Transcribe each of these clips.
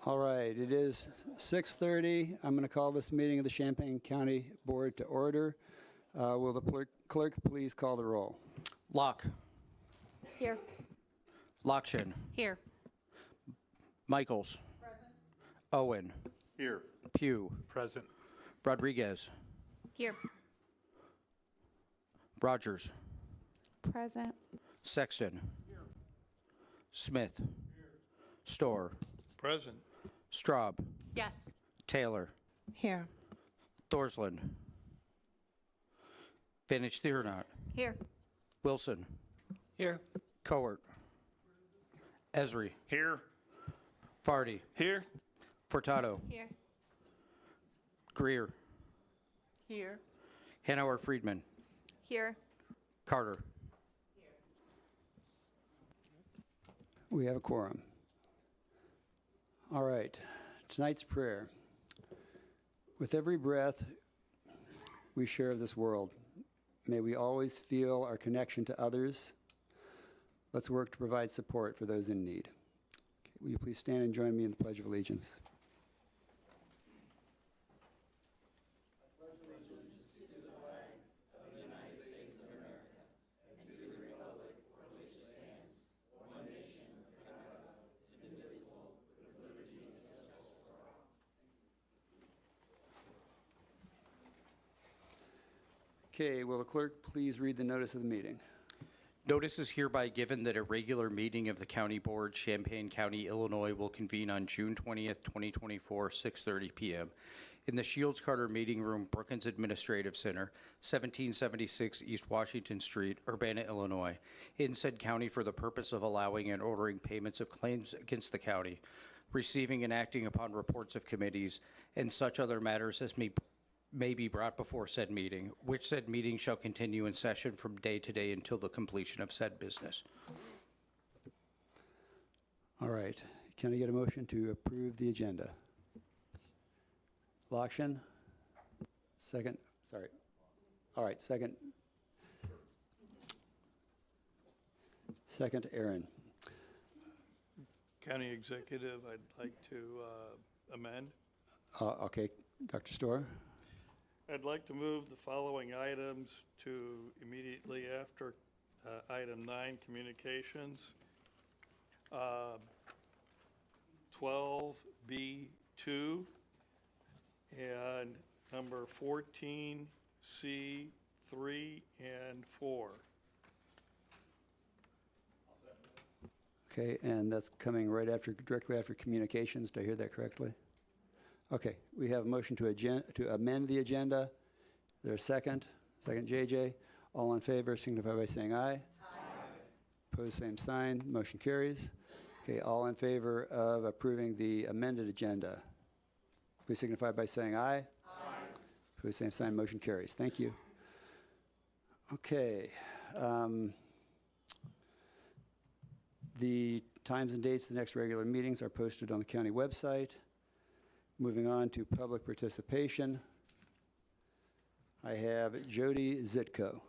All right, it is 6:30. I'm going to call this meeting of the Champaign County Board to order. Will the clerk please call the roll? Locke. Here. Lockshin. Here. Michaels. Present. Owen. Here. Pugh. Present. Rodriguez. Here. Rogers. Present. Sexton. Here. Smith. Here. Storr. Present. Straub. Yes. Taylor. Here. Thorsland. Vintage Theronot. Here. Wilson. Here. Cowart. Esri. Here. Farty. Here. Furtado. Here. Greer. Here. Hanauer Friedman. Here. Carter. We have a quorum. All right, tonight's prayer. With every breath we share of this world, may we always feel our connection to others. Let's work to provide support for those in need. Okay, will you please stand and join me in the Pledge of Allegiance? Okay, will the clerk please read the notice of the meeting? Notice is hereby given that a regular meeting of the County Board, Champaign County, Illinois, will convene on June 20th, 2024, 6:30 p.m. in the Shields Carter Meeting Room, Brookins Administrative Center, 1776 East Washington Street, Urbana, Illinois, in said county for the purpose of allowing and ordering payments of claims against the county, receiving and acting upon reports of committees, and such other matters as may be brought before said meeting, which said meeting shall continue in session from day to day until the completion of said business. All right, can I get a motion to approve the agenda? Lockshin? Second, sorry. All right, second. Second, Aaron. County Executive, I'd like to amend. Okay, Dr. Storr. I'd like to move the following items to immediately after item 9, communications. 12B2 and number 14C 3 and 4. Okay, and that's coming right after, directly after communications. Did I hear that correctly? Okay, we have a motion to amend the agenda. Is there a second? Second, JJ. All in favor signify by saying aye. Aye. Opposed, same sign. Motion carries. Okay, all in favor of approving the amended agenda, please signify by saying aye. Aye. Opposed, same sign. Motion carries. Thank you. Okay. The times and dates of the next regular meetings are posted on the county website. Moving on to public participation, I have Jody Zitko.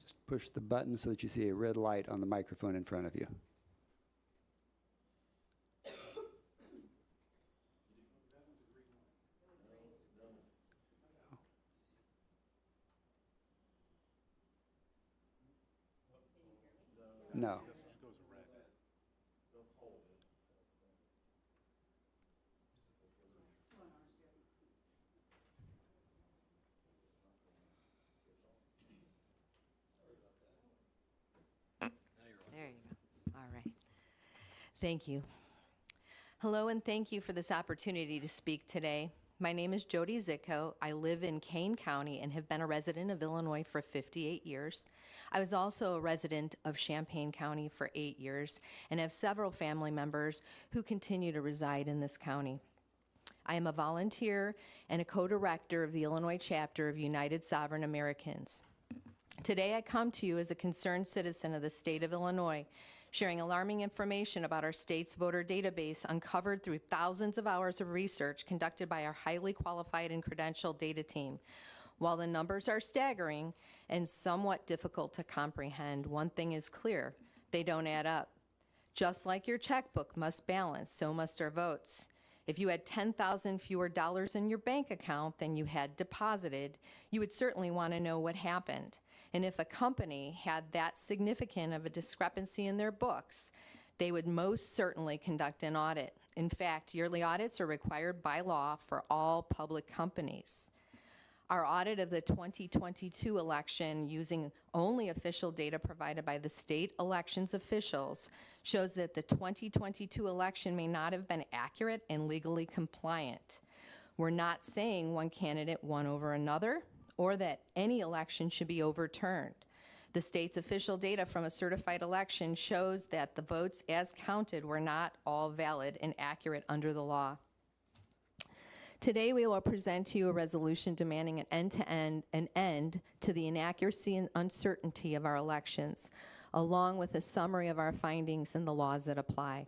Just push the button so that you see a red light on the microphone in front of you. No. There you go. All right. Thank you. Hello, and thank you for this opportunity to speak today. My name is Jody Zitko. I live in Kane County and have been a resident of Illinois for 58 years. I was also a resident of Champaign County for 8 years and have several family members who continue to reside in this county. I am a volunteer and a co-director of the Illinois chapter of United Sovereign Americans. Today I come to you as a concerned citizen of the state of Illinois, sharing alarming information about our state's voter database uncovered through thousands of hours of research conducted by our highly qualified and credentialed data team. While the numbers are staggering and somewhat difficult to comprehend, one thing is clear: they don't add up. Just like your checkbook must balance, so must our votes. If you had 10,000 fewer dollars in your bank account than you had deposited, you would certainly want to know what happened. And if a company had that significant of a discrepancy in their books, they would most certainly conduct an audit. In fact, yearly audits are required by law for all public companies. Our audit of the 2022 election, using only official data provided by the state elections officials, shows that the 2022 election may not have been accurate and legally compliant. We're not saying one candidate won over another or that any election should be overturned. The state's official data from a certified election shows that the votes as counted were not all valid and accurate under the law. Today, we will present to you a resolution demanding an end to the inaccuracy and uncertainty of our elections, along with a summary of our findings and the laws that apply.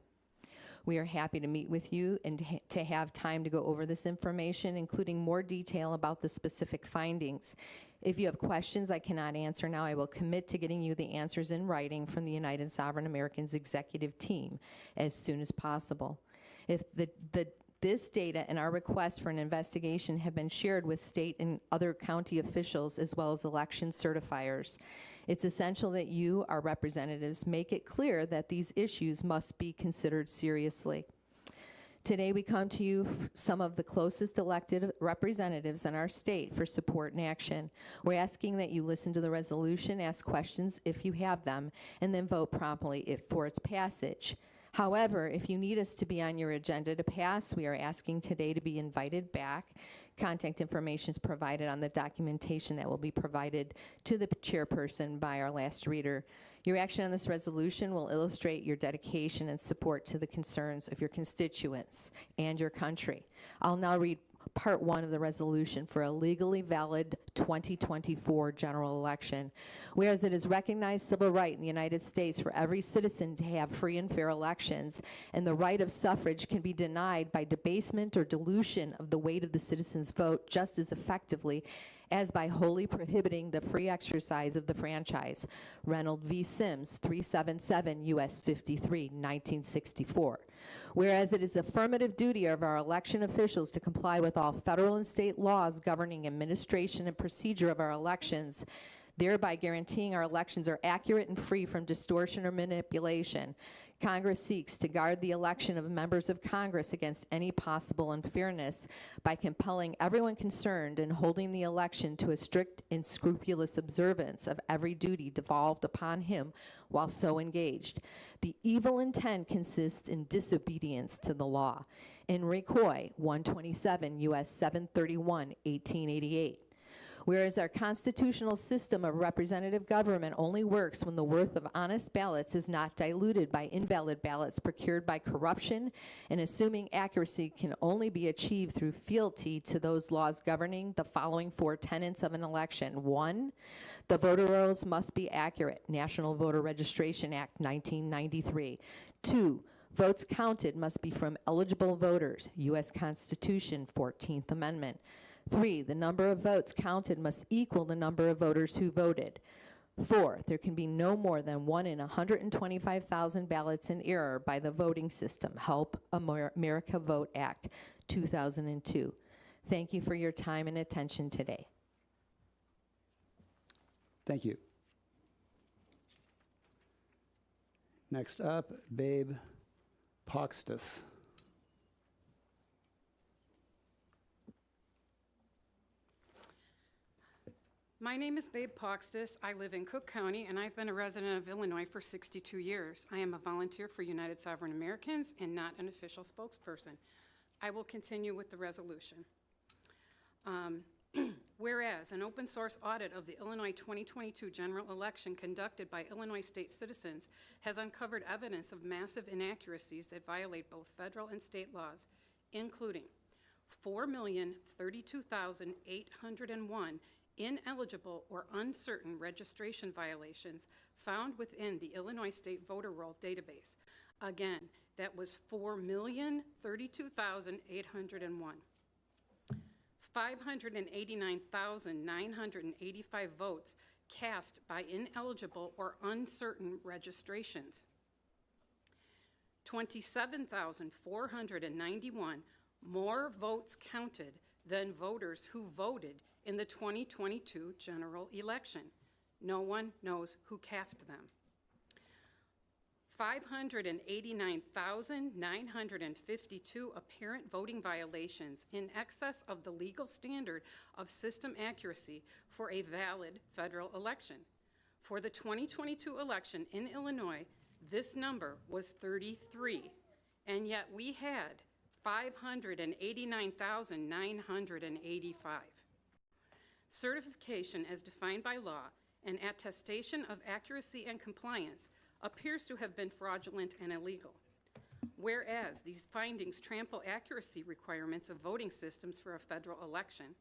We are happy to meet with you and to have time to go over this information, including more detail about the specific findings. If you have questions I cannot answer now, I will commit to getting you the answers in writing from the United Sovereign Americans executive team as soon as possible. If this data and our request for an investigation have been shared with state and other county officials as well as election certifiers, it's essential that you, our representatives, make it clear that these issues must be considered seriously. Today we come to you, some of the closest elected representatives in our state, for support and action. We're asking that you listen to the resolution, ask questions if you have them, and then vote promptly for its passage. However, if you need us to be on your agenda to pass, we are asking today to be invited back. Contact information is provided on the documentation that will be provided to the chairperson by our last reader. Your action on this resolution will illustrate your dedication and support to the concerns of your constituents and your country. I'll now read Part 1 of the resolution for a legally valid 2024 general election. Whereas it is recognized civil right in the United States for every citizen to have free and fair elections, and the right of suffrage can be denied by debasement or dilution of the weight of the citizen's vote just as effectively as by wholly prohibiting the free exercise of the franchise. Reynolds v. Sims, 377 U.S. 53, 1964. Whereas it is affirmative duty of our election officials to comply with all federal and state laws governing administration and procedure of our elections, thereby guaranteeing our elections are accurate and free from distortion or manipulation, Congress seeks to guard the election of members of Congress against any possible unfairness by compelling everyone concerned and holding the election to a strict and scrupulous observance of every duty devolved upon him while so engaged. The evil intent consists in disobedience to the law. Enrique, 127 U.S. 731, 1888. Whereas our constitutional system of representative government only works when the worth of honest ballots is not diluted by invalid ballots procured by corruption, and assuming accuracy can only be achieved through fealty to those laws governing the following four tenets of an election. 1, the voter rolls must be accurate. National Voter Registration Act, 1993. 2, votes counted must be from eligible voters. U.S. Constitution, 14th Amendment. 3, the number of votes counted must equal the number of voters who voted. 4, there can be no more than 1 in 125,000 ballots in error by the voting system. Help America Vote Act, 2002. Thank you for your time and attention today. Thank you. Next up, Babe Poxtus. My name is Babe Poxtus. I live in Cook County, and I've been a resident of Illinois for 62 years. I am a volunteer for United Sovereign Americans and not an official spokesperson. I will continue with the resolution. Whereas an open source audit of the Illinois 2022 general election conducted by Illinois state citizens has uncovered evidence of massive inaccuracies that violate both federal and state laws, including 4,032,801 ineligible or uncertain registration violations found within the Illinois State Voter Roll database. Again, that was 4,032,801. 589,985 votes cast by ineligible or uncertain registrations. 27,491 more votes counted than voters who voted in the 2022 general election. No one knows who cast them. 589,952 apparent voting violations in excess of the legal standard of system accuracy for a valid federal election. For the 2022 election in Illinois, this number was 33, and yet we had 589,985. Certification as defined by law and attestation of accuracy and compliance appears to have been fraudulent and illegal. Whereas these findings trample accuracy requirements of voting systems for a federal election,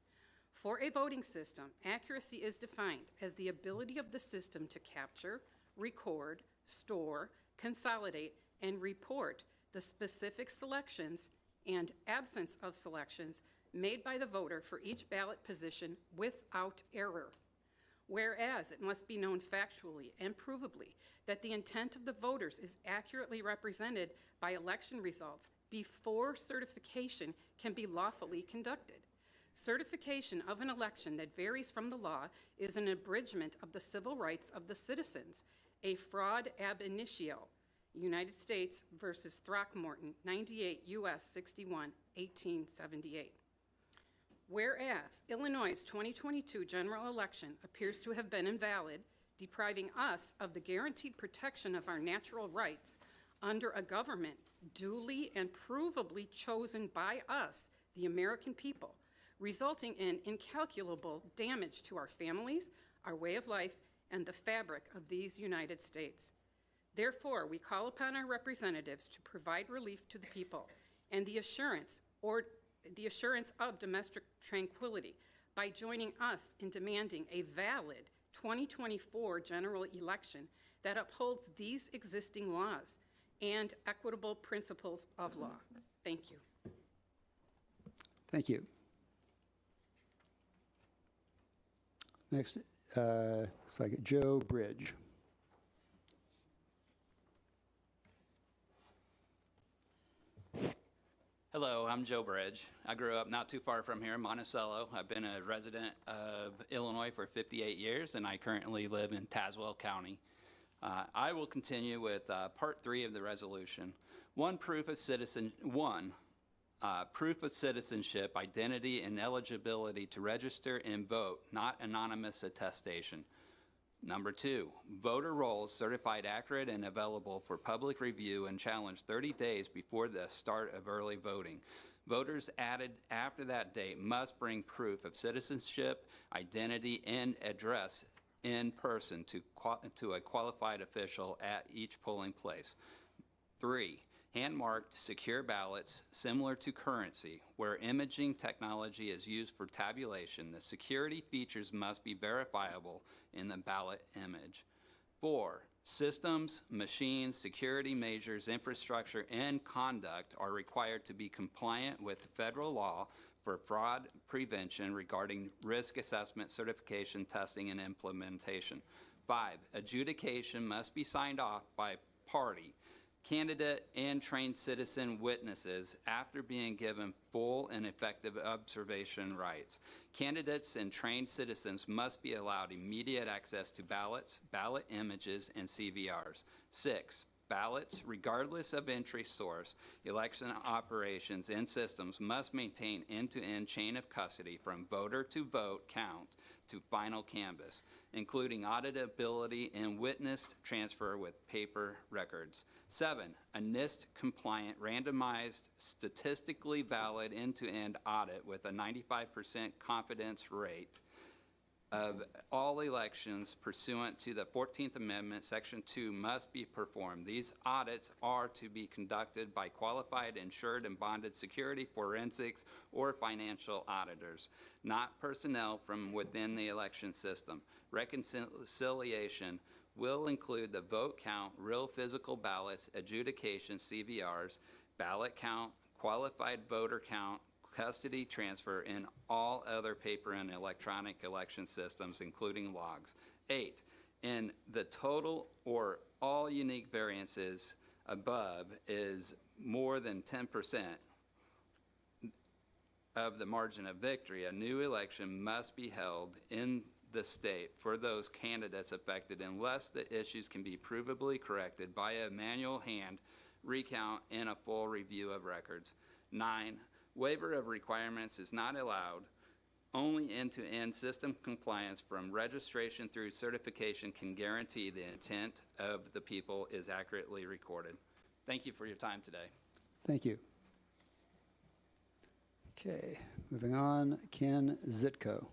for a voting system, accuracy is defined as the ability of the system to capture, record, store, consolidate, and report the specific selections and absence of selections made by the voter for each ballot position without error. Whereas it must be known factually and provably that the intent of the voters is accurately represented by election results before certification can be lawfully conducted. Certification of an election that varies from the law is an abridgment of the civil rights of the citizens, a fraud ab initio. United States versus Throckmorton, 98 U.S. 61, 1878. Whereas Illinois' 2022 general election appears to have been invalid, depriving us of the guaranteed protection of our natural rights under a government duly and provably chosen by us, the American people, resulting in incalculable damage to our families, our way of life, and the fabric of these United States. Therefore, we call upon our representatives to provide relief to the people and the assurance of domestic tranquility by joining us in demanding a valid 2024 general election that upholds these existing laws and equitable principles of law. Thank you. Thank you. Next, looks like Joe Bridge. Hello, I'm Joe Bridge. I grew up not too far from here in Monticello. I've been a resident of Illinois for 58 years, and I currently live in Tazewell County. I will continue with part 3 of the resolution. Proof of citizenship, identity, and eligibility to register and vote, not anonymous attestation. Number 2, voter rolls certified accurate and available for public review and challenge 30 days before the start of early voting. Voters added after that date must bring proof of citizenship, identity, and address in person to a qualified official at each polling place. 3, hand-marked secure ballots similar to currency, where imaging technology is used for tabulation. The security features must be verifiable in the ballot image. 4, systems, machines, security measures, infrastructure, and conduct are required to be compliant with federal law for fraud prevention regarding risk assessment, certification, testing, and implementation. 5, adjudication must be signed off by party, candidate, and trained citizen witnesses after being given full and effective observation rights. Candidates and trained citizens must be allowed immediate access to ballots, ballot images, and CVRs. 6, ballots, regardless of entry source, election operations and systems must maintain end-to-end chain of custody from voter to vote count to final canvass, including auditability and witness transfer with paper records. 7, a NIST-compliant, randomized, statistically valid end-to-end audit with a 95% confidence rate of all elections pursuant to the 14th Amendment, Section 2, must be performed. These audits are to be conducted by qualified, insured, and bonded security, forensics, or financial auditors, not personnel from within the election system. Reconciliation will include the vote count, real physical ballots, adjudication, CVRs, ballot count, qualified voter count, custody transfer, and all other paper and electronic election systems, including logs. 8, in the total or all unique variances above is more than 10% of the margin of victory, a new election must be held in the state for those candidates affected unless the issues can be provably corrected by a manual hand recount and a full review of records. 9, waiver of requirements is not allowed. Only end-to-end system compliance from registration through certification can guarantee the intent of the people is accurately recorded. Thank you for your time today. Thank you. Okay, moving on, Ken Zitko.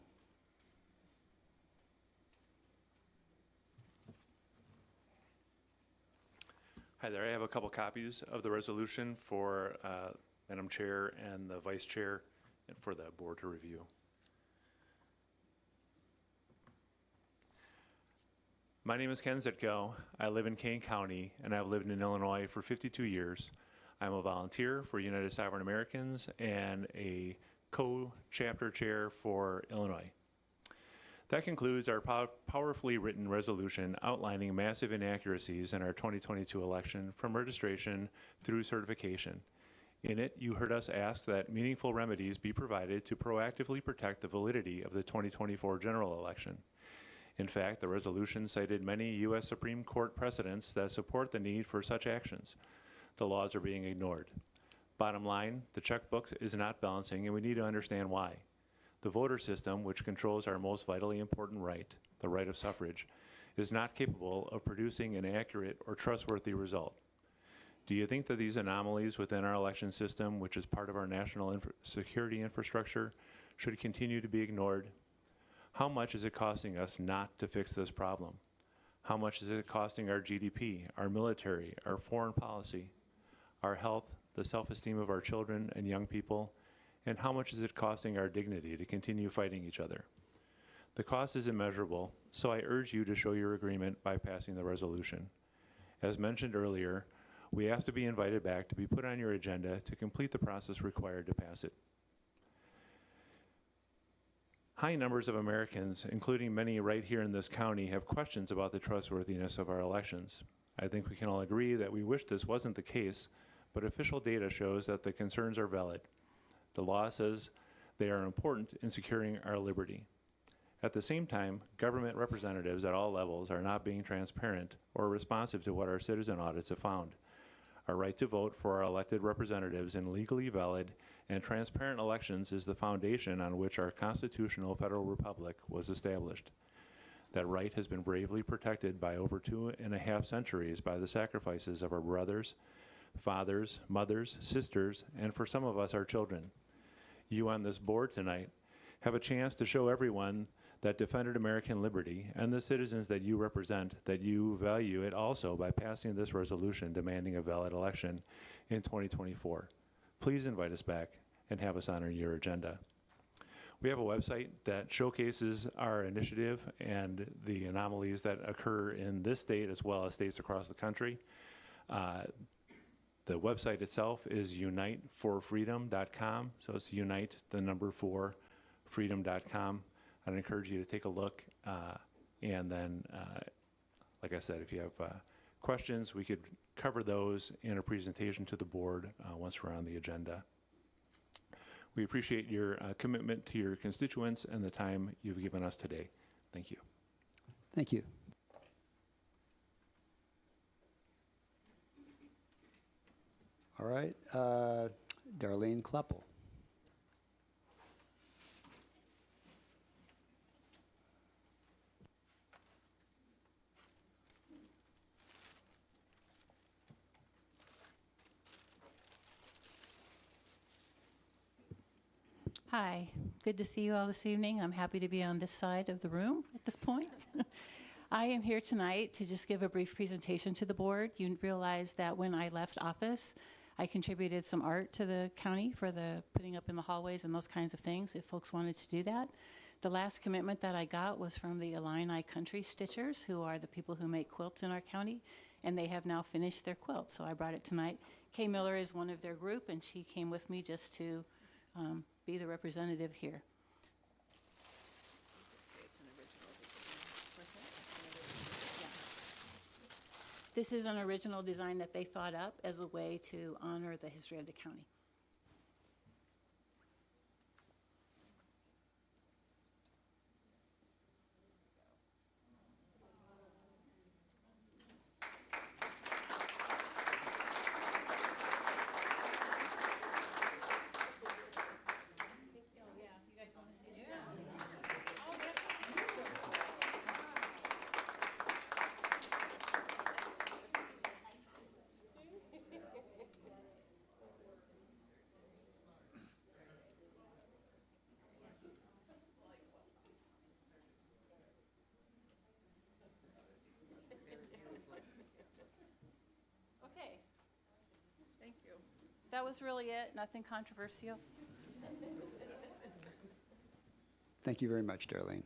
Hi there. I have a couple copies of the resolution for Madam Chair and the Vice Chair and for the board to review. My name is Ken Zitko. I live in Kane County, and I've lived in Illinois for 52 years. I'm a volunteer for United Sovereign Americans and a co-chapter chair for Illinois. That concludes our powerfully written resolution outlining massive inaccuracies in our 2022 election from registration through certification. In it, you heard us ask that meaningful remedies be provided to proactively protect the validity of the 2024 general election. In fact, the resolution cited many U.S. Supreme Court precedents that support the need for such actions. The laws are being ignored. Bottom line, the checkbook is not balancing, and we need to understand why. The voter system, which controls our most vitally important right, the right of suffrage, is not capable of producing an accurate or trustworthy result. Do you think that these anomalies within our election system, which is part of our national security infrastructure, should continue to be ignored? How much is it costing us not to fix this problem? How much is it costing our GDP, our military, our foreign policy, our health, the self-esteem of our children and young people, and how much is it costing our dignity to continue fighting each other? The cost is immeasurable, so I urge you to show your agreement by passing the resolution. As mentioned earlier, we ask to be invited back to be put on your agenda to complete the process required to pass it. High numbers of Americans, including many right here in this county, have questions about the trustworthiness of our elections. I think we can all agree that we wish this wasn't the case, but official data shows that the concerns are valid. The law says they are important in securing our liberty. At the same time, government representatives at all levels are not being transparent or responsive to what our citizen audits have found. Our right to vote for our elected representatives in legally valid and transparent elections is the foundation on which our constitutional federal republic was established. That right has been bravely protected by over 2.5 centuries by the sacrifices of our brothers, fathers, mothers, sisters, and for some of us, our children. You on this board tonight have a chance to show everyone that defended American liberty and the citizens that you represent that you value it also by passing this resolution demanding a valid election in 2024. Please invite us back and have us on your agenda. We have a website that showcases our initiative and the anomalies that occur in this state as well as states across the country. The website itself is uniteforfreedom.com. So it's unite, the number 4, freedom.com. I'd encourage you to take a look. And then, like I said, if you have questions, we could cover those in a presentation to the board once we're on the agenda. We appreciate your commitment to your constituents and the time you've given us today. Thank you. Thank you. All right, Darlene Kleppel. Hi, good to see you all this evening. I'm happy to be on this side of the room at this point. I am here tonight to just give a brief presentation to the board. You realize that when I left office, I contributed some art to the county for the putting up in the hallways and those kinds of things if folks wanted to do that. The last commitment that I got was from the Illini Country Stitchers, who are the people who make quilts in our county, and they have now finished their quilt, so I brought it tonight. Kay Miller is one of their group, and she came with me just to be the representative here. This is an original design that they thought up as a way to honor the history of the county. Okay. Thank you. That was really it, nothing controversial. Thank you very much, Darlene.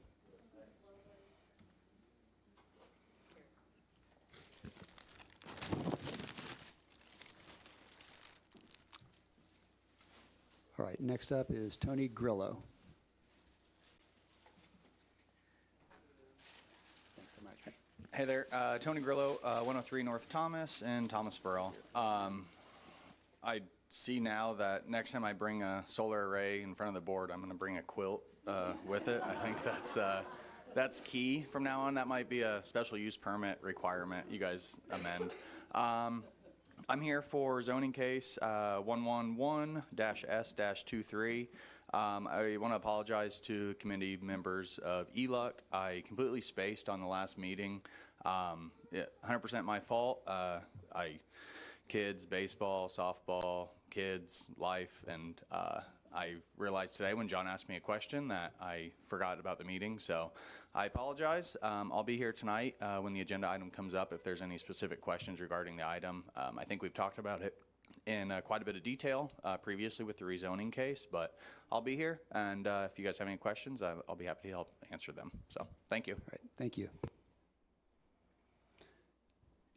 All right, next up is Tony Grillo. Thanks so much. Hey there, Tony Grillo, 103 North Thomas in Thomasboro. I see now that next time I bring a solar array in front of the board, I'm going to bring a quilt with it. I think that's key from now on. That might be a special use permit requirement you guys amend. I'm here for zoning case 111-S-23. I want to apologize to committee members of ELUC. I completely spaced on the last meeting. 100% my fault. Kids, baseball, softball, kids, life, and I realized today when John asked me a question that I forgot about the meeting, so I apologize. I'll be here tonight when the agenda item comes up if there's any specific questions regarding the item. I think we've talked about it in quite a bit of detail previously with the rezoning case, but I'll be here, and if you guys have any questions, I'll be happy to help answer them. So, thank you. All right, thank you.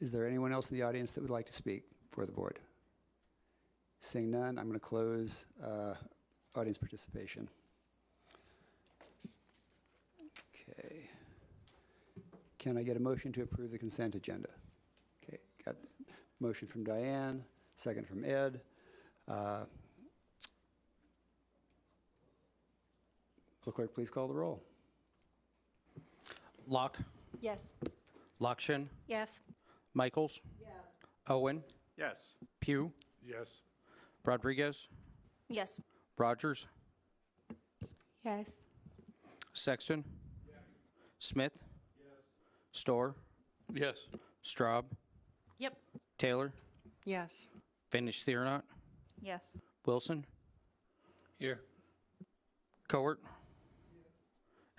Is there anyone else in the audience that would like to speak for the board? Seeing none, I'm going to close audience participation. Okay. Can I get a motion to approve the consent agenda? Okay, got motion from Diane, second from Ed. Will clerk please call the roll? Locke, Yes. Lockshin, Yes. Michaels. Yes. Owen, Yes. Pugh, Yes. Rodriguez, Yes. Rogers, Yes. Sexton, Smith, Storr, Yes. Straub, Yep. Taylor, Yes. Vanish Theonaut, Yes. Wilson, Here. Cowart,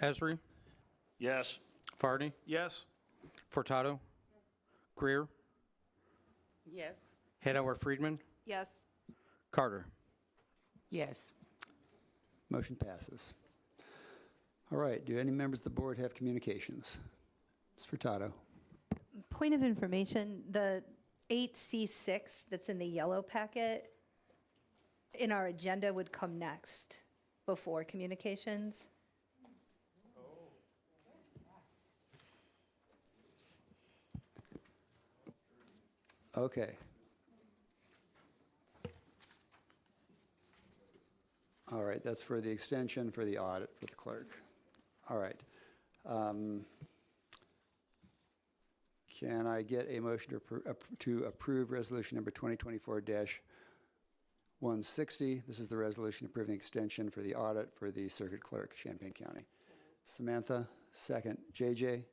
Esri, Yes. Farney, Yes. Furtado, Greer, Yes. Hedauer Friedman, Yes. Carter. Yes. Motion passes. All right, do any members of the board have communications? Ms. Furtado. Point of information, the 8C6 that's in the yellow packet in our agenda would come next before communications. Okay. All right, that's for the extension for the audit for the clerk. All right. Can I get a motion to approve resolution number 2024-160? This is the resolution approving extension for the audit for the circuit clerk, Champaign County. Samantha, second. JJ,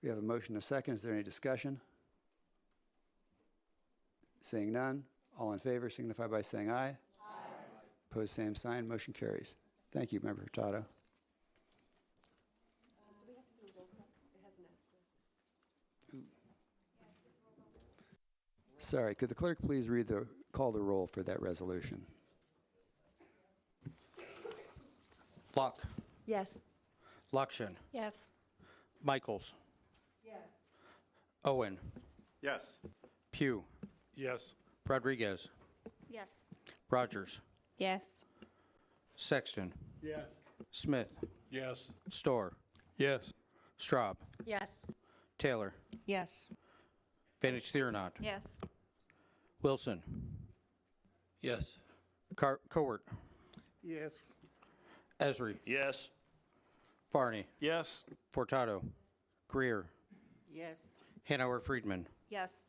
we have a motion, a second. Is there any discussion? Seeing none, all in favor signify by saying aye. Aye. Opposed, same sign. Motion carries. Thank you, Member Furtado. Sorry, could the clerk please call the roll for that resolution? Locke, Yes. Lockshin, Yes. Michaels. Yes. Owen, Yes. Pugh, Yes. Rodriguez, Yes. Rogers, Yes. Sexton, Yes. Smith, Yes. Storr, Yes. Straub, Yes. Taylor, Yes. Fenich Theorenot. Yes. Wilson. Yes. Cowart. Yes. Esri. Yes. Farney. Yes. Furtado. Greer. Yes. Hanauer Friedman. Yes.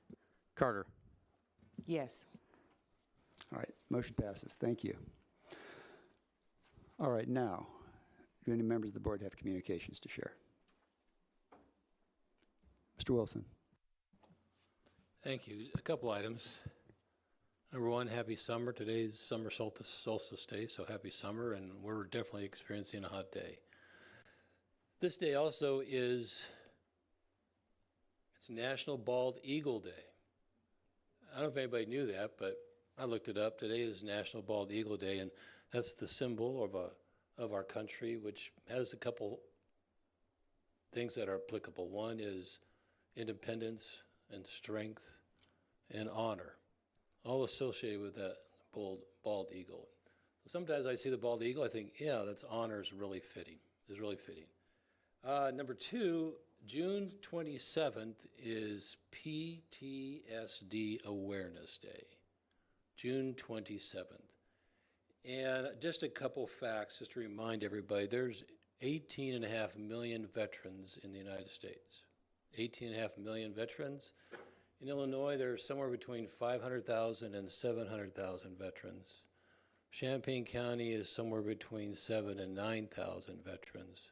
Carter. Yes. All right, motion passes. Thank you. All right, now, do any members of the board have communications to share? Mr. Wilson. Thank you. A couple items. Number one, happy summer. Today's summer solstice day, so happy summer, and we're definitely experiencing a hot day. This day also it's National Bald Eagle Day. I don't know if anybody knew that, but I looked it up. Today is National Bald Eagle Day, and that's the symbol of our country, which has a couple things that are applicable. One is independence and strength and honor, all associated with that bald eagle. Sometimes I see the bald eagle, I think, yeah, that's honor is really fitting. Is really fitting. Number two, June 27th is PTSD Awareness Day. June 27th. And just a couple facts, just to remind everybody, there's 18.5 million veterans in the United States. 18.5 million veterans. In Illinois, there's somewhere between 500,000 and 700,000 veterans. Champaign County is somewhere between 7,000 and 9,000 veterans.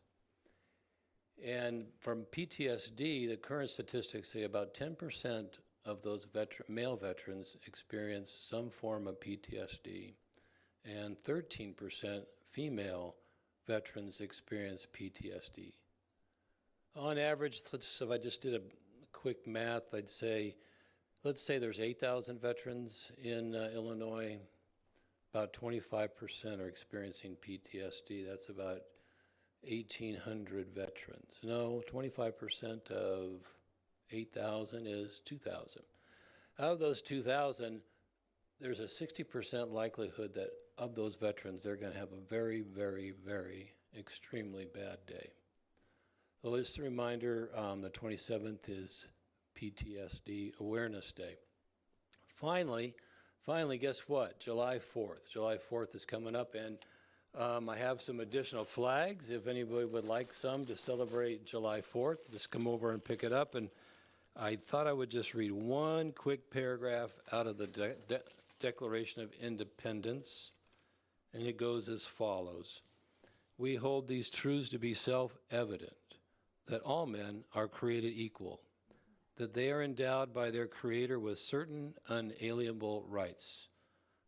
And from PTSD, the current statistics say about 10% of those male veterans experience some form of PTSD, and 13% female veterans experience PTSD. On average, if I just did a quick math, I'd say, let's say there's 8,000 veterans in Illinois, about 25% are experiencing PTSD. That's about 1,800 veterans. No, 25% of 8,000 is 2,000. Out of those 2,000, there's a 60% likelihood that of those veterans, they're going to have a very, very, very extremely bad day. So just a reminder, the 27th is PTSD Awareness Day. Finally, guess what? July 4th. July 4th is coming up, and I have some additional flags. If anybody would like some to celebrate July 4th, just come over and pick it up. And I thought I would just read one quick paragraph out of the Declaration of Independence, and it goes as follows. We hold these truths to be self-evident, that all men are created equal, that they are endowed by their Creator with certain unalienable rights.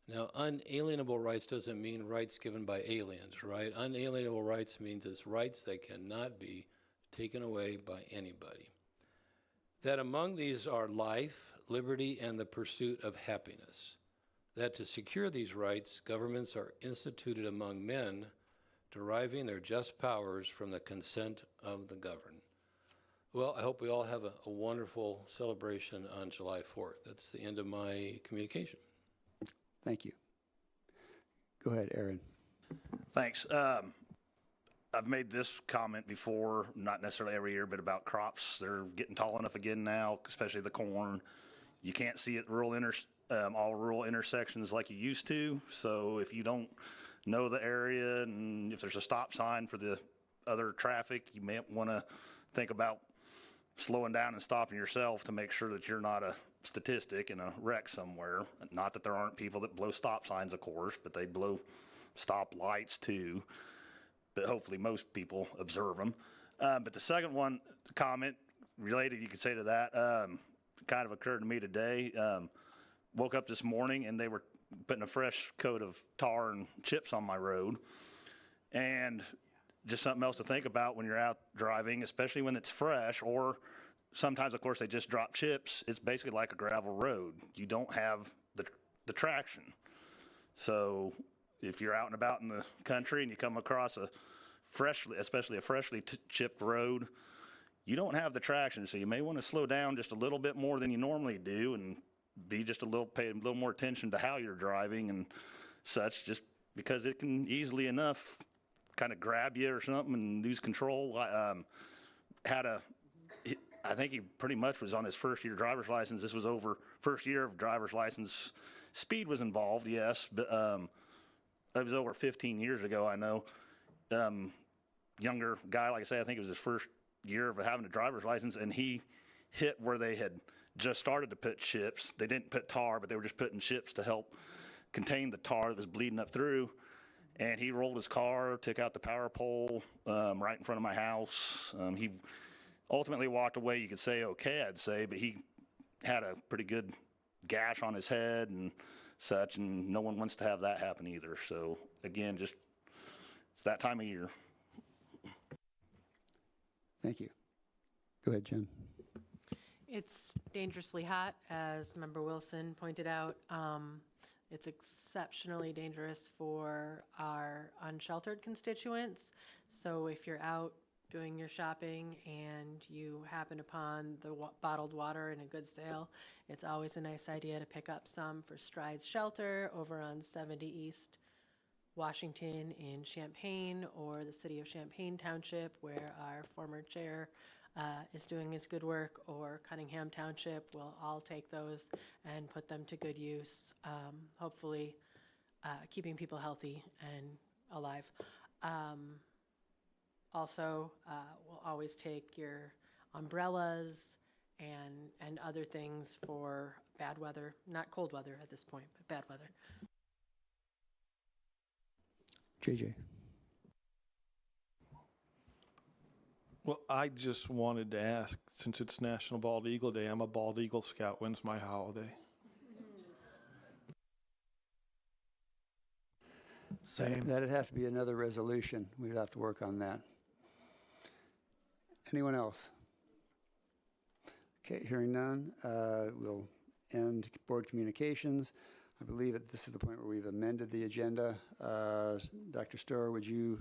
Now, unalienable rights doesn't mean rights given by aliens, right? Unalienable rights means it's rights that cannot be taken away by anybody. That among these are life, liberty, and the pursuit of happiness. That to secure these rights, governments are instituted among men, deriving their just powers from the consent of the governed. Well, I hope we all have a wonderful celebration on July 4th. That's the end of my communication. Thank you. Go ahead, Aaron. Thanks. I've made this comment before, not necessarily every year, but about crops. They're getting tall enough again now, especially the corn. You can't see it all rural intersections like you used to. So if you don't know the area and if there's a stop sign for the other traffic, you may want to think about slowing down and stopping yourself to make sure that you're not a statistic in a wreck somewhere. Not that there aren't people that blow stop signs, of course, but they blow stop lights too. But hopefully most people observe them. But the second one, comment related, you could say to that, kind of occurred to me today. Woke up this morning and they were putting a fresh coat of tar and chips on my road. And just something else to think about when you're out driving, especially when it's fresh, or sometimes, of course, they just drop chips. It's basically like a gravel road. You don't have the traction. So if you're out and about in the country and you come across especially a freshly chipped road, you don't have the traction. So you may want to slow down just a little bit more than you normally do and pay a little more attention to how you're driving and such, just because it can easily enough kind of grab you or something and lose control. I I think he pretty much was on his first year driver's license. This was over first year of driver's license. Speed was involved, yes, but it was over 15 years ago, I know. Younger guy, like I say, I think it was his first year of having a driver's license, and he hit where they had just started to put chips. They didn't put tar, but they were just putting chips to help contain the tar that was bleeding up through. And he rolled his car, took out the power pole right in front of my house. He ultimately walked away, you could say okay, I'd say, but he had a pretty good gash on his head and such, and no one wants to have that happen either. So again, just it's that time of year. Thank you. Go ahead, Jen. It's dangerously hot, as Member Wilson pointed out. It's exceptionally dangerous for our unsheltered constituents. So if you're out doing your shopping and you happen upon the bottled water in a good sale, it's always a nice idea to pick up some for Strides Shelter over on 70 East Washington in Champaign, or the city of Champaign Township, where our former chair is doing his good work, or Cunningham Township. We'll all take those and put them to good use, hopefully keeping people healthy and alive. Also, we'll always take your umbrellas and other things for bad weather, not cold weather at this point, but bad weather. JJ. Well, I just wanted to ask, since it's National Bald Eagle Day, I'm a Bald Eagle Scout. When's my holiday? Same. That'd have to be another resolution. We'd have to work on that. Anyone else? Okay, hearing none, we'll end board communications. I believe that this is the point where we've amended the agenda. Dr. Storer, would you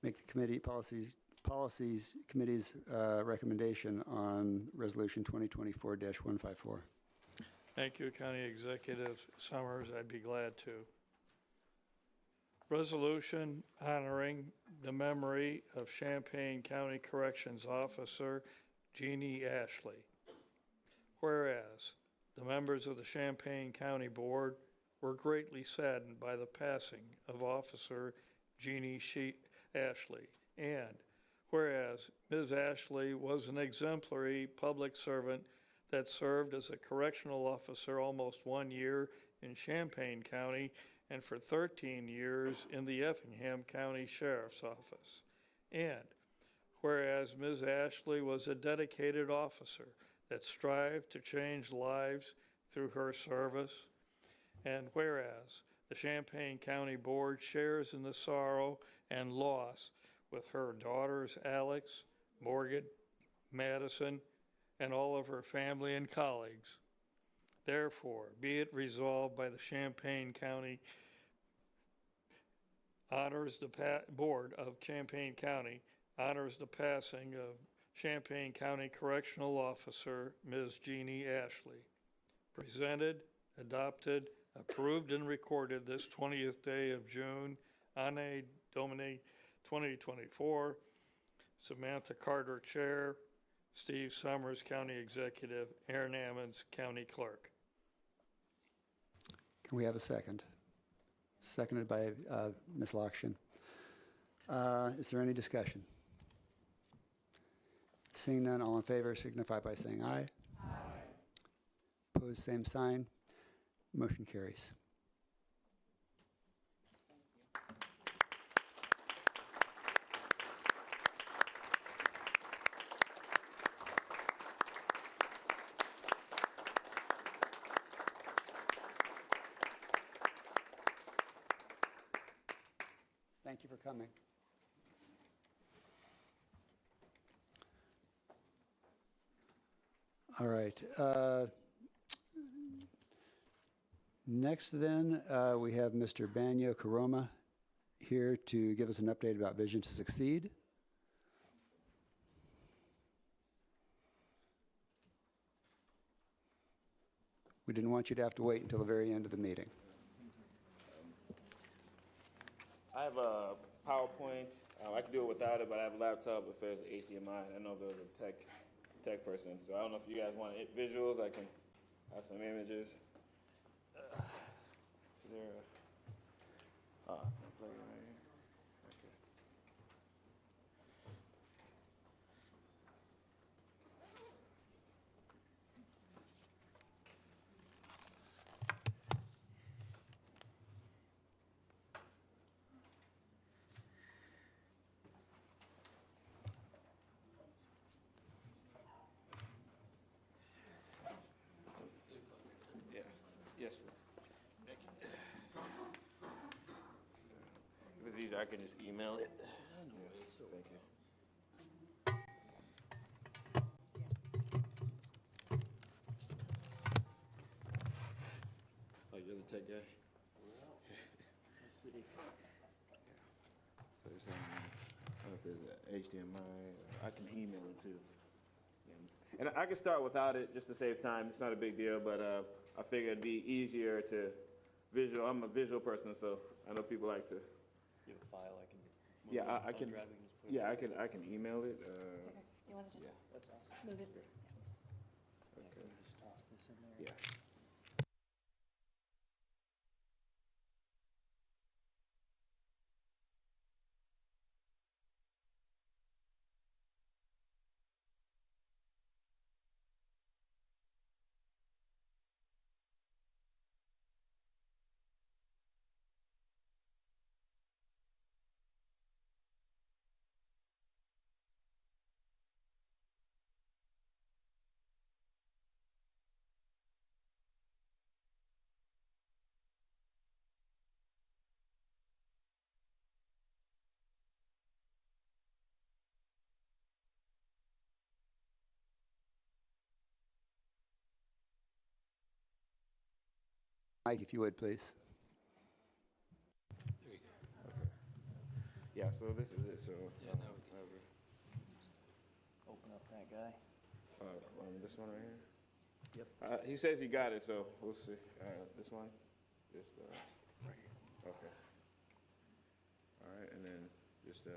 make the policies committee's recommendation on resolution 2024-154? Thank you, County Executive Summers. I'd be glad to. Resolution honoring the memory of Champaign County Corrections Officer Jeannie Ashley. Whereas the members of the Champaign County Board were greatly saddened by the passing of Officer Jeannie Ashley, and whereas Ms. Ashley was an exemplary public servant that served as a correctional officer almost 1 year in Champaign County and for 13 years in the Effingham County Sheriff's Office. And whereas Ms. Ashley was a dedicated officer that strived to change lives through her service, and whereas the Champaign County Board shares in the sorrow and loss with her daughters Alex, Morgan, Madison, and all of her family and colleagues. Therefore, be it resolved by the Champaign County Board of Champaign County honors the passing of Champaign County Correctional Officer Ms. Jeannie Ashley. Presented, adopted, approved, and recorded this 20th day of June, Anne Domini 2024. Samantha Carter, Chair. Steve Summers, County Executive. Aaron Ammons, County Clerk. Can we have a second? Seconded by Ms. Lockshin. Is there any discussion? Seeing none, all in favor signify by saying aye. Aye. Opposed, same sign. Motion carries. Thank you for coming. All right. Next then, we have Mr. Banyo Karoma here to give us an update about Vision to Succeed. We didn't want you to have to wait until the very end of the meeting. I have a PowerPoint. I can do it without it, but I have a laptop if there's HDMI. I know there's a tech tech person, so I don't know if you guys want visuals. I can have some images. Is there a plug it right here? Okay. Yeah. Yes, please. Thank you. If it's easier, I can just email it. Yeah, thank you. Oh, you're the tech guy? Let's see. So you're saying, I don't know if there's a HDMI, I can email it too. Yeah. And I can start without it just to save time. It's not a big deal, but I figured it'd be easier to visual. I'm a visual person, so I know people like to. You have a file I can. Yeah, I can. Yeah, I can email it. You want to just That's awesome. move it? Okay. Just toss this in there. Yeah. Mike, if you would, please. There you go. Okay. Yeah. So this is it. So Yeah, now we can open up that guy. this one right here. Yep. He says he got it, so we'll see. This one, just Right here. okay. All right, and then just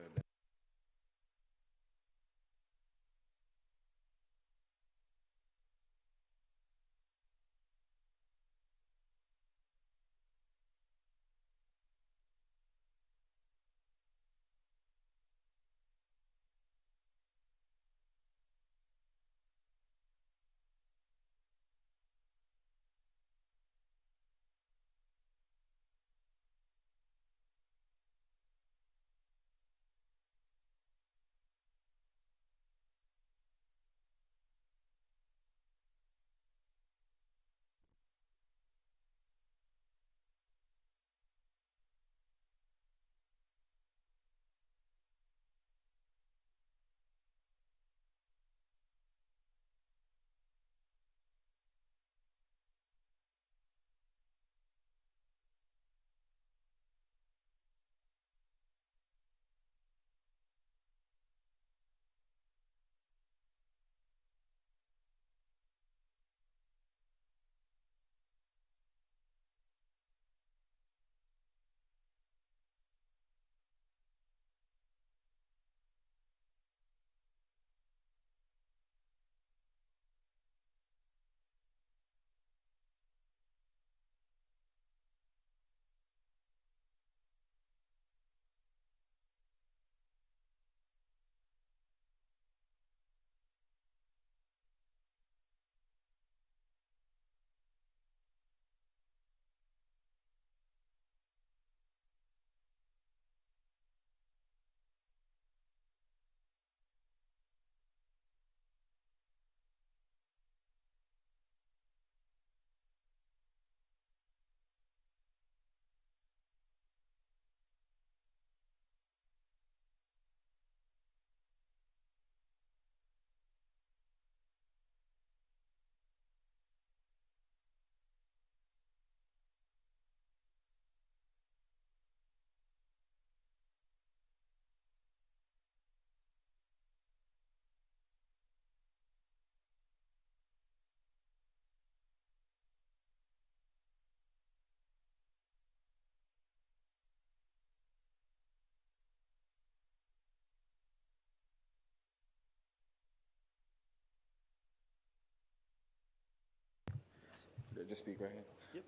just speak right here?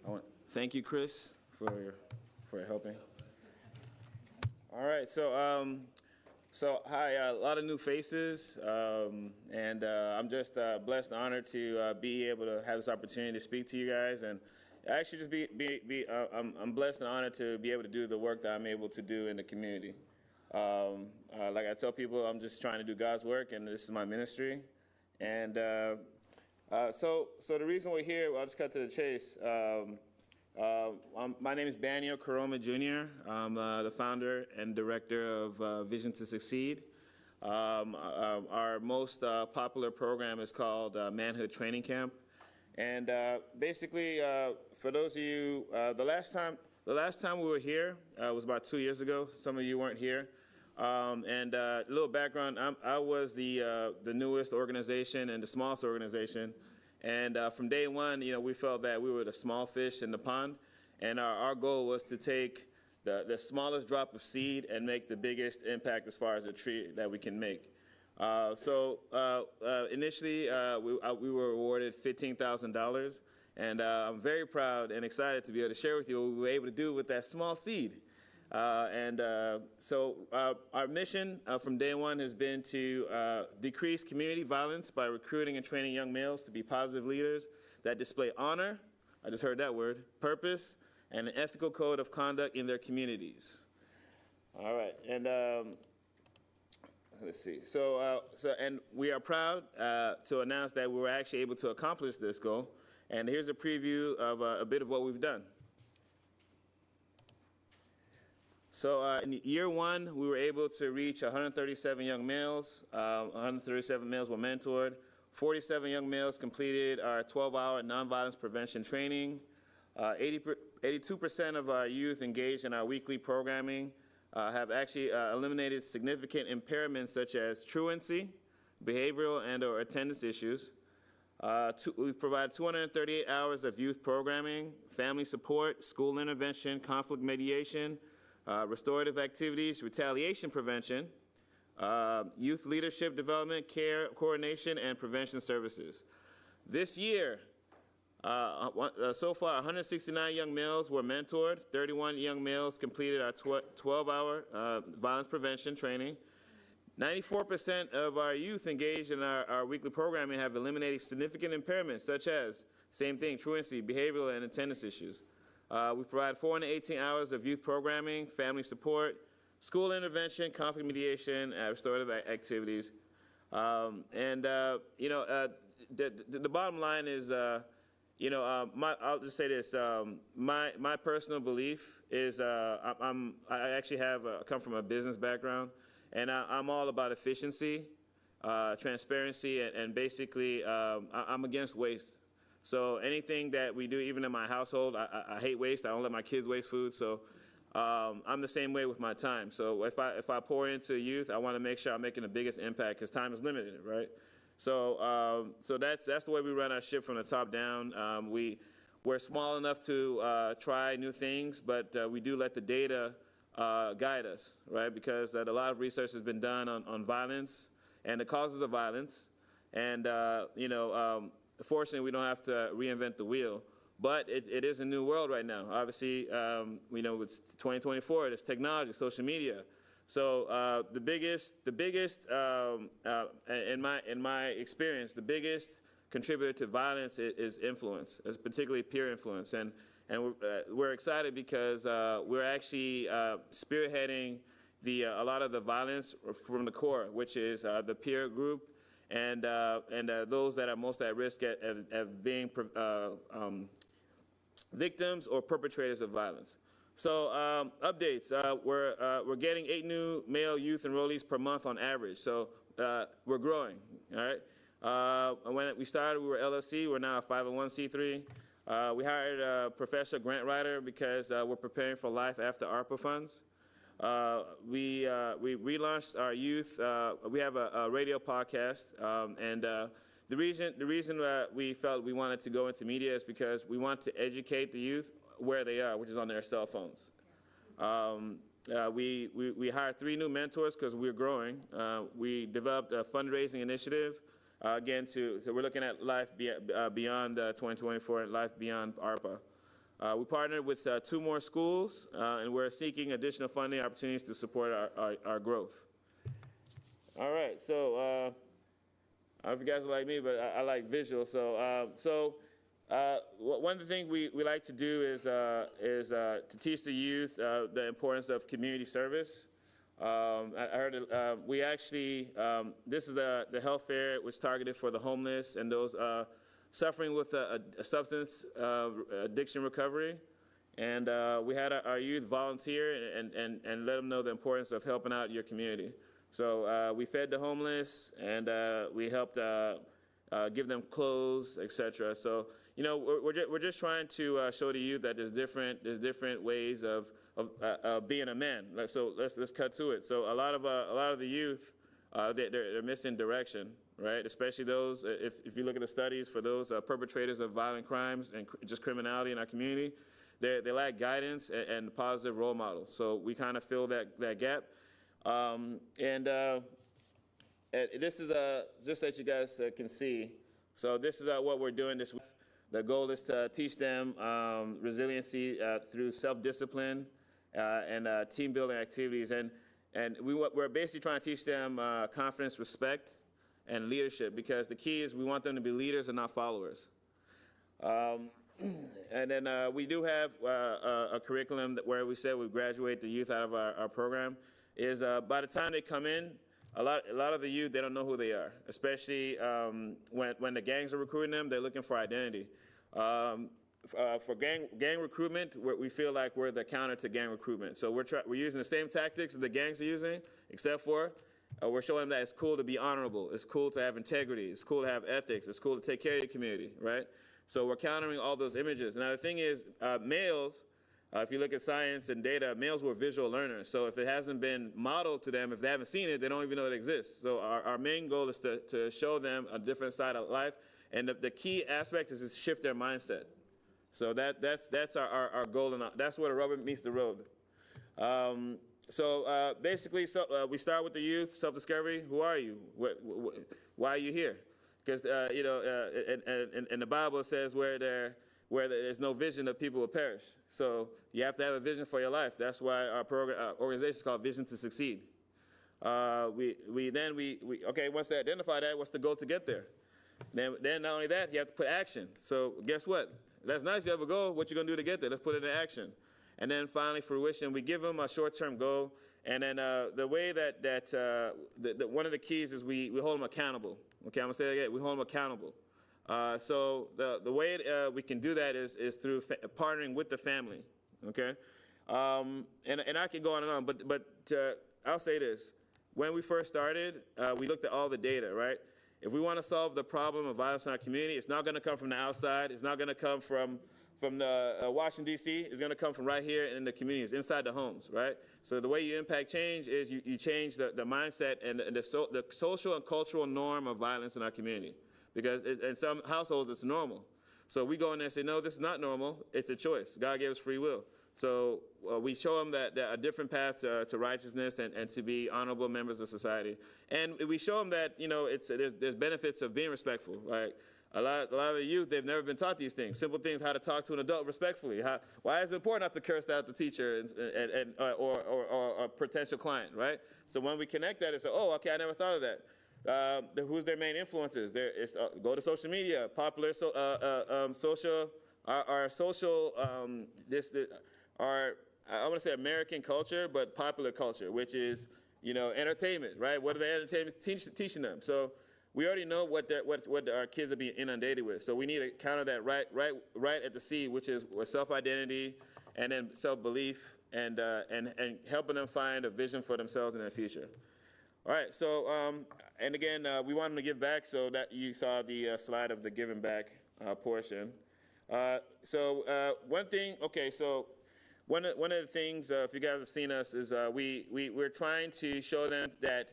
Yep. Thank you, Chris, for helping. All right, so hi, a lot of new faces, and I'm just blessed and honored to be able to have this opportunity to speak to you guys, and actually just I'm blessed and honored to be able to do the work that I'm able to do in the community. Like I tell people, I'm just trying to do God's work, and this is my ministry. And so the reason we're here, I'll just cut to the chase. My name is Banio Karoma Jr. I'm the founder and director of Vision to Succeed. Our most popular program is called Manhood Training Camp. And basically, for those of you, the last time we were here was about 2 years ago. Some of you weren't here. And a little background, I was the newest organization and the smallest organization. And from day one, we felt that we were the small fish in the pond. And our goal was to take the smallest drop of seed and make the biggest impact as far as a tree that we can make. Initially, we were awarded $15,000. And I'm very proud and excited to be able to share with you what we were able to do with that small seed. So our mission from day one has been to decrease community violence by recruiting and training young males to be positive leaders that display honor, I just heard that word, purpose, and an ethical code of conduct in their communities. All right, and let's see. And we are proud to announce that we were actually able to accomplish this goal. And here's a preview of a bit of what we've done. So in year one, we were able to reach 137 young males. 137 males were mentored. 47 young males completed our 12-hour nonviolence prevention training. 82% of our youth engaged in our weekly programming have actually eliminated significant impairments such as truancy, behavioral and/or attendance issues. We've provided 238 hours of youth programming, family support, school intervention, conflict mediation, restorative activities, retaliation prevention, youth leadership development, care coordination, and prevention services. This year, so far, 169 young males were mentored, 31 young males completed our 12-hour violence prevention training. 94% of our youth engaged in our weekly programming have eliminated significant impairments such as, same thing, truancy, behavioral, and attendance issues. We provide 418 hours of youth programming, family support, school intervention, conflict mediation, restorative activities. The bottom line is, I'll just say this. My personal belief is I actually come from a business background, and I'm all about efficiency, transparency, and basically I'm against waste. So anything that we do, even in my household, I hate waste. I don't let my kids waste food. So I'm the same way with my time. So if I pour into youth, I want to make sure I'm making the biggest impact because time is limited, right? So that's the way we run our ship from the top down. We're small enough to try new things, but we do let the data guide us, right? Because a lot of research has been done on violence and the causes of violence, and fortunately, we don't have to reinvent the wheel, but it is a new world right now. Obviously, it's 2024, there's technology, social media. So the biggest, in my experience, the biggest contributor to violence is influence, is particularly peer influence. And we're excited because we're actually spearheading a lot of the violence from the core, which is the peer group, and those that are most at risk of being victims or perpetrators of violence. So updates, we're getting 8 new male youth enrollees per month on average. So we're growing, all right? When we started, we were LLC. We're now a 501c3. We hired a professional grant writer because we're preparing for life after ARPA funds. We relaunched our youth. We have a radio podcast, and the reason we felt we wanted to go into media is because we want to educate the youth where they are, which is on their cell phones. We hired 3 new mentors because we're growing. We developed a fundraising initiative again, so we're looking at life beyond 2024 and life beyond ARPA. We partnered with 2 more schools, and we're seeking additional funding opportunities to support our growth. All right, so I don't know if you guys are like me, but I like visual. So one of the things we like to do is to teach the youth the importance of community service. I heard we actually, this is the health fair which targeted for the homeless and those suffering with a substance addiction recovery. And we had our youth volunteer and let them know the importance of helping out your community. So we fed the homeless and we helped give them clothes, etc. So, you know, we're just trying to show the youth that there's different ways of being a man. So let's cut to it. So a lot of the youth, they're missing direction, right? Especially those, if you look at the studies for those perpetrators of violent crimes and just criminality in our community, they lack guidance and positive role models. So we kind of fill that gap. This is just so that you guys can see. So this is what we're doing this week. The goal is to teach them resiliency through self-discipline and team building activities. And we're basically trying to teach them confidence, respect, and leadership, because the key is we want them to be leaders and not followers. And then we do have a curriculum where we said we graduate the youth out of our program. Is by the time they come in, a lot of the youth, they don't know who they are, especially when the gangs are recruiting them, they're looking for identity. For gang recruitment, we feel like we're the counter to gang recruitment. So we're using the same tactics that the gangs are using, except for we're showing them that it's cool to be honorable, it's cool to have integrity, it's cool to have ethics, it's cool to take care of your community, right? So we're countering all those images. Now the thing is, males, if you look at science and data, males were visual learners. So if it hasn't been modeled to them, if they haven't seen it, they don't even know it exists. So our main goal is to show them a different side of life. And the key aspect is to shift their mindset. So that's our goal, and that's where the rubber meets the road. Basically, we start with the youth, self-discovery. Who are you? Why are you here? Because in the Bible it says where there's no vision, the people will perish. So you have to have a vision for your life. That's why our organization is called Vision to Succeed. Okay, once they identify that, what's the goal to get there? Then not only that, you have to put action. So guess what? That's nice, you have a goal. What you gonna do to get there? Let's put it in action. And then finally, fruition. We give them a short-term goal, and then the way that one of the keys is we hold them accountable. Okay, I'm gonna say that again. We hold them accountable. So the way we can do that is through partnering with the family. Okay, and I can go on and on, but I'll say this: when we first started, we looked at all the data, right? If we want to solve the problem of violence in our community, it's not going to come from the outside. It's not going to come from the Washington, D.C. It's going to come from right here in the communities, inside the homes, right? So the way you impact change is you change the mindset and the social and cultural norm of violence in our community. Because in some households, it's normal. So we go in there and say, no, this is not normal. It's a choice. God gave us free will. So we show them that a different path to righteousness and to be honorable members of society. And we show them that, there's benefits of being respectful. Like a lot of the youth, they've never been taught these things. Simple things, how to talk to an adult respectfully. Why is it important not to curse out the teacher or a potential client, right? So when we connect that, it's like, oh, okay, I never thought of that. Who's their main influences? Go to social media, popular social, our social, I want to say American culture, but popular culture, which is, entertainment, right? What are the entertainment teaching them? So we already know what our kids are being inundated with. So we need to counter that right at the seed, which is self-identity and then self-belief and helping them find a vision for themselves in their future. All right, so, and again, we want them to give back, so that you saw the slide of the giving back portion. One thing, okay, so one of the things, if you guys have seen us, is we're trying to show them that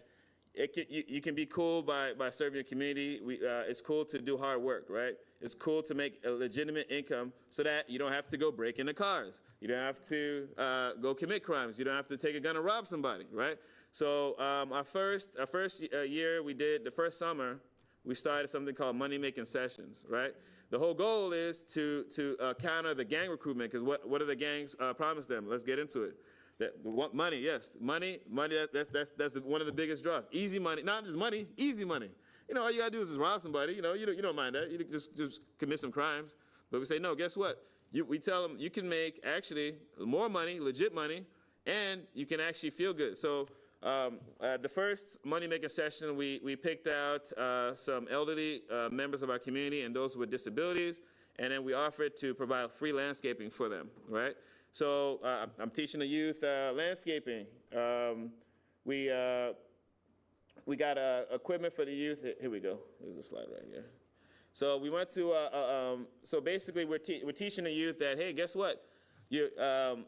you can be cool by serving your community. It's cool to do hard work, right? It's cool to make a legitimate income so that you don't have to go break into cars. You don't have to go commit crimes. You don't have to take a gun and rob somebody, right? So our first year we did, the first summer, we started something called money-making sessions, right? The whole goal is to counter the gang recruitment, because what do the gangs promise them? Let's get into it. Money, yes, money. That's one of the biggest draws. Easy money, not just money, easy money. You know, all you gotta do is just rob somebody. You know, you don't mind that. You just commit some crimes. But we say no. Guess what? We tell them you can make actually more money, legit money, and you can actually feel good. So the first money-making session, we picked out some elderly members of our community and those with disabilities, and then we offered to provide free landscaping for them, right? So I'm teaching the youth landscaping. We got equipment for the youth. Here we go. There's a slide right here. So we went to, so basically we're teaching the youth that, hey, guess what?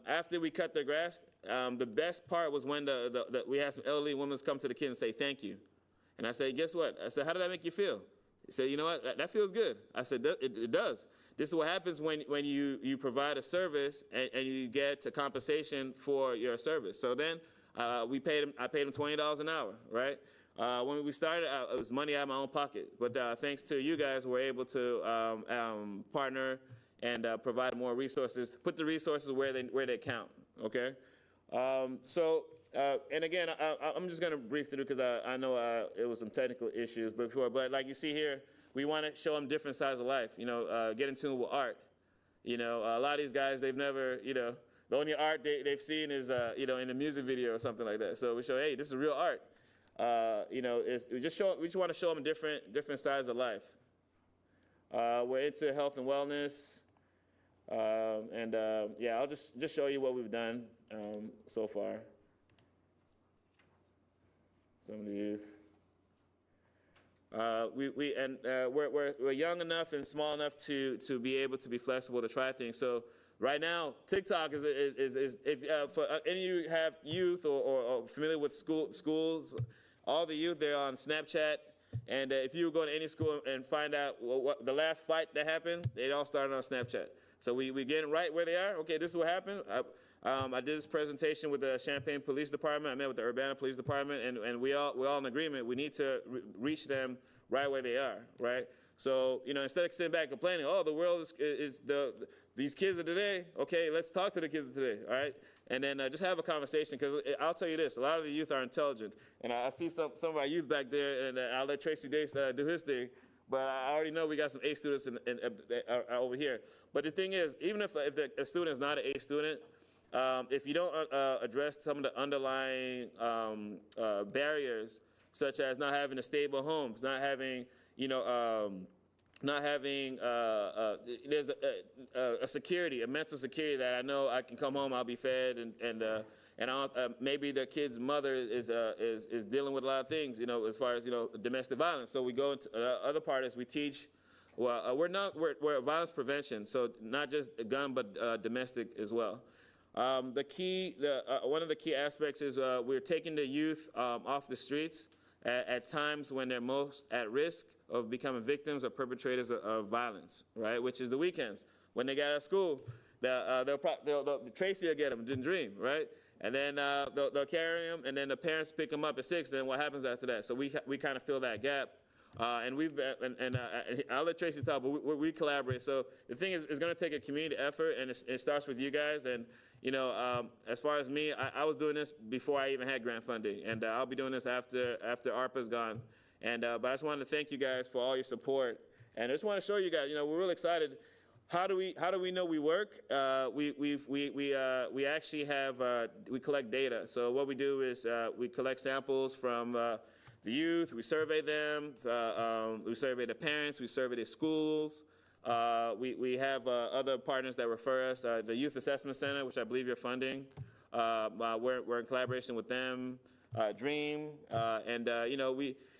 After we cut their grass, the best part was when we had some elderly women come to the kids and say thank you. And I said, guess what? I said, how did that make you feel? He said, you know what? That feels good. I said, it does. This is what happens when you provide a service and you get a compensation for your service. So then I paid them $20 an hour, right? When we started, it was money out of my own pocket. But thanks to you guys, we're able to partner and provide more resources, put the resources where they count, okay? And again, I'm just gonna brief through because I know it was some technical issues before, but like you see here, we wanna show them different sides of life, you know, get in tune with art. You know, a lot of these guys, they've never, you know, the only art they've seen is, you know, in a music video or something like that. So we show, hey, this is real art. You know, we just want to show them different sides of life. We're into health and wellness, yeah, I'll just show you what we've done so far. Some of the youth. We're young enough and small enough to be able to be flexible to try things. So right now, TikTok is if for any of you have youth or familiar with schools. All the youth, they're on Snapchat, and if you go to any school and find out what the last fight that happened, they all started on Snapchat. So we getting right where they are. Okay, this is what happened. I did this presentation with the Champaign Police Department. I met with the Urbana Police Department, and we're all in agreement. We need to reach them right where they are, right? So, you know, instead of sitting back complaining, oh, the world is these kids of today. Okay, let's talk to the kids of today, all right? And then just have a conversation, because I'll tell you this, a lot of the youth are intelligent. And I see some of our youth back there, and I'll let Tracy Dace do his thing. But I already know we got some A students over here. But the thing is, even if a student is not an A student, if you don't address some of the underlying barriers, such as not having a stable homes, not having, you know, not having there's a security, a mental security that I know I can come home, I'll be fed, and maybe the kid's mother is dealing with a lot of things, you know, as far as, you know, domestic violence. So we go into other part is we teach. Well, we're violence prevention, so not just gun but domestic as well. One of the key aspects is we're taking the youth off the streets at times when they're most at risk of becoming victims or perpetrators of violence, right? Which is the weekends. When they get out of school, Tracy will get them, didn't dream, right? And then they'll carry them, and then the parents pick them up at 6, then what happens after that? So we kind of fill that gap. And we've been, and I'll let Tracy talk, but we collaborate. So the thing is, it's going to take a community effort, and it starts with you guys. And, you know, as far as me, I was doing this before I even had grant funding, and I'll be doing this after ARPA's gone. And but I just wanted to thank you guys for all your support, and I just want to show you guys, you know, we're real excited. How do we know we work? We actually have we collect data. So what we do is we collect samples from the youth. We survey them. We survey the parents. We survey the schools. We have other partners that refer us. The Youth Assessment Center, which I believe you're funding. We're in collaboration with them. Dream, and you know,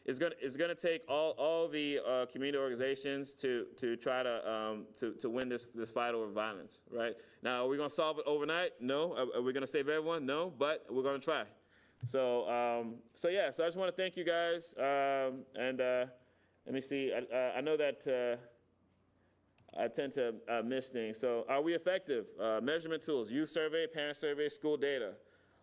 it's gonna take all the community organizations to try to win this fight over violence. Right now, are we gonna solve it overnight? No. Are we gonna save everyone? No. But we're gonna try. So yeah. So I just want to thank you guys. And let me see. I know that I tend to miss things. So are we effective? Measurement tools: youth survey, parent survey, school data.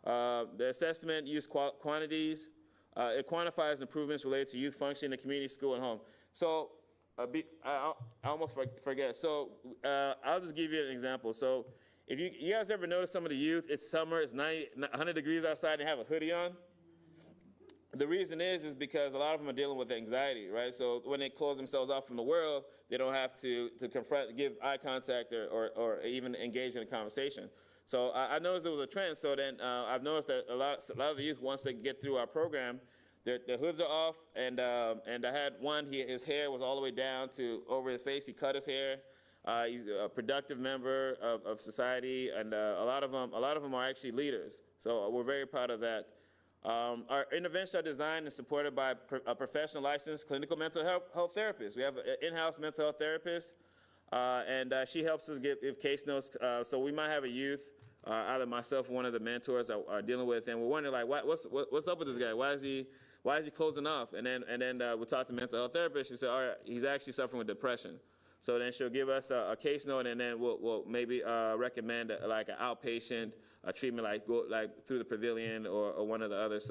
The assessment used quantities. It quantifies improvements related to youth function in the community, school, and home. So, I almost forget. So, I'll just give you an example. So, if you guys ever notice some of the youth, it's summer, it's 100 degrees outside, and they have a hoodie on. The reason is because a lot of them are dealing with anxiety, right? So when they close themselves off from the world, they don't have to confront, give eye contact, or even engage in a conversation. So I noticed there was a trend. So then I've noticed that a lot of the youth, once they get through our program, their hoods are off, and I had one. His hair was all the way down to over his face. He cut his hair. He's a productive member of society, and a lot of them are actually leaders. So we're very proud of that. Our interventions are designed and supported by a professional licensed clinical mental health therapist. We have an in-house mental health therapist, and she helps us give case notes. So we might have a youth, either myself or one of the mentors are dealing with, and we're wondering like, what's up with this guy? Why is he closing off? And then we talk to mental health therapist. She said, all right, he's actually suffering with depression. So then she'll give us a case note, and then we'll maybe recommend like an outpatient treatment, like through the pavilion or one of the others.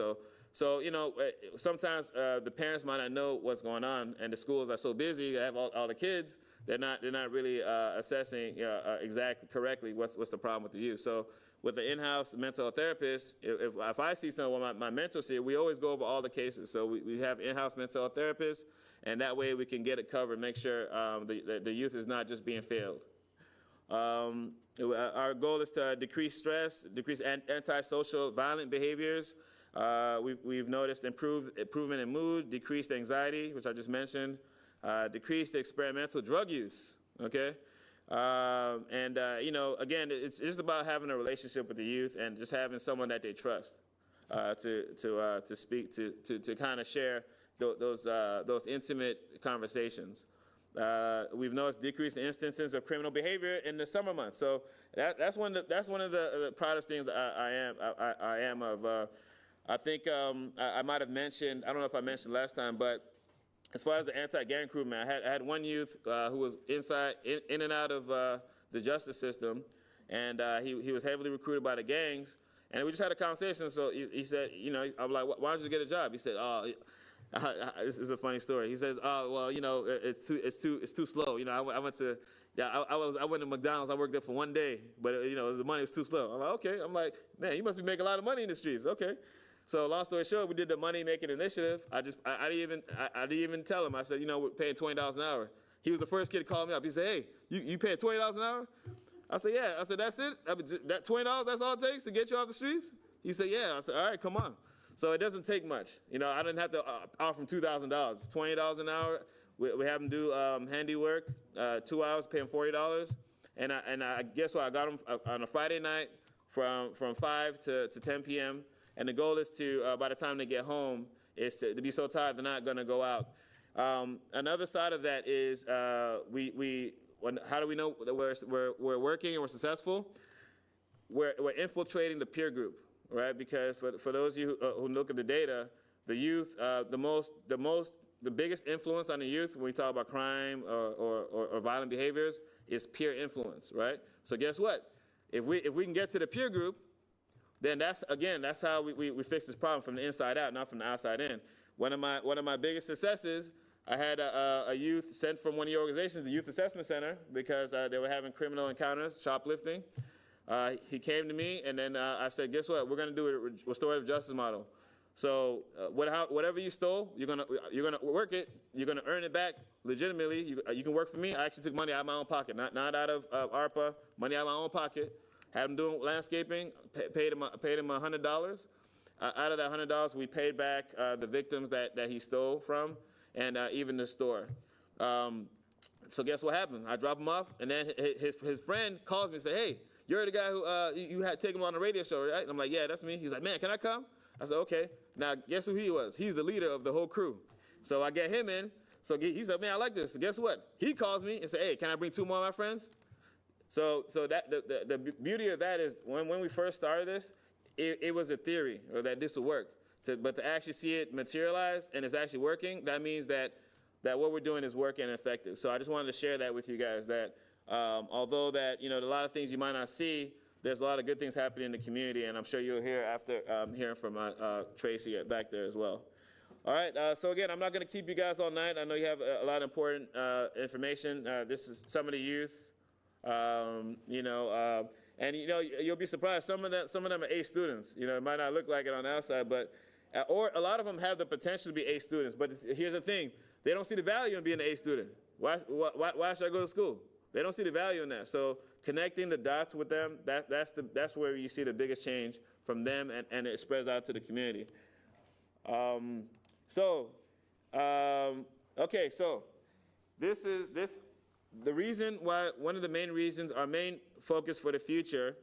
So you know, sometimes the parents might not know what's going on, and the schools are so busy. They have all the kids. They're not really assessing exactly correctly what's the problem with the youth. So with the in-house mental health therapist, if I see someone, my mentors here, we always go over all the cases. So we have in-house mental health therapists, and that way we can get it covered, make sure the youth is not just being failed. Our goal is to decrease stress, decrease antisocial violent behaviors. We've noticed improvement in mood, decreased anxiety, which I just mentioned, decreased experimental drug use, okay? You know, again, it's just about having a relationship with the youth and just having someone that they trust to speak to kind of share those intimate conversations. We've noticed decreased instances of criminal behavior in the summer months. So that's one of the proudest things I am of. I think I might have mentioned, I don't know if I mentioned last time, but as far as the anti-gang recruitment, I had one youth who was in and out of the justice system, and he was heavily recruited by the gangs. And we just had a conversation. So he said, you know, I'm like, why don't you get a job? He said, oh. This is a funny story. He says, "Oh, well, you know, it's too slow. You know, I went to McDonald's. I worked there for one day, but you know, the money was too slow." I'm like, okay. I'm like, man, you must be making a lot of money in the streets. Okay. So long story short, we did the money making initiative. I didn't even tell him. I said, you know, we're paying $20 an hour. He was the first kid to call me up. He said, hey, you paying $20 an hour? I said, yeah. I said, that's it. That $20, that's all it takes to get you off the streets? He said, yeah. I said, all right, come on. So it doesn't take much. You know, I didn't have to offer him $2,000. It's $20 an hour. We have him do handiwork, 2 hours, pay him $40. And I guess what? I got him on a Friday night from 5 to 10 p.m. And the goal is to, by the time they get home, is to be so tired they're not going to go out. Another side of that is how do we know that we're working and we're successful? We're infiltrating the peer group. Right, because for those of you who look at the data, the youth, the biggest influence on the youth when we talk about crime or violent behaviors is peer influence, right? So guess what? If we can get to the peer group, then that's how we fix this problem from the inside out, not from the outside in. One of my biggest successes, I had a youth sent from one of your organizations, the Youth Assessment Center, because they were having criminal encounters, shoplifting. He came to me, and then I said, guess what? We're going to do a restorative justice model. So whatever you stole, you're gonna work it. You're gonna earn it back legitimately. You can work for me. I actually took money out of my own pocket, not out of ARPA. Money out of my own pocket. Had him doing landscaping. Paid him $100. Out of that $100, we paid back the victims that he stole from, and even the store. So guess what happened? I dropped him off, and then his friend calls me and said, hey, you're the guy who you had taken him on the radio show, right? And I'm like, yeah, that's me. He's like, man, can I come? I said, okay. Now, guess who he was? He's the leader of the whole crew. So I get him in. So he said, man, I like this. So guess what? He calls me and said, hey, can I bring 2 more of my friends? So that the beauty of that is when we first started this, it was a theory or that this would work. But to actually see it materialize and it's actually working, that means that what we're doing is working and effective. So I just wanted to share that with you guys that although that, you know, a lot of things you might not see, there's a lot of good things happening in the community, and I'm sure you'll hear after hearing from Tracy back there as well. All right, so again, I'm not going to keep you guys all night. I know you have a lot of important information. This is some of the youth, and you'll be surprised. Some of them are A students. It might not look like it on the outside, but or a lot of them have the potential to be A students. But here's the thing: they don't see the value in being an A student. Why should I go to school? They don't see the value in that. So connecting the dots with them, that's where you see the biggest change from them, and it spreads out to the community. Okay, so the reason why, one of the main reasons, our main focus for the future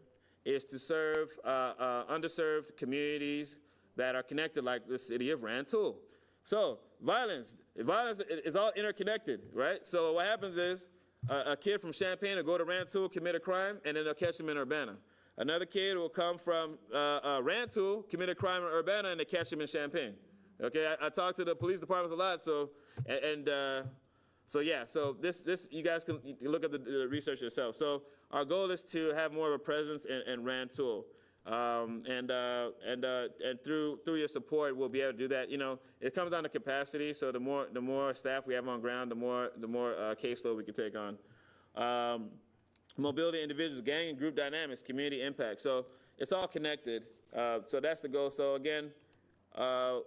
is to serve underserved communities that are connected, like the city of Rantoul. So violence is all interconnected, right? So what happens is a kid from Champaign will go to Rantoul, commit a crime, and then they'll catch him in Urbana. Another kid will come from Rantoul, commit a crime in Urbana, and they catch him in Champaign. Okay, I talk to the police departments a lot, so this you guys can look at the research yourself. So our goal is to have more of a presence in Rantoul, and through your support, we'll be able to do that. It comes down to capacity. So the more staff we have on ground, the more caseload we can take on. Mobility, individuals, gang and group dynamics, community impact. So it's all connected. So that's the goal. So again,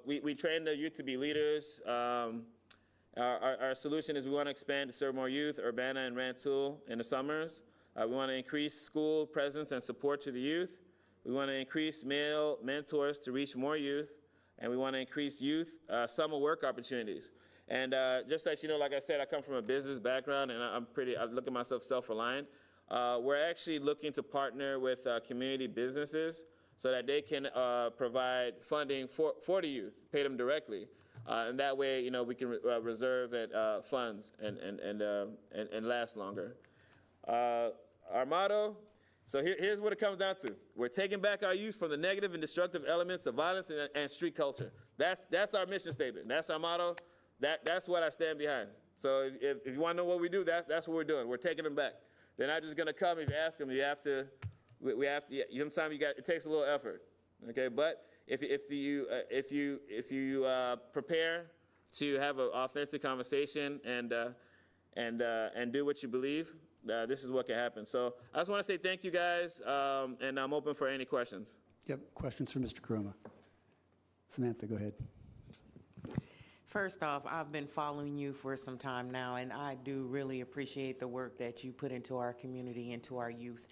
we train the youth to be leaders. Our solution is we want to expand to serve more youth, Urbana and Rantoul in the summers. We want to increase school presence and support to the youth. We want to increase male mentors to reach more youth. And we want to increase youth summer work opportunities. And just so you know, like I said, I come from a business background, and I look at myself self-reliant. We're actually looking to partner with community businesses so that they can provide funding for the youth, pay them directly. And that way, we can reserve funds and last longer. Our motto, so here's what it comes down to. We're taking back our youth from the negative and destructive elements of violence and street culture. That's our mission statement. That's our motto. That's what I stand behind. So if you want to know what we do, that's what we're doing. We're taking them back. They're not just going to come if you ask them. You have to. We have to. Sometimes it takes a little effort. Okay, but if you prepare to have an authentic conversation and do what you believe, this is what can happen. So I just want to say thank you guys, and I'm open for any questions. Yep, questions for Mr. Kuroma. Samantha, go ahead. First off, I've been following you for some time now, and I do really appreciate the work that you put into our community, into our youth.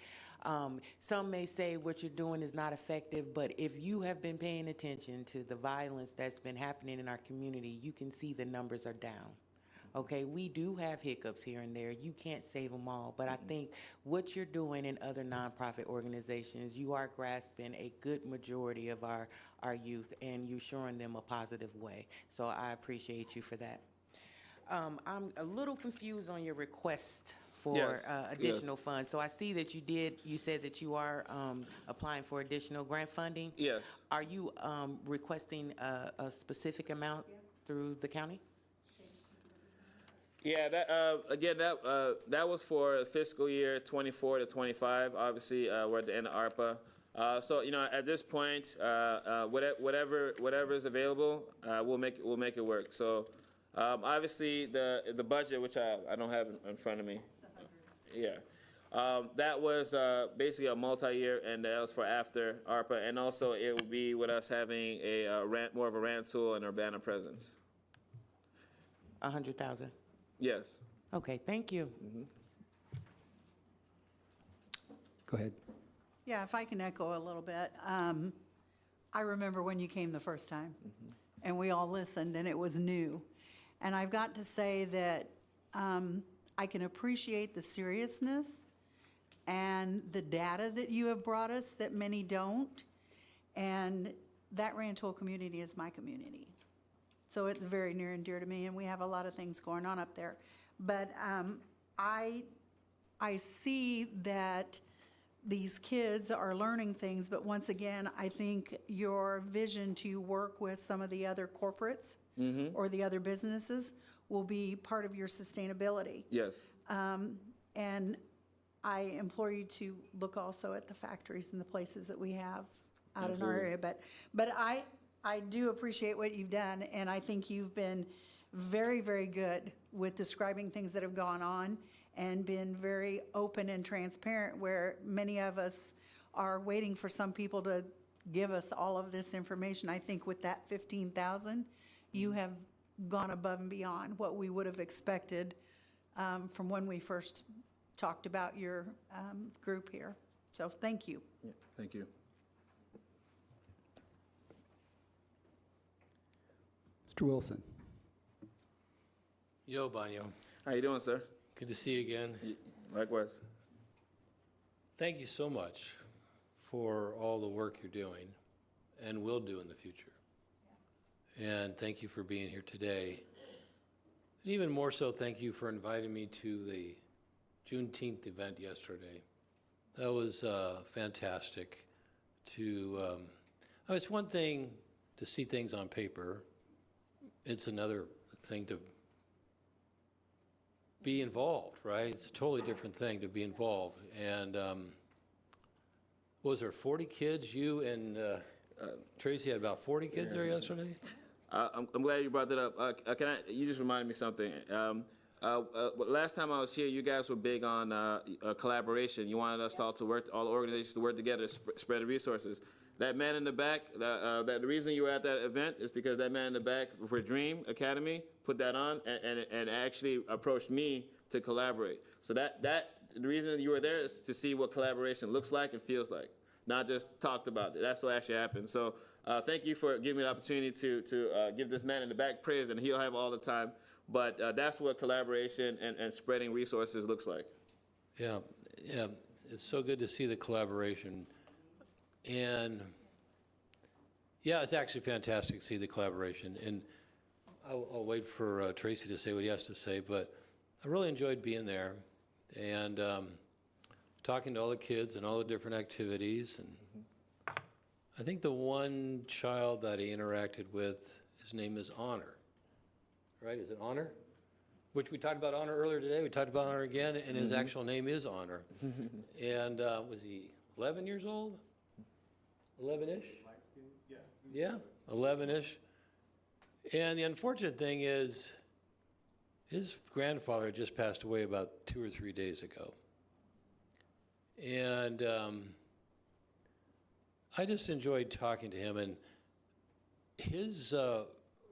Some may say what you're doing is not effective, but if you have been paying attention to the violence that's been happening in our community, you can see the numbers are down. Okay, we do have hiccups here and there. You can't save them all, but I think what you're doing in other nonprofit organizations, you are grasping a good majority of our youth, and you're showing them a positive way. So I appreciate you for that. I'm a little confused on your request for additional funds. So I see that you said that you are applying for additional grant funding. Yes. Are you requesting a specific amount through the county? Yeah, that was for fiscal year 24 to 25. Obviously, we're at the end of ARPA. So at this point, whatever is available, we'll make it work. So obviously the budget, which I don't have in front of me. Yeah, that was basically a multi-year, and that was for after ARPA, and also it will be with us having more of a Rantoul and Urbana presence. 100,000. Yes. Okay, thank you. Mm-hmm. Go ahead. Yeah, if I can echo a little bit. I remember when you came the first time, and we all listened, and it was new. And I've got to say that I can appreciate the seriousness and the data that you have brought us that many don't. And that Rantoul community is my community. So it's very near and dear to me, and we have a lot of things going on up there. But I see that these kids are learning things, but once again, I think your vision to work with some of the other corporates or the other businesses will be part of your sustainability. Yes. And I implore you to look also at the factories and the places that we have out in our area. But I do appreciate what you've done, and I think you've been very, very good with describing things that have gone on and been very open and transparent, where many of us are waiting for some people to give us all of this information. I think with that 15,000, you have gone above and beyond what we would have expected from when we first talked about your group here. So thank you. Yeah, thank you. Mr. Wilson. Yo, Banyo. How you doing, sir? Good to see you again. Likewise. Thank you so much for all the work you're doing and will do in the future. And thank you for being here today. And even more so, thank you for inviting me to the Juneteenth event yesterday. That was fantastic. It's one thing to see things on paper. It's another thing to be involved, right? It's a totally different thing to be involved. And was there 40 kids? You and Tracy had about 40 kids there yesterday? I'm glad you brought that up. You just reminded me something. Last time I was here, you guys were big on collaboration. You wanted us all to work, all the organizations to work together to spread the resources. That man in the back, the reason you were at that event is because that man in the back for Dream Academy put that on and actually approached me to collaborate. So the reason you were there is to see what collaboration looks like and feels like, not just talked about it. That's what actually happened. So thank you for giving me the opportunity to give this man in the back praise, and he'll have all the time. But that's what collaboration and spreading resources looks like. Yeah, it's so good to see the collaboration. And yeah, it's actually fantastic to see the collaboration. And I'll wait for Tracy to say what he has to say, but I really enjoyed being there and talking to all the kids and all the different activities. And I think the one child that he interacted with, his name is Honor, right? Is it Honor? Which we talked about Honor earlier today. We talked about Honor again, and his actual name is Honor. And was he 11 years old? 11-ish? Yeah, 11-ish. And the unfortunate thing is, his grandfather just passed away about 2 or 3 days ago. And I just enjoyed talking to him, and his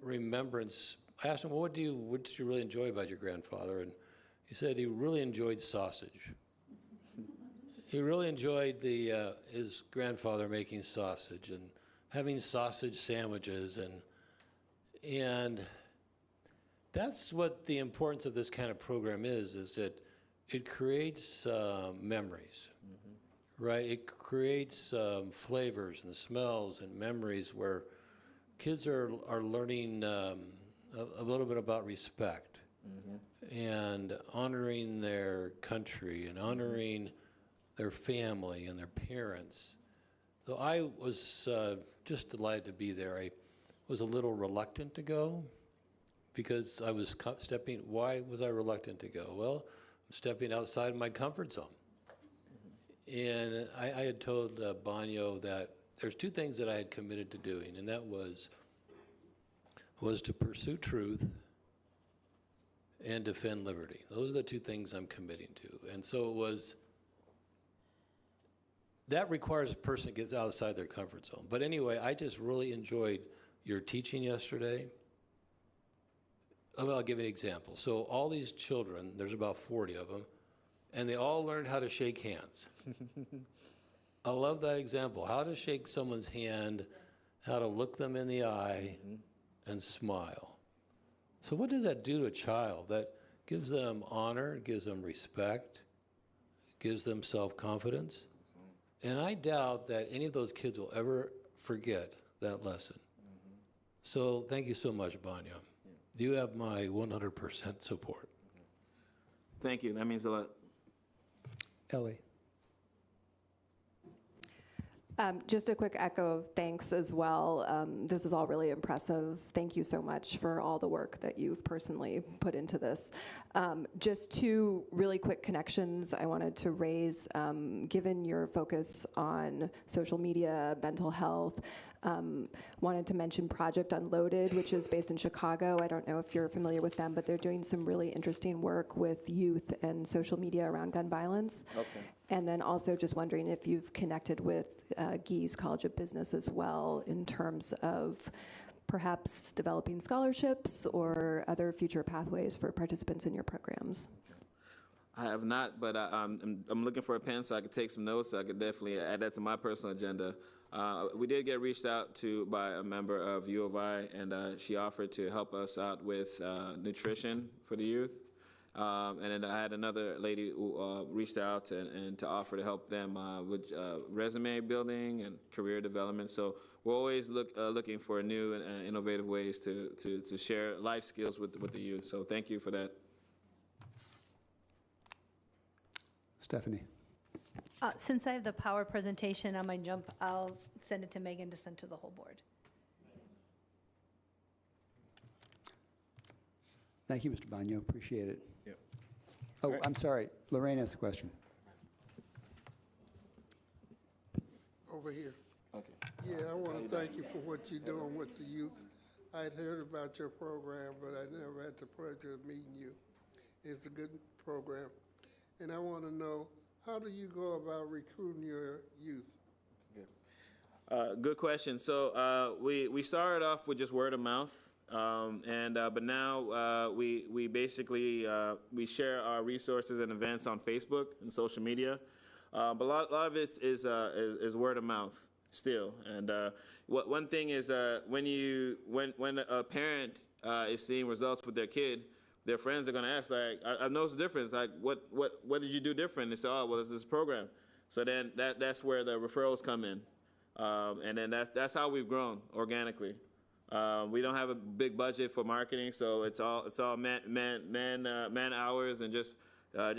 remembrance, I asked him, well, what did you really enjoy about your grandfather? And he said he really enjoyed sausage. He really enjoyed his grandfather making sausage and having sausage sandwiches, and that's what the importance of this kind of program is that it creates memories, right? It creates flavors and smells and memories where kids are learning a little bit about respect and honoring their country and honoring their family and their parents. So I was just delighted to be there. I was a little reluctant to go because I was why was I reluctant to go? Well, I'm stepping outside my comfort zone. And I had told Banyo that there's 2 things that I had committed to doing, and that was to pursue truth and defend liberty. Those are the 2 things I'm committing to. And so it was, that requires a person to get outside their comfort zone. But anyway, I just really enjoyed your teaching yesterday. I'll give you an example. So all these children, there's about 40 of them, and they all learned how to shake hands. I love that example, how to shake someone's hand, how to look them in the eye and smile. So what does that do to a child? That gives them honor, gives them respect, gives them self-confidence. And I doubt that any of those kids will ever forget that lesson. So thank you so much, Banyo. You have my 100% support. Thank you. That means a lot. Ellie. Just a quick echo of thanks as well. This is all really impressive. Thank you so much for all the work that you've personally put into this. Just 2 really quick connections I wanted to raise. Given your focus on social media, mental health, Wanted to mention Project Unloaded, which is based in Chicago. I don't know if you're familiar with them, but they're doing some really interesting work with youth and social media around gun violence. Okay. And then also just wondering if you've connected with Gee's College of Business as well in terms of perhaps developing scholarships or other future pathways for participants in your programs. I have not, but I'm looking for a pen so I could take some notes. So I could definitely add that to my personal agenda. We did get reached out to by a member of U of I, and she offered to help us out with nutrition for the youth. And then I had another lady who reached out and to offer to help them with resume building and career development. So we're always looking for new and innovative ways to share life skills with the youth. So thank you for that. Stephanie. Since I have the power presentation on my jump, I'll send it to Megan to send to the whole board. Thank you, Mr. Bagno. Appreciate it. Yep. Oh, right. I'm sorry. Lorraine asked a question. Over here. Okay. Yeah, I want to thank you for what you're doing with the youth. I'd heard about your program, but I never had the pleasure of meeting you. It's a good program. And I want to know, how do you go about recruiting your youth? Good question. So we started off with just word of mouth, but now we basically we share our resources and events on Facebook and social media. But a lot of it is word of mouth still. And one thing is when a parent is seeing results with their kid, their friends are going to ask, like, I noticed the difference. Like, what did you do different? They say, oh, well, it's this program. So then that's where the referrals come in. And then that's how we've grown organically. We don't have a big budget for marketing, so it's all man hours and just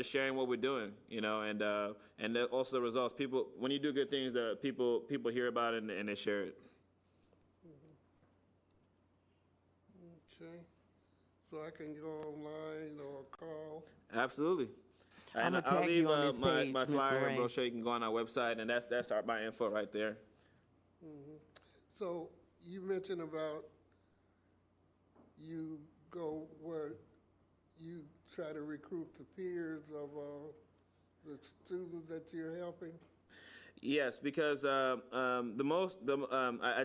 sharing what we're doing, you know, and also the results. People, when you do good things, people hear about it and they share it. Okay. So I can go online or call? Absolutely. And I'ma I'll tag leave you on this page, my Ms. flyer and Lorraine. brochure. You can go on our website, and that's my info right there. So you mentioned about you go where you try to recruit the peers of the students that you're helping? Yes, because I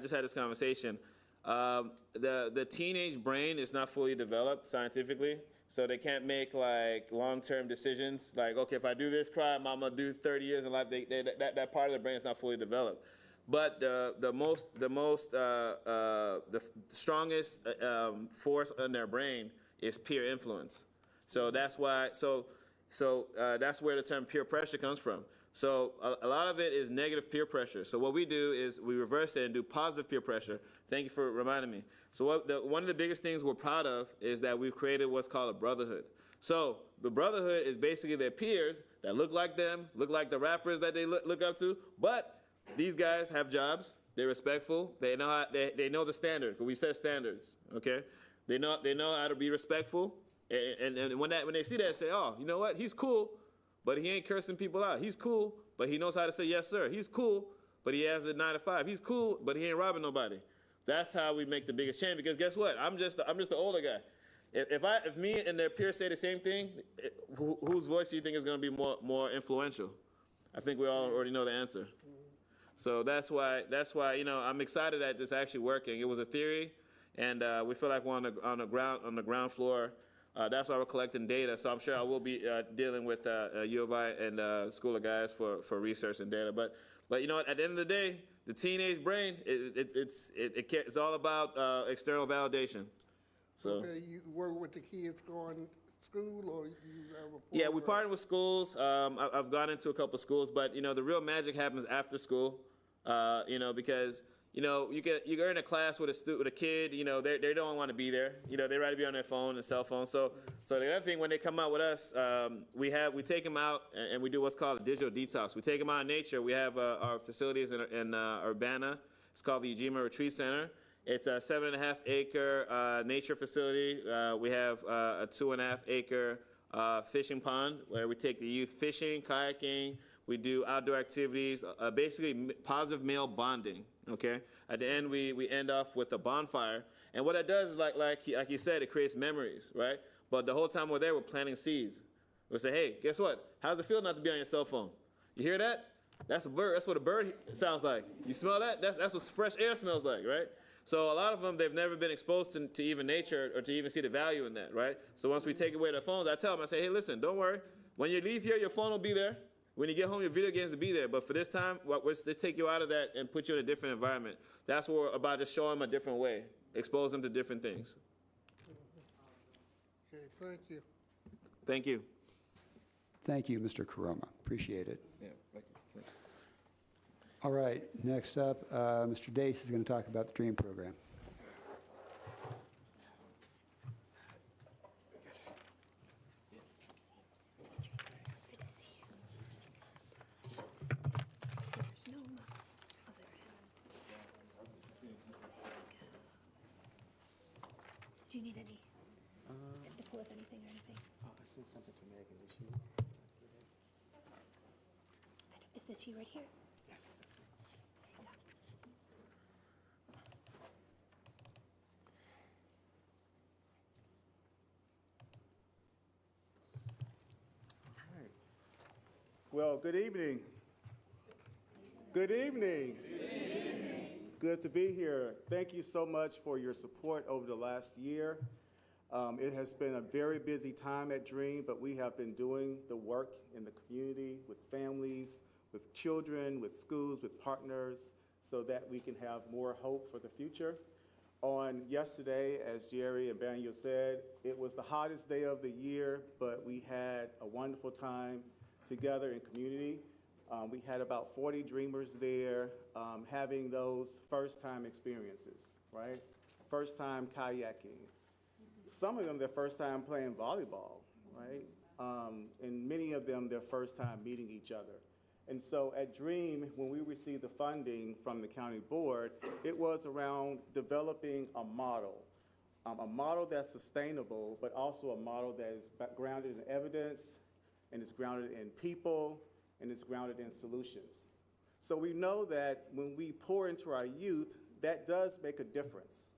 just had this conversation. The teenage brain is not fully developed scientifically, so they can't make like long-term decisions. Like, okay, if I do this crime, I'm gonna do 30 years in life. That part of the brain is not fully developed. But the strongest force in their brain is peer influence. So that's why. So that's where the term peer pressure comes from. So a lot of it is negative peer pressure. So what we do is we reverse it and do positive peer pressure. Thank you for reminding me. So one of the biggest things we're proud of is that we've created what's called a brotherhood. So the brotherhood is basically their peers that look like them, look like the rappers that they look up to, but these guys have jobs. They're respectful. They know they know the standard. 'Cause we set standards. Okay, they know how to be respectful. And when they see that, they say, oh, you know what? He's cool, but he ain't cursing people out. He's cool, but he knows how to say yes, sir. He's cool, but he has a 9 to 5. He's cool, but he ain't robbing nobody. That's how we make the biggest change. Because guess what? I'm just the older guy. If me and their peers say the same thing, whose voice do you think is going to be more influential? I think we all already know the answer. So that's why I'm excited that this is actually working. It was a theory, and we feel like we're on the ground floor. That's why we're collecting data. So I'm sure I will be dealing with U of I and School of Guys for research and data. But you know what? At the end of the day, the teenage brain it's all about external validation. So. Okay, you work with the kids going to school, or you have a Yeah, we program? partner with schools. I've gone into a couple of schools, but the real magic happens after school. Because you're in a class with a kid. They don't want to be there. They rather be on their phone and cell phone. So the other thing, when they come out with us, we take them out and we do what's called a digital detox. We take them out in nature. We have our facilities in Urbana. It's called the Ujima Retreat Center. It's a 7.5 acre nature facility. We have a 2.5 acre fishing pond where we take the youth fishing, kayaking. We do outdoor activities, basically positive male bonding, okay? At the end, we end off with a bonfire. And what that does is, like you said, it creates memories, right? But the whole time we're there, we're planting seeds. We say, hey, guess what? How's it feel not to be on your cell phone? You hear that? That's a bird. That's what a bird sounds like. You smell that? That's what fresh air smells like, right? So a lot of them, they've never been exposed to even nature or to even see the value in that, right? So once we take away their phones, I tell them, I say, hey, listen, don't worry. When you leave here, your phone will be there. When you get home, your video games will be there. But for this time, let's take you out of that and put you in a different environment. That's what we're about, to show them a different way, expose them to different things. Okay, thank you. Thank you. Thank you, Mr. Karoma. Appreciate it. Yeah, thank you. Thank you. All right, next up, Mr. Dace is going to talk about the DREAM program. Do you need any, to pull up anything or anything? Oh, I sent something to Megan. Did she? Is this you right here? Yes, that's me. All right. Well, good evening. Good evening. Good to be here. Thank you so much for your support over the last year. It has been a very busy time at DREAM, but we have been doing the work in the community with families, with children, with schools, with partners, so that we can have more hope for the future. On yesterday, as Jerry and Banyo said, it was the hottest day of the year, but we had a wonderful time together in community. We had about 40 dreamers there having those first-time experiences, right? First time kayaking. Some of them, their first time playing volleyball, right? And many of them, their first time meeting each other. And so at DREAM, when we received the funding from the county board, it was around developing a model that's sustainable, but also a model that is grounded in evidence, and is grounded in people, and is grounded in solutions. So we know that when we pour into our youth, that does make a difference.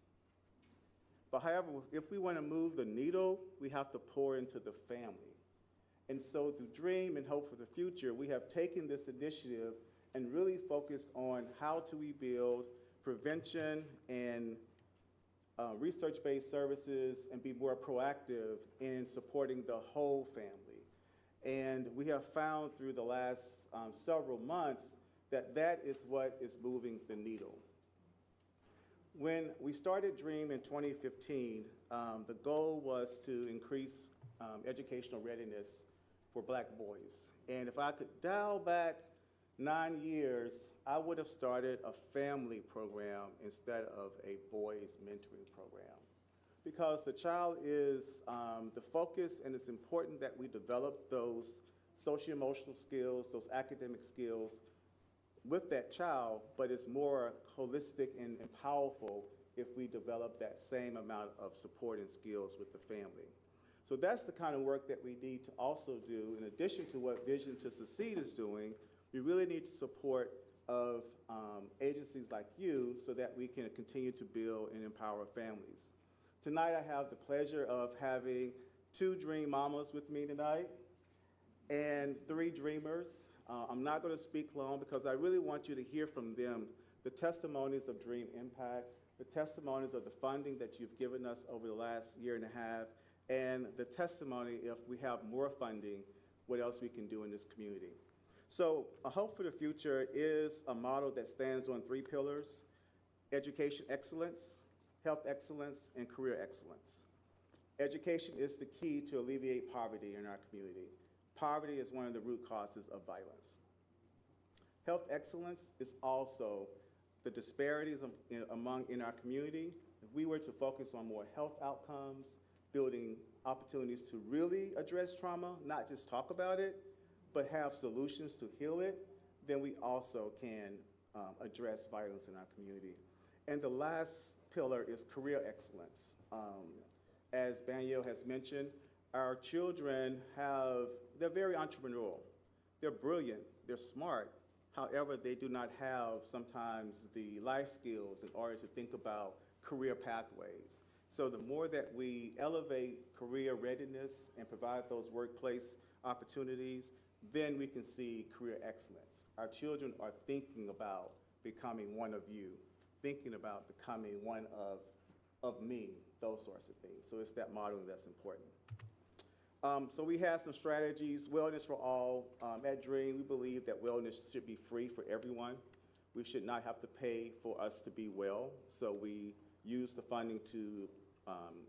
But however, if we want to move the needle, we have to pour into the family. And so through DREAM and Hope for the Future, we have taken this initiative and really focused on how do we build prevention and research-based services and be more proactive in supporting the whole family. And we have found through the last several months that that is what is moving the needle. When we started DREAM in 2015, the goal was to increase educational readiness for Black boys. And if I could dial back 9 years, I would have started a family program instead of a boys mentoring program. Because the child is the focus, and it's important that we develop those socio-emotional skills, those academic skills with that child, but it's more holistic and powerful if we develop that same amount of support and skills with the family. So that's the kind of work that we need to also do. In addition to what Vision to Succeed is doing, we really need support of agencies like you so that we can continue to build and empower families. Tonight I have the pleasure of having 2 Dream Mamas with me tonight and 3 Dreamers. I'm not going to speak long because I really want you to hear from them the testimonies of Dream Impact, the testimonies of the funding that you've given us over the last year and a half, and the testimony, if we have more funding, what else we can do in this community. So A Hope for the Future is a model that stands on 3 pillars: education excellence, health excellence, and career excellence. Education is the key to alleviate poverty in our community. Poverty is one of the root causes of violence. Health excellence is also the disparities in our community. If we were to focus on more health outcomes, building opportunities to really address trauma, not just talk about it, but have solutions to heal it, then we also can address violence in our community. And the last pillar is career excellence. As Banyo has mentioned, our children they're very entrepreneurial. they're brilliant, they're smart. However, they do not have sometimes the life skills in order to think about career pathways. So the more that we elevate career readiness and provide those workplace opportunities, then we can see career excellence. Our children are thinking about becoming one of you, thinking about becoming one of me, those sorts of things. So it's that modeling that's important. So we have some strategies, wellness for all. At DREAM, we believe that wellness should be free for everyone. We should not have to pay for us to be well. So we use the funding to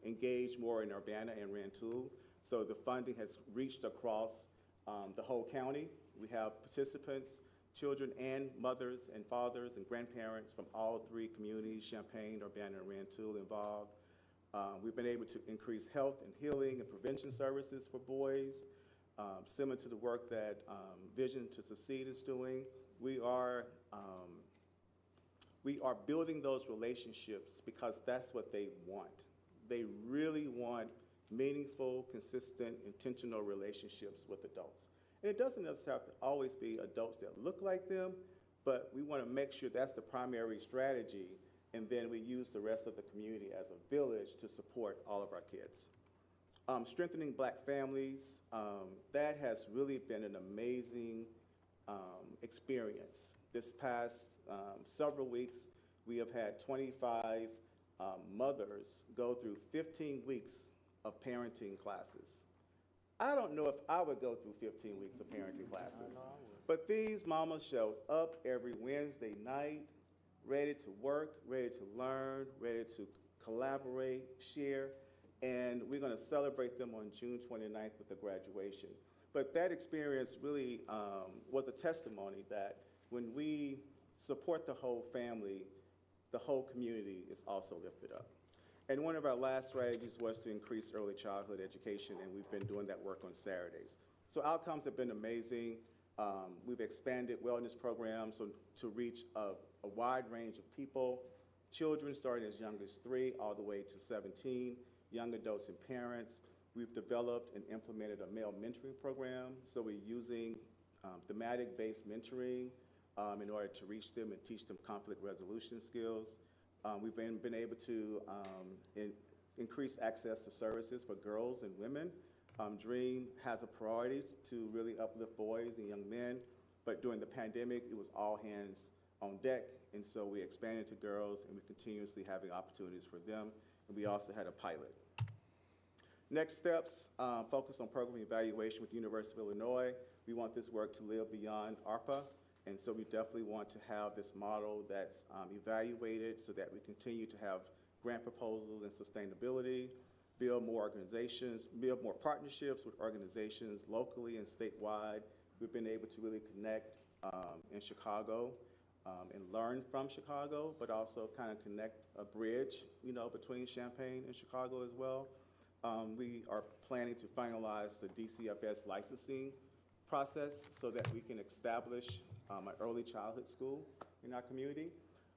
engage more in Urbana and Rantoul. So the funding has reached across the whole county. We have participants, children and mothers and fathers and grandparents from all three communities, Champaign, Urbana, and Rantoul involved. We've been able to increase health and healing and prevention services for boys, similar to the work that Vision to Succeed is doing. We are building those relationships because that's what they want. They really want meaningful, consistent, intentional relationships with adults. And it doesn't necessarily have to always be adults that look like them, but we want to make sure that's the primary strategy, and then we use the rest of the community as a village to support all of our kids. Strengthening Black families, that has really been an amazing experience. This past several weeks, we have had 25 mothers go through 15 weeks of parenting classes. I don't know if I would go through 15 weeks of parenting classes, but these mamas showed up every Wednesday night, ready to work, ready to learn, ready to collaborate, share, and we're going to celebrate them on June 29th with the graduation. But that experience really was a testimony that when we support the whole family, the whole community is also lifted up. And one of our last strategies was to increase early childhood education, and we've been doing that work on Saturdays. So outcomes have been amazing. We've expanded wellness programs to reach a wide range of people, children starting as young as 3 all the way to 17, young adults and parents. We've developed and implemented a male mentoring program, so we're using thematic-based mentoring in order to reach them and teach them conflict resolution skills. We've been able to increase access to services for girls and women. DREAM has a priority to really uplift boys and young men, but during the pandemic, it was all hands on deck, and so we expanded to girls, and we're continuously having opportunities for them, and we also had a pilot. Next steps, focus on program evaluation with the University of Illinois. We want this work to live beyond ARPA, and so we definitely want to have this model that's evaluated so that we continue to have grant proposals and sustainability, build more organizations, build more partnerships with organizations locally and statewide. We've been able to really connect in Chicago and learn from Chicago, but also kind of connect a bridge, between Champaign and Chicago as well. We are planning to finalize the DCFS licensing process so that we can establish an early childhood school in our community,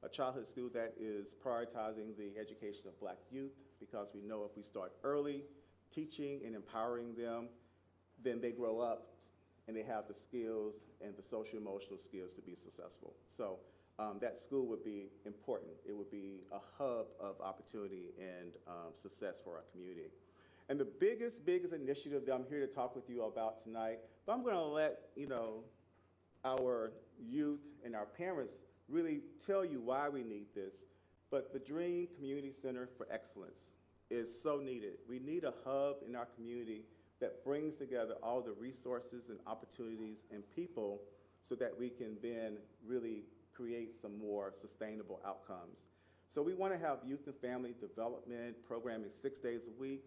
a childhood school that is prioritizing the education of Black youth, because we know if we start early teaching and empowering them, then they grow up and they have the skills and the social-emotional skills to be successful. So that school would be important. It would be a hub of opportunity and success for our community. And the biggest initiative that I'm here to talk with you about tonight, but I'm going to let our youth and our parents really tell you why we need this. But the DREAM Community Center for Excellence is so needed. We need a hub in our community that brings together all the resources and opportunities and people so that we can then really create some more sustainable outcomes. So we want to have youth and family development programming 6 days a week.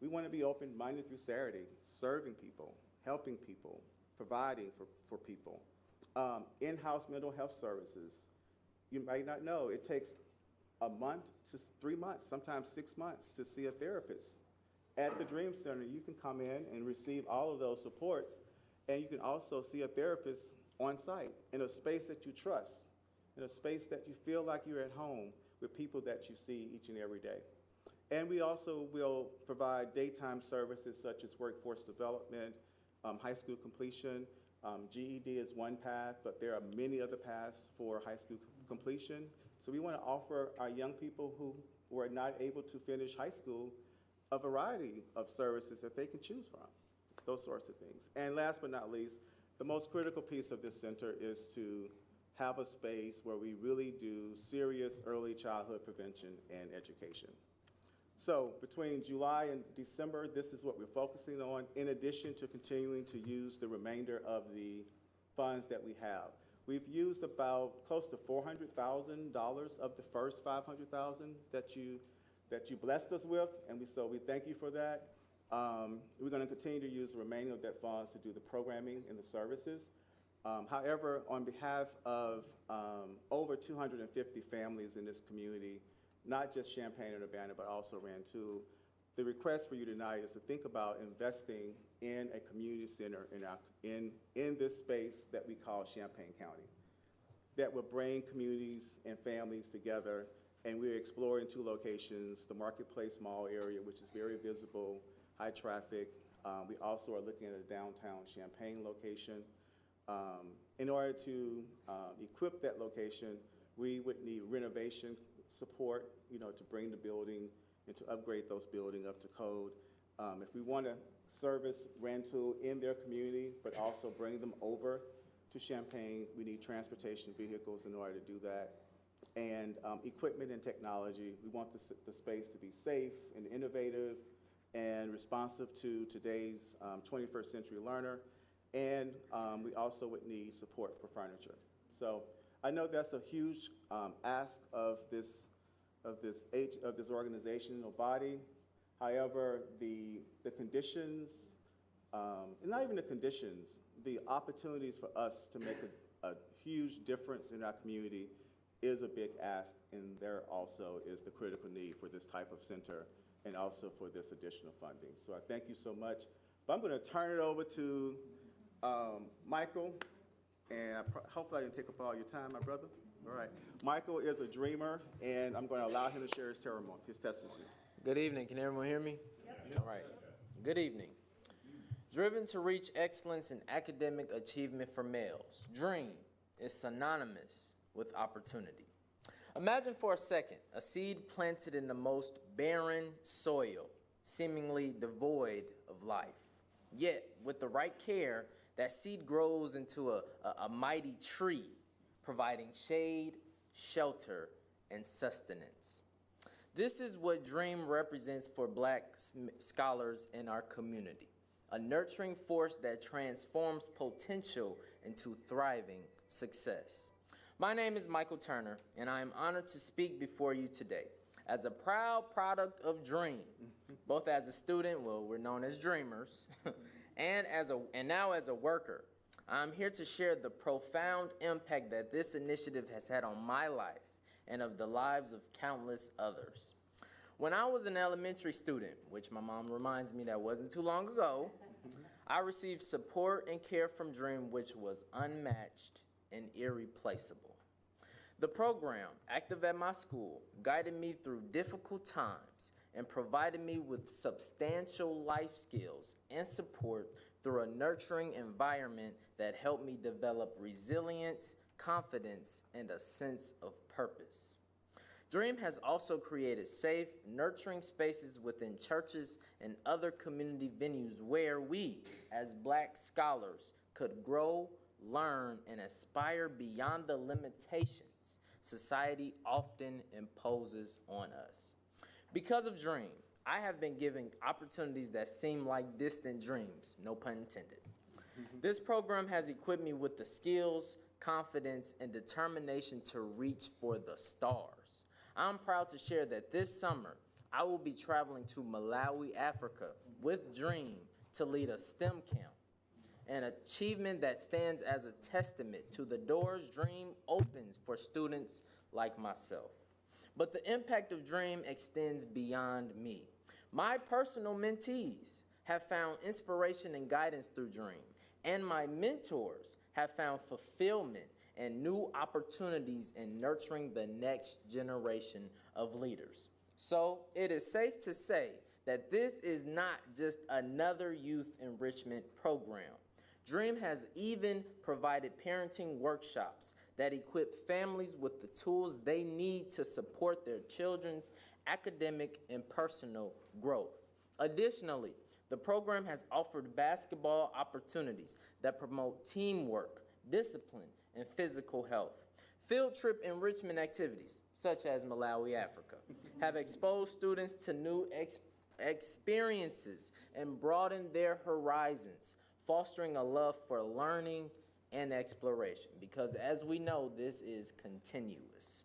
We want to be open Monday through Saturday, serving people, helping people, providing for people. In-house mental health services. You might not know, it takes a month to 3 months, sometimes 6 months to see a therapist. At the DREAM Center, you can come in and receive all of those supports, and you can also see a therapist on site in a space that you trust, in a space that you feel like you're at home with people that you see each and every day. And we also will provide daytime services such as workforce development, high school completion, GED is one path, but there are many other paths for high school completion. So we want to offer our young people who were not able to finish high school a variety of services that they can choose from, those sorts of things. And last but not least, the most critical piece of this center is to have a space where we really do serious early childhood prevention and education. So between July and December, this is what we're focusing on, in addition to continuing to use the remainder of the funds that we have. We've used about close to $400,000 of the first $500,000 that you blessed us with, and so we thank you for that. We're going to continue to use the remaining of that funds to do the programming and the services. However, on behalf of over 250 families in this community, not just Champaign and Urbana, but also Rantoul, the request for you tonight is to think about investing in a community center in this space that we call Champaign County, that will bring communities and families together. And we're exploring 2 locations, the Marketplace Mall area, which is very visible, high traffic. We also are looking at a downtown Champaign location. In order to equip that location, we would need renovation support, to bring the building and to upgrade those buildings up to code. If we want to service Rantoul in their community, but also bring them over to Champaign, we need transportation vehicles in order to do that. And equipment and technology. We want the space to be safe and innovative and responsive to today's 21st century learner. And we also would need support for furniture. So I know that's a huge ask of this organizational body. However, the conditions, and not even the conditions, the opportunities for us to make a huge difference in our community is a big ask, and there also is the critical need for this type of center and also for this additional funding. So I thank you so much. But I'm going to turn it over to Michael, and hopefully I didn't take up all your time, my brother. All right. Michael is a dreamer, and I'm going to allow him to share his testimony. Good evening. Can everyone hear me? Yep. All right. Good evening. Driven to reach excellence in academic achievement for males, dream is synonymous with opportunity. Imagine for a second a seed planted in the most barren soil, seemingly devoid of life. Yet, with the right care, that seed grows into a mighty tree, providing shade, shelter, and sustenance. This is what DREAM represents for Black scholars in our community, a nurturing force that transforms potential into thriving success. My name is Michael Turner, and I am honored to speak before you today. As a proud product of DREAM, both as a student, well, we're known as Dreamers, and now as a worker, I'm here to share the profound impact that this initiative has had on my life and of the lives of countless others. When I was an elementary student, which my mom reminds me that wasn't too long ago, I received support and care from DREAM which was unmatched and irreplaceable. The program, active at my school, guided me through difficult times and provided me with substantial life skills and support through a nurturing environment that helped me develop resilience, confidence, and a sense of purpose. DREAM has also created safe, nurturing spaces within churches and other community venues where we, as Black scholars, could grow, learn, and aspire beyond the limitations society often imposes on us. Because of DREAM, I have been given opportunities that seem like distant dreams, no pun intended. This program has equipped me with the skills, confidence, and determination to reach for the stars. I'm proud to share that this summer, I will be traveling to Malawi, Africa with DREAM to lead a STEM camp, an achievement that stands as a testament to the doors DREAM opens for students like myself. But the impact of DREAM extends beyond me. My personal mentees have found inspiration and guidance through DREAM, and my mentors have found fulfillment and new opportunities in nurturing the next generation of leaders. So it is safe to say that this is not just another youth enrichment program. Dream has even provided parenting workshops that equip families with the tools they need to support their children's academic and personal growth. Additionally, the program has offered basketball opportunities that promote teamwork, discipline, and physical health. Field trip enrichment activities, such as Malawi, Africa, have exposed students to new experiences and broadened their horizons, fostering a love for learning and exploration, because as we know, this is continuous.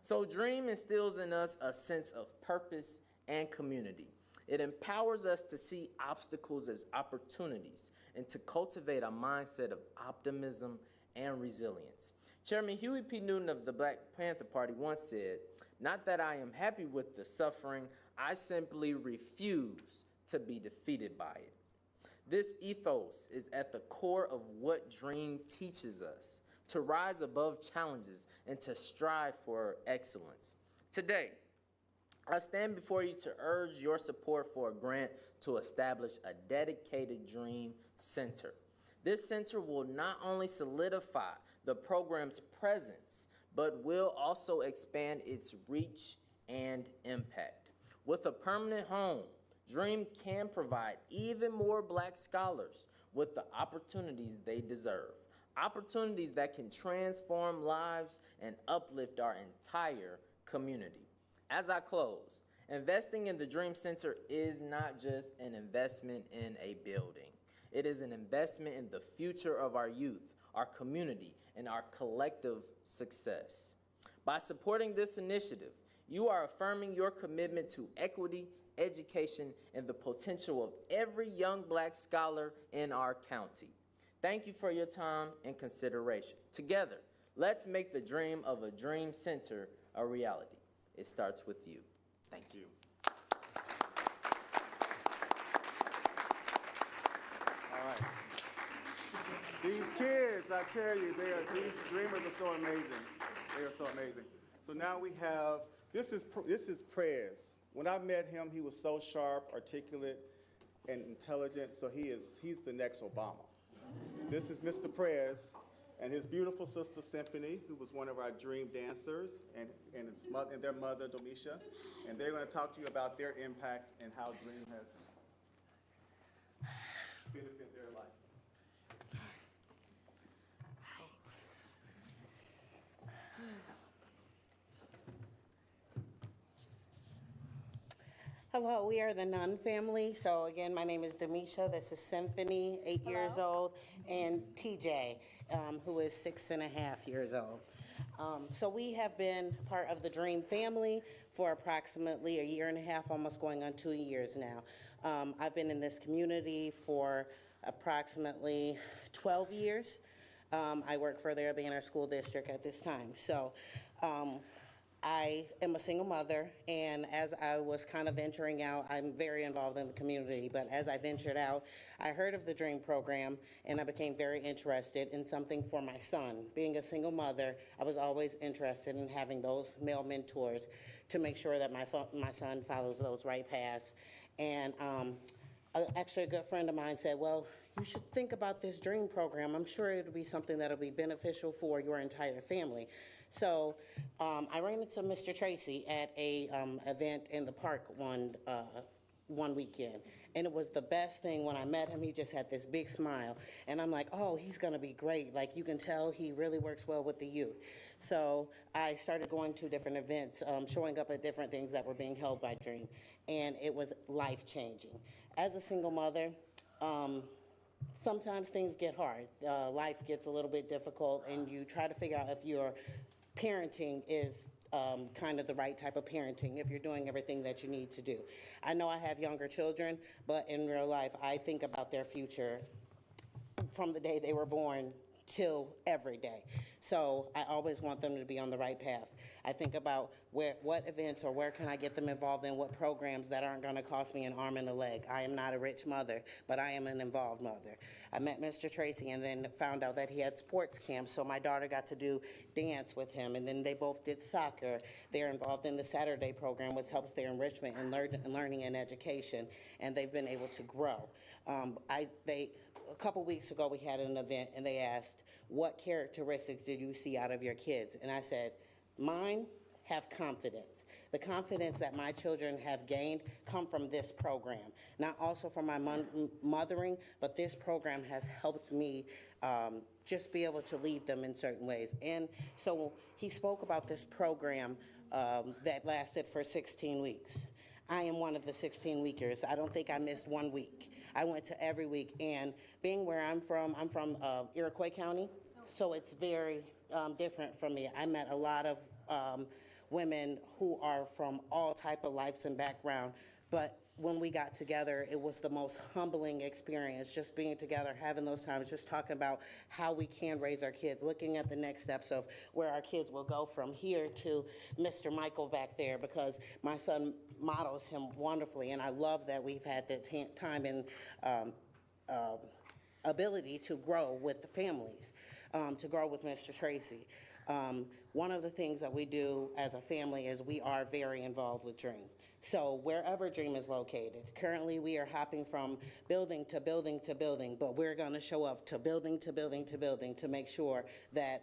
So Dream instills in us a sense of purpose and community. It empowers us to see obstacles as opportunities and to cultivate a mindset of optimism and resilience. Chairman Huey P. Newton of the Black Panther Party once said, "Not that I am happy with the suffering, I simply refuse to be defeated by it." This ethos is at the core of what Dream teaches us, to rise above challenges and to strive for excellence. Today, I stand before you to urge your support for a grant to establish a dedicated Dream Center. This center will not only solidify the program's presence, but will also expand its reach and impact. With a permanent home, Dream can provide even more Black scholars with the opportunities they deserve, opportunities that can transform lives and uplift our entire community. As I close, investing in the Dream Center is not just an investment in a building. It is an investment in the future of our youth, our community, and our collective success. By supporting this initiative, you are affirming your commitment to equity, education, and the potential of every young Black scholar in our county. Thank you for your time and consideration. Together, let's make the dream of a Dream Center a reality. It starts with you. Thank you. All right. These kids, I tell you, these dreamers are so amazing. They are so amazing. So now we have, this is Prez. When I met him, he was so sharp, articulate, and intelligent, so he's the next Obama. This is Mr. Prez and his beautiful sister, Symphony, who was one of our dream dancers, and their mother, Domisha. And they're going to talk to you about their impact and how Dream has benefited their life. Hello, we are the Nunn family. So again, my name is Demisha. This is Symphony, 8 years old, and TJ, who is 6.5 years old. So we have been part of the Dream family for approximately 1.5 years, almost going on 2 years now. I've been in this community for approximately 12 years. I work for the Urbana School District at this time. So I am a single mother, and as I was kind of venturing out, I'm very involved in the community, but as I ventured out, I heard of the Dream program, and I became very interested in something for my son. Being a single mother, I was always interested in having those male mentors to make sure that my son follows those right paths. And actually, a good friend of mine said, well, you should think about this Dream program. I'm sure it'll be something that'll be beneficial for your entire family. So I ran into Mr. Tracy at a event in the park one weekend, and it was the best thing. When I met him, he just had this big smile, and I'm like, oh, he's gonna be great. Like, you can tell he really works well with the youth. So I started going to different events, showing up at different things that were being held by Dream, and it was life-changing. As a single mother, sometimes things get hard. Life gets a little bit difficult, and you try to figure out if you're parenting is kind of the right type of parenting, if you're doing everything that you need to do. I know I have younger children, but in real life, I think about their future from the day they were born till every day. So I always want them to be on the right path. I think about what events or where can I get them involved in, what programs that aren't going to cost me an arm and a leg. I am not a rich mother, but I am an involved mother. I met Mr. Tracy and then found out that he had sports camps, so my daughter got to do dance with him, and then they both did soccer. They're involved in the Saturday program, which helps their enrichment and learning and education, and they've been able to grow. a couple weeks ago, we had an event, and they asked, what characteristics did you see out of your kids? And I said, mine have confidence. The confidence that my children have gained come from this program. Not also from my mothering, but this program has helped me just be able to lead them in certain ways. And so he spoke about this program that lasted for 16 weeks. I am one of the 16-weekers. I don't think I missed 1 week. I went to every week, and being where I'm from Iroquois County, so it's very different from me. I met a lot of women who are from all type of lives and background, but when we got together, it was the most humbling experience, just being together, having those times, just talking about how we can raise our kids, looking at the next steps of where our kids will go from here to Mr. Michael back there, because my son models him wonderfully, and I love that we've had the time and ability to grow with the families, to grow with Mr. Tracy. One of the things that we do as a family is we are very involved with Dream. So wherever Dream is located, currently we are hopping from building to building to building, but we're going to show up to building to building to building to make sure that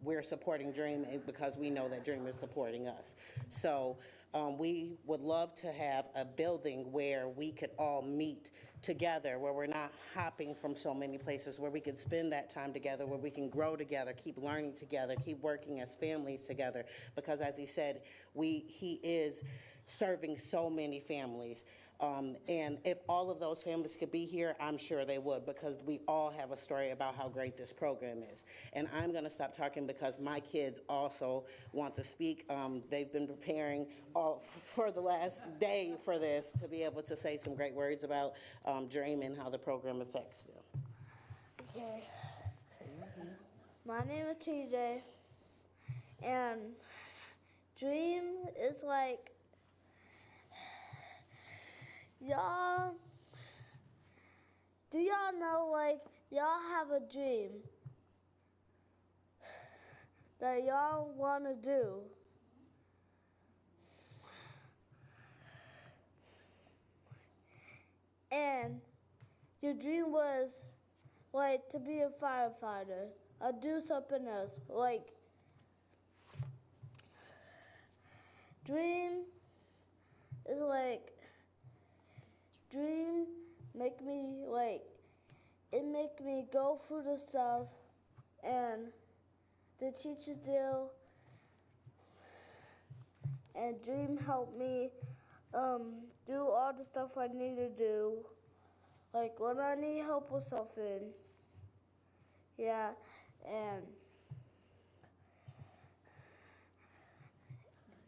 we're supporting Dream because we know that Dream is supporting us. So we would love to have a building where we could all meet together, where we're not hopping from so many places, where we could spend that time together, where we can grow together, keep learning together, keep working as families together. Because as he said, he is serving so many families. And if all of those families could be here, I'm sure they would, because we all have a story about how great this program is. And I'm going to stop talking because my kids also want to speak. They've been preparing for the last day for this to be able to say some great words about Dream and how the program affects them. Okay. My name is TJ, and Dream is like, do y'all know, like, y'all have a dream that y'all want to do? And your dream was, like, to be a firefighter or do something else. Like, dream is like, dream make me, like, it make me go through the stuff and the teachers do, and dream help me do all the stuff I need to do, like when I need help with something. Yeah, and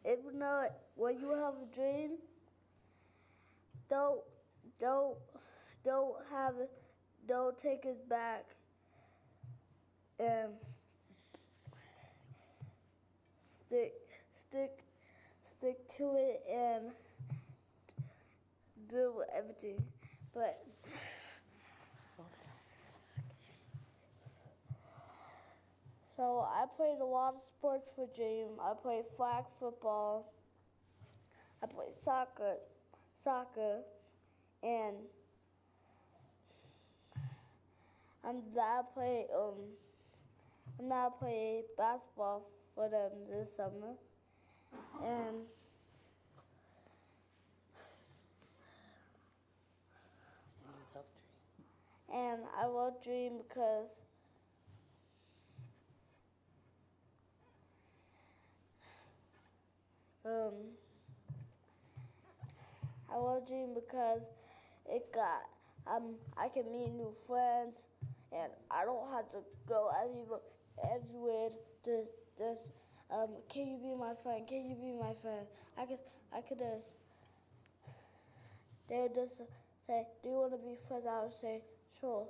even though when you have a dream, don't take it back, and stick to it and do everything. But so I played a lot of sports for Dream. I played flag football. I played soccer, and I'm not playing basketball for them this summer, and I love Dream because I can meet new friends, and I don't have to go everywhere to just can you be my friend? Can you be my friend? I could just, they would just say, do you want to be friends? I would say, sure.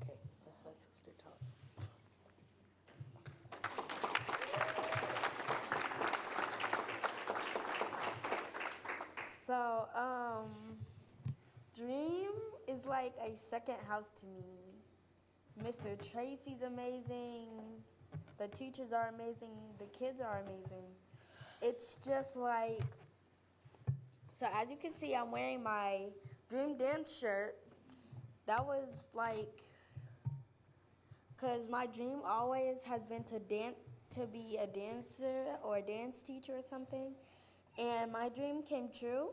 Okay, let's let Sister talk. So, Dream is like a second house to me. Mr. Tracy's amazing. The teachers are amazing. The kids are amazing. It's just like, so as you can see, I'm wearing my Dream Dance shirt, that was like, because my dream always has been to dance, to be a dancer or a dance teacher or something. And my dream came true.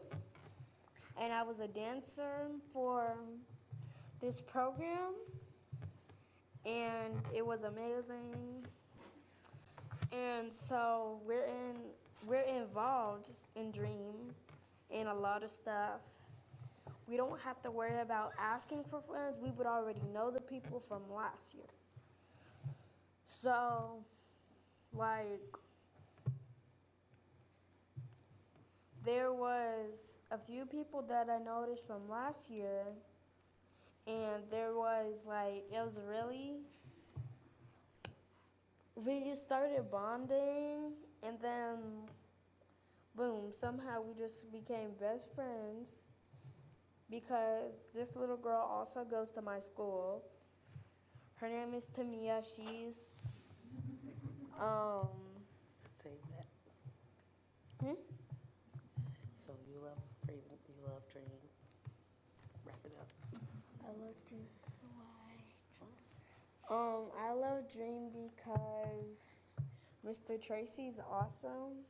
And I was a dancer for this program. And it was amazing. And so we're involved in Dream in a lot of stuff. We don't have to worry about asking for friends. We would already know the people from last year. So, like, there was a few people that I noticed from last year, and there was like, it was really, we just started bonding, and then boom, somehow we just became best friends because this little girl also goes to my school. Her name is Tamia. She's, Say that. So you love freedom, you love Dream. Wrap it up. I love Dream. Why? I love Dream because Mr. Tracy's awesome.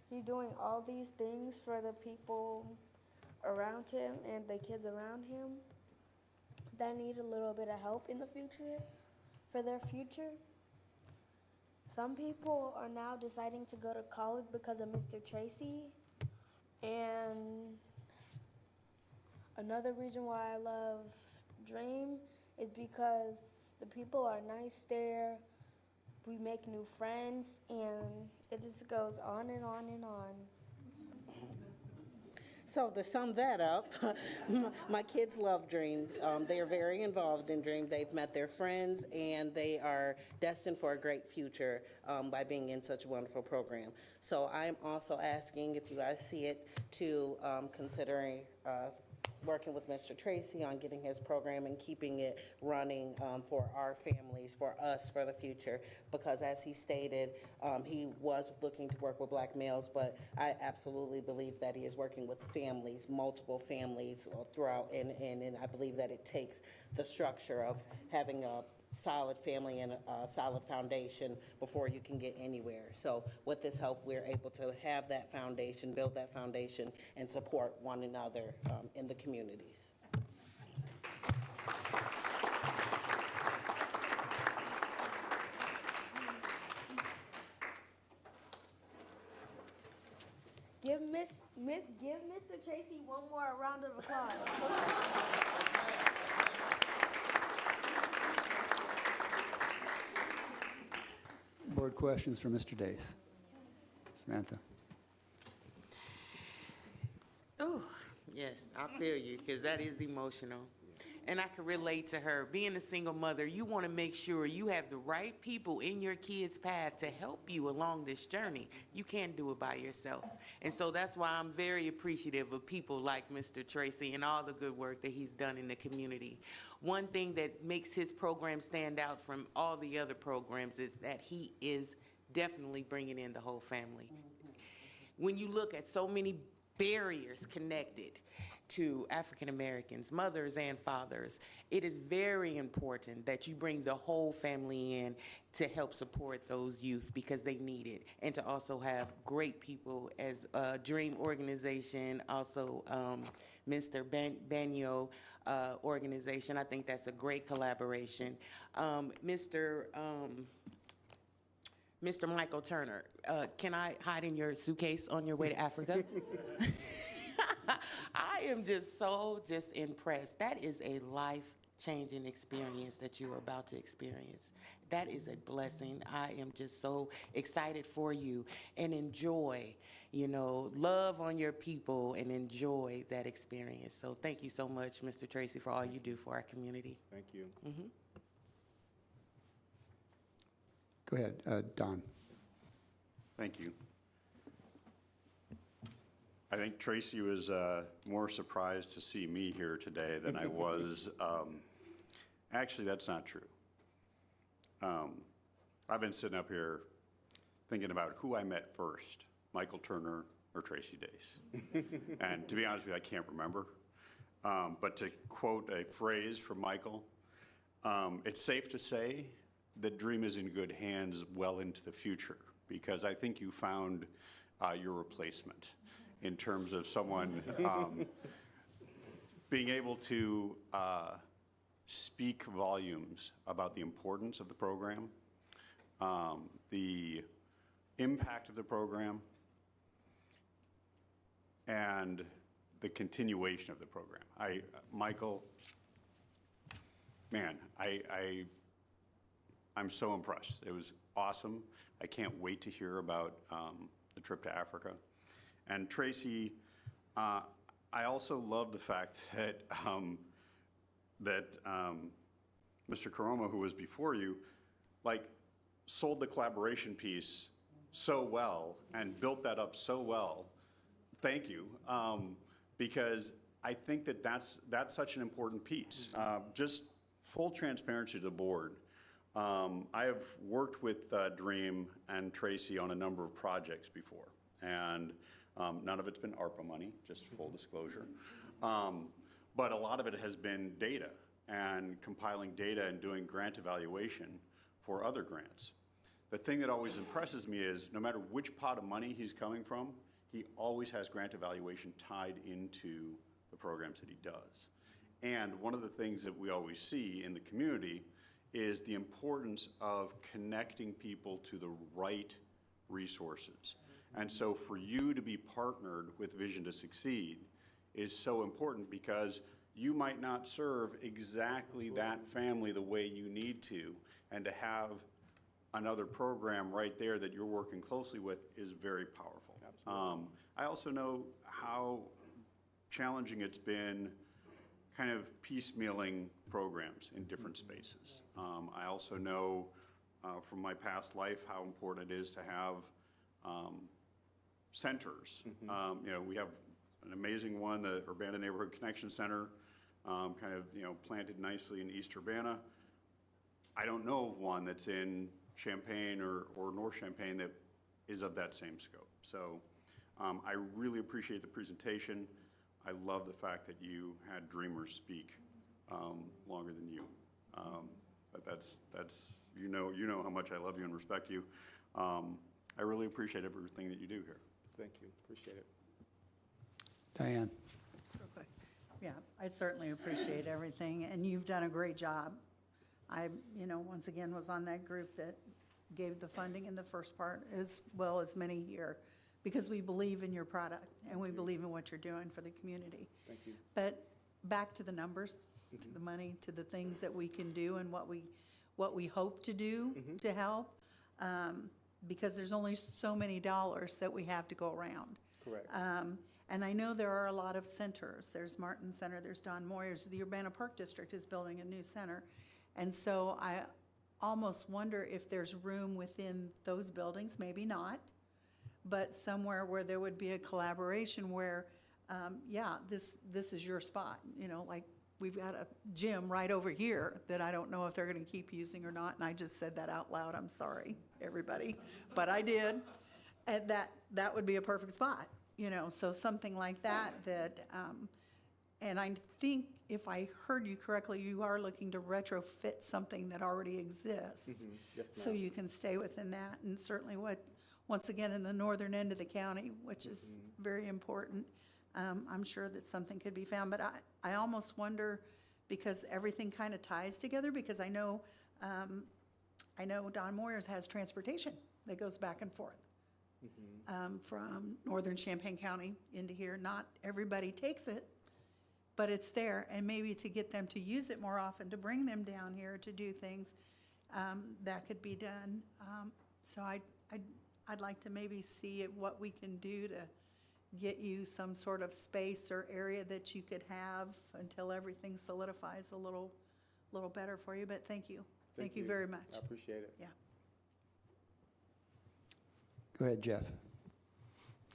He's doing all these things for the people around him and the kids around him that need a little bit of help in the future, for their future. Some people are now deciding to go to college because of Mr. Tracy. And another reason why I love Dream is because the people are nice there. We make new friends, and it just goes on and on and on. So to sum that up, my kids love Dream. They are very involved in Dream. They've met their friends, and they are destined for a great future by being in such a wonderful program. So I'm also asking, if you guys see it, to considering working with Mr. Tracy on getting his program and keeping it running for our families, for us, for the future. Because as he stated, he was looking to work with black males, but I absolutely believe that he is working with families, multiple families throughout, and I believe that it takes the structure of having a solid family and a solid foundation before you can get anywhere. So with this help, we're able to have that foundation, build that foundation, and support one another in the communities. Give Mr. Tracy one more round of applause. Board questions for Mr. Dace. Samantha. Oh, yes, I feel you, because that is emotional. And I can relate to her. Being a single mother, you want to make sure you have the right people in your kid's path to help you along this journey. You can't do it by yourself. And so that's why I'm very appreciative of people like Mr. Tracy and all the good work that he's done in the community. One thing that makes his program stand out from all the other programs is that he is definitely bringing in the whole family. When you look at so many barriers connected to African Americans, mothers and fathers, it is very important that you bring the whole family in to help support those youth because they need it, and to also have great people as a Dream organization, also Mr. Banyo organization. I think that's a great collaboration. Mr. Michael Turner, can I hide in your suitcase on your way to Africa? I am just so impressed. That is a life-changing experience that you are about to experience. That is a blessing. I am just so excited for you, and enjoy, love on your people and enjoy that experience. So thank you so much, Mr. Tracy, for all you do for our community. Thank you. Mm-hmm. Go ahead, Don. Thank you. I think Tracy was more surprised to see me here today than I was. Actually, that's not true. I've been sitting up here thinking about who I met first, Michael Turner or Tracy Dace. And to be honest with you, I can't remember. But to quote a phrase from Michael, it's safe to say that Dream is in good hands well into the future, because I think you found your replacement in terms of someone being able to speak volumes about the importance of the program, the impact of the program, and the continuation of the program. Michael, man, I'm so impressed. It was awesome. I can't wait to hear about the trip to Africa. And Tracy, I also love the fact that Mr. Karoma, who was before you, sold the collaboration piece so well and built that up so well. Thank you, because I think that that's such an important piece. Just full transparency to the board. I have worked with Dream and Tracy on a number of projects before, and none of it's been ARPA money, just full disclosure. But a lot of it has been data and compiling data and doing grant evaluation for other grants. The thing that always impresses me is no matter which pot of money he's coming from, he always has grant evaluation tied into the programs that he does. And one of the things that we always see in the community is the importance of connecting people to the right resources. And so for you to be partnered with Vision to Succeed is so important, because you might not serve exactly that family the way you need to, and to have another program right there that you're working closely with is very powerful. I also know how challenging it's been kind of piecemealing programs in different spaces. I also know from my past life how important it is to have centers. We have an amazing one, the Urbana Neighborhood Connection Center, kind of planted nicely in East Urbana. I don't know of one that's in Champaign or North Champaign that is of that same scope. So I really appreciate the presentation. I love the fact that you had dreamers speak longer than you. But that's you know how much I love you and respect you. I really appreciate everything that you do here. Thank you. Appreciate it. Diane. Real quick. Yeah, I certainly appreciate everything, and you've done a great job. I, once again, was on that group that gave the funding in the first part, as well as many here, because we believe in your product and we believe in what you're doing for the community. Thank you. But back to the numbers, to the money, to the things that we can do and what we hope to do to help, because there's only so many dollars that we have to go around. Correct. And I know there are a lot of centers. There's Martin Center, there's Don Moyer's, the Urbana Park District is building a new center. And so I almost wonder if there's room within those buildings, maybe not, but somewhere where there would be a collaboration where, this is your spot. Like we've got a gym right over here that I don't know if they're going to keep using or not. And I just said that out loud. I'm sorry, everybody, but I did. And that would be a perfect spot, so something like that, and I think if I heard you correctly, you are looking to retrofit something that already exists. Yes, So ma'am. you can stay within that, and certainly once again, in the northern end of the county, which is very important, I'm sure that something could be found. But I almost wonder, because everything kind of ties together, because I know Don Moyer's has transportation that goes back and forth. From northern Champaign County into here. Not everybody takes it, but it's there, and maybe to get them to use it more often, to bring them down here to do things, that could be done. So I'd like to maybe see what we can do to get you some sort of space or area that you could have until everything solidifies a little better for you. But thank you. Thank you very much. I appreciate it. Yeah. Go ahead, Jeff.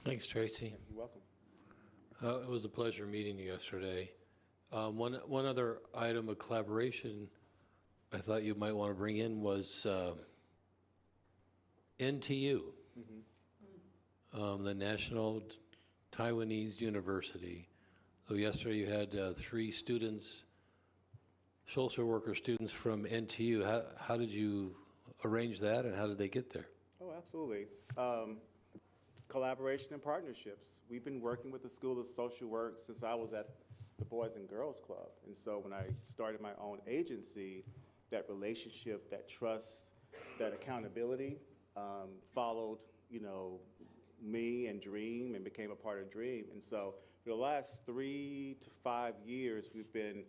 Thanks, Tracy. You're welcome. It was a pleasure meeting you yesterday. One other item of collaboration I thought you might want to bring in was NTU, the National Taiwanese University. So yesterday you had 3 students, social worker students from NTU. How did you arrange that, and how did they get there? Oh, absolutely. It's, collaboration and partnerships. We've been working with the School of Social Work since I was at the Boys and Girls Club. And so when I started my own agency, that relationship, that trust, that accountability followed, me and Dream and became a part of Dream. And so for the last 3 to 5 years, we've been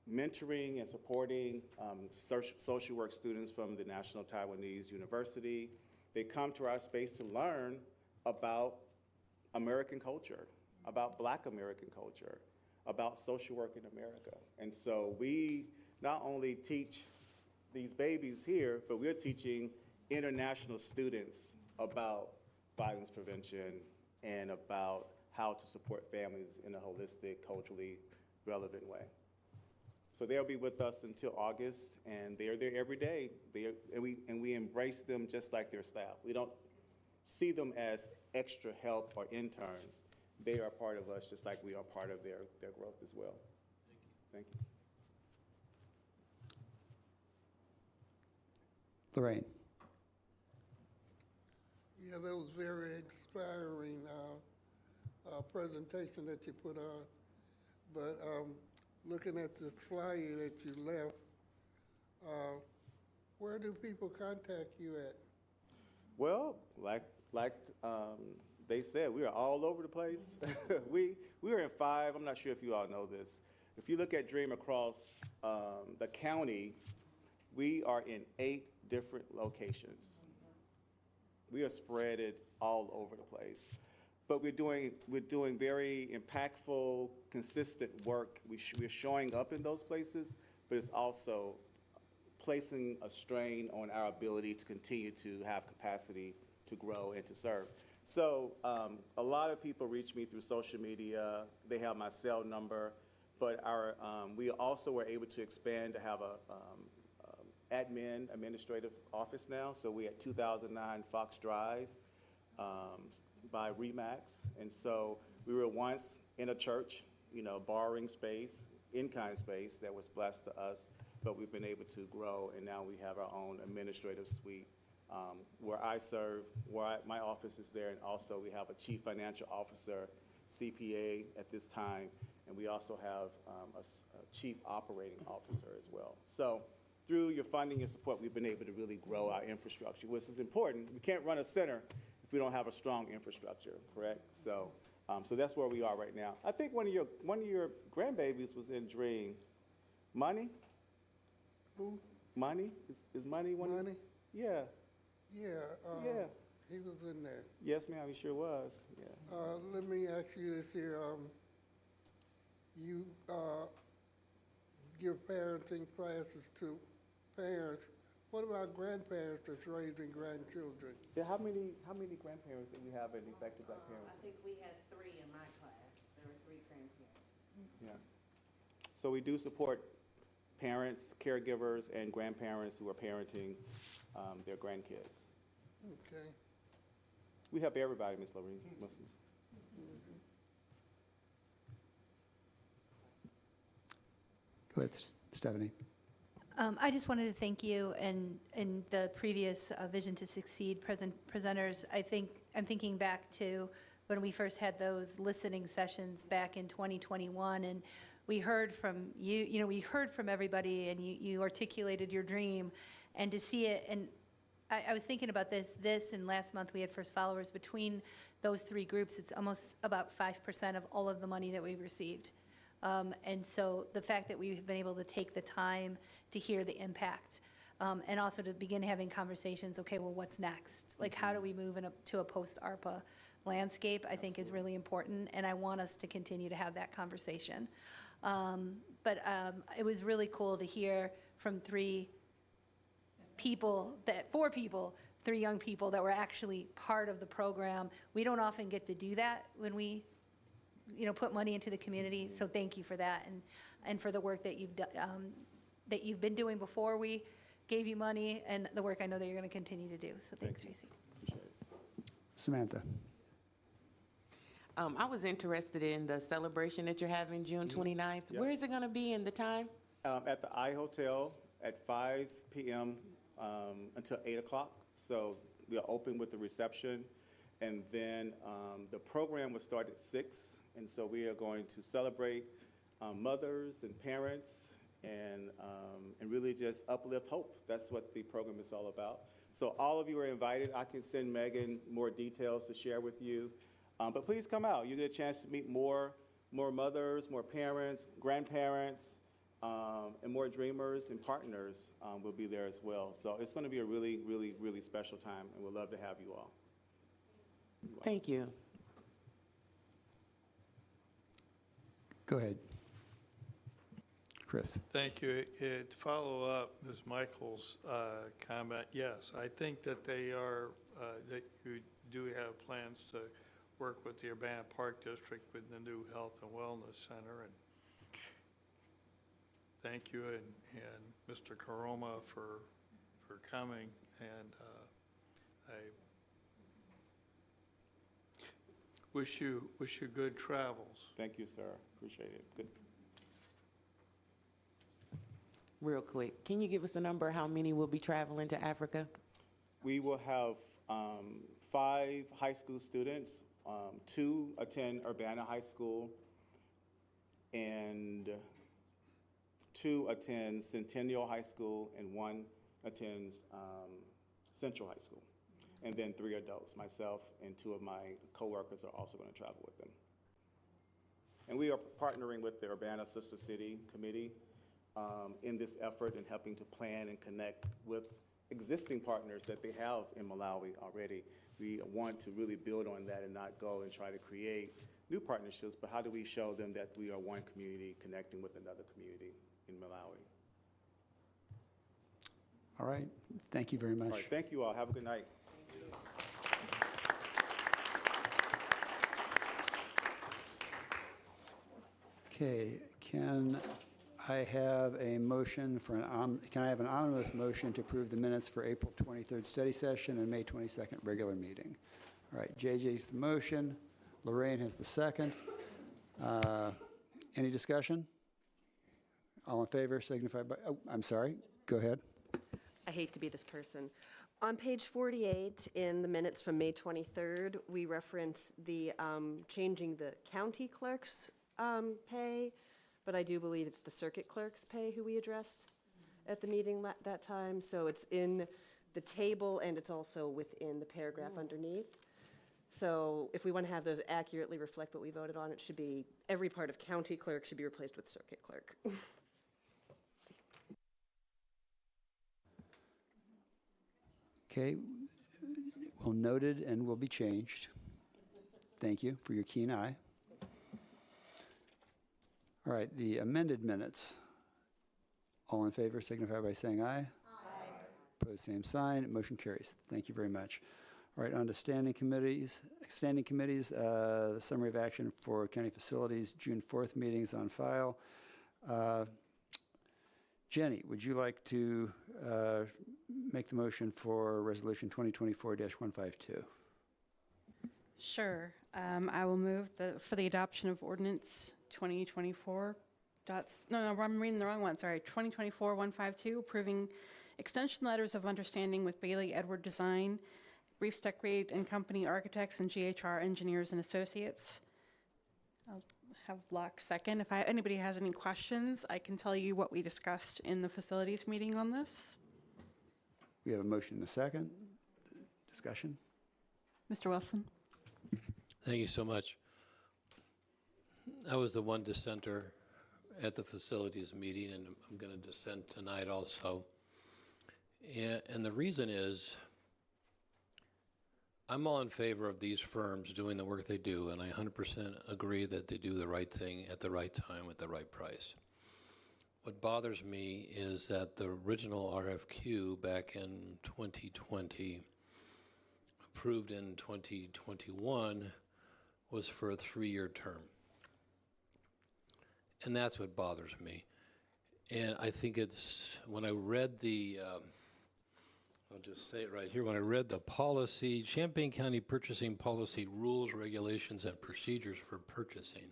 mentoring and supporting social work students from the National Taiwanese University. They come to our space to learn about American culture, about Black American culture, about social work in America. And so we not only teach these babies here, but we're teaching international students about violence prevention and about how to support families in a holistic, culturally relevant way. So they'll be with us until August, and they're there every day. And we embrace them just like their staff. We don't see them as extra help or interns. They are part of us just like we are part of their growth as well. Thank you. Lorraine. Yeah, that was very inspiring presentation that you put on. But looking at this flyer that you left, where do people contact you at? Well, like they said, we are all over the place. we are in 5. I'm not sure if you all know this. If you look at Dream across the county, we are in 8 different locations. We are spread all over the place. But we're doing very impactful, consistent work. We're showing up in those places, but it's also placing a strain on our ability to continue to have capacity to grow and to serve. So a lot of people reach me through social media. They have my cell number, but we also were able to expand to have a administrative office now. So we're at 2009 Fox Drive by Remax. And so we were once in a church, borrowing space, in-kind space that was blessed to us, but we've been able to grow, and now we have our own administrative suite where I serve, my office is there, and also we have a chief financial officer, CPA at this time, and we also have a chief operating officer as well. So through your funding and support, we've been able to really grow our infrastructure, which is important. We can't run a center if we don't have a strong infrastructure, correct? So, so that's where we are right now. I think one of your grandbabies was in Dream. Money? Who? Money? Is Money one? Money? Yeah. Yeah. Yeah. He was in there. Yes, ma'am. He sure was. Yeah. Let me ask you this here. You give parenting classes to parents. What about grandparents that's raising grandchildren? Yeah. How many grandparents do we have in effective Black parents? I think we had 3 in my class. There were 3 grandparents. Yeah. So we do support parents, caregivers, and grandparents who are parenting their grandkids. Okay. We help everybody, Ms. Lorraine, Muslims. Go ahead, Stephanie. I just wanted to thank you and the previous Vision to Succeed presenters. I'm thinking back to when we first had those listening sessions back in 2021, and we heard from you, we heard from everybody, and you articulated your dream, and to see it, and I was thinking about this, and last month we had First Followers. Between those 3 groups, it's almost about 5% of all of the money that we've received. And so the fact that we've been able to take the time to hear the impact, and also to begin having conversations, okay, well, what's next? Like, how do we move to a post-ARPA landscape, I think is really important, and I want us to continue to have that conversation. But it was really cool to hear from 3 young people that were actually part of the program. We don't often get to do that when we put money into the community, so thank you for that, and for the work that you've been doing before we gave you money, and the work I know that you're going to continue to do. So thanks, Tracy. Samantha. I was interested in the celebration that you're having June 29th. Yep. Where is it going to be and the time? At the I Hotel at 5 p.m. Until 8 o'clock. So we are open with the reception. And then the program will start at 6. And so we are going to celebrate mothers and parents and really just uplift hope. That's what the program is all about. So all of you are invited. I can send Megan more details to share with you. But please come out. You get a chance to meet more mothers, more parents, grandparents, and more dreamers and partners will be there as well. So it's going to be a really, really, really special time, and we'd love to have you all. Thank you. Go ahead. Chris. Thank you. To follow up Ms. Michael's comment, yes, I think that they are, that you do have plans to work with the Urbana Park District with the new Health and Wellness Center. And thank you and Mr. Caroma for coming. And I wish you good travels. Thank you, sir. Appreciate it. Good. Real quick, can you give us a number how many will be traveling to Africa? We will have 5 high school students. 2 attend Urbana High School, and 2 attend Centennial High School, and 1 attends Central High School. And then 3 adults, myself and 2 of my coworkers are also going to travel with them. And we are partnering with the Urbana Sister City Committee in this effort and helping to plan and connect with existing partners that they have in Malawi already. We want to really build on that and not go and try to create new partnerships, but how do we show them that we are one community connecting with another community in Malawi? All right. Thank you very much. All right, thank you all. Have a good night. Okay, can I have a motion for can I have an omnibus motion to approve the minutes for April 23rd study session and May 22nd regular meeting? All right, JJ's the motion. Lorraine has the second. Any discussion? All in favor signify by, oh, I'm sorry, go ahead. I hate to be this person. On page 48 in the minutes from May 23rd, we reference the changing the county clerk's pay, but I do believe it's the circuit clerk's pay who we addressed at the meeting that time. So it's in the table and it's also within the paragraph underneath. So if we want to have those accurately reflect what we voted on, it should be every part of county clerk should be replaced with circuit clerk. Okay, well noted and will be changed. Thank you for your keen eye. All right, the amended minutes. All in favor signify by saying aye. Aye. Opposed, same sign. Motion carries. Thank you very much. All right, on to standing committees. The summary of action for county facilities, June 4th meetings on file. Jenny, would you like to make the motion for resolution 2024-152? Sure. I will move for the adoption of ordinance 2024 no, I'm reading the wrong one, sorry. 2024-152, approving extension letters of understanding with Bailey Edward Design, Reefs Decorate and Company Architects, and GHR Engineers and Associates. I'll have Block second. If anybody has any questions, I can tell you what we discussed in the facilities meeting on this. We have a motion and a second. Discussion? Mr. Wilson? Thank you so much. I was the one dissenter at the facilities meeting, and I'm going to dissent tonight also. And the reason is I'm all in favor of these firms doing the work they do, and I 100% agree that they do the right thing at the right time at the right price. What bothers me is that the original RFQ back in 2020, approved in 2021, was for a 3-year term. And that's what bothers me. And I think it's, when I read the I'll just say it right here. When I read the policy, Champaign County Purchasing Policy Rules, Regulations, and Procedures for Purchasing.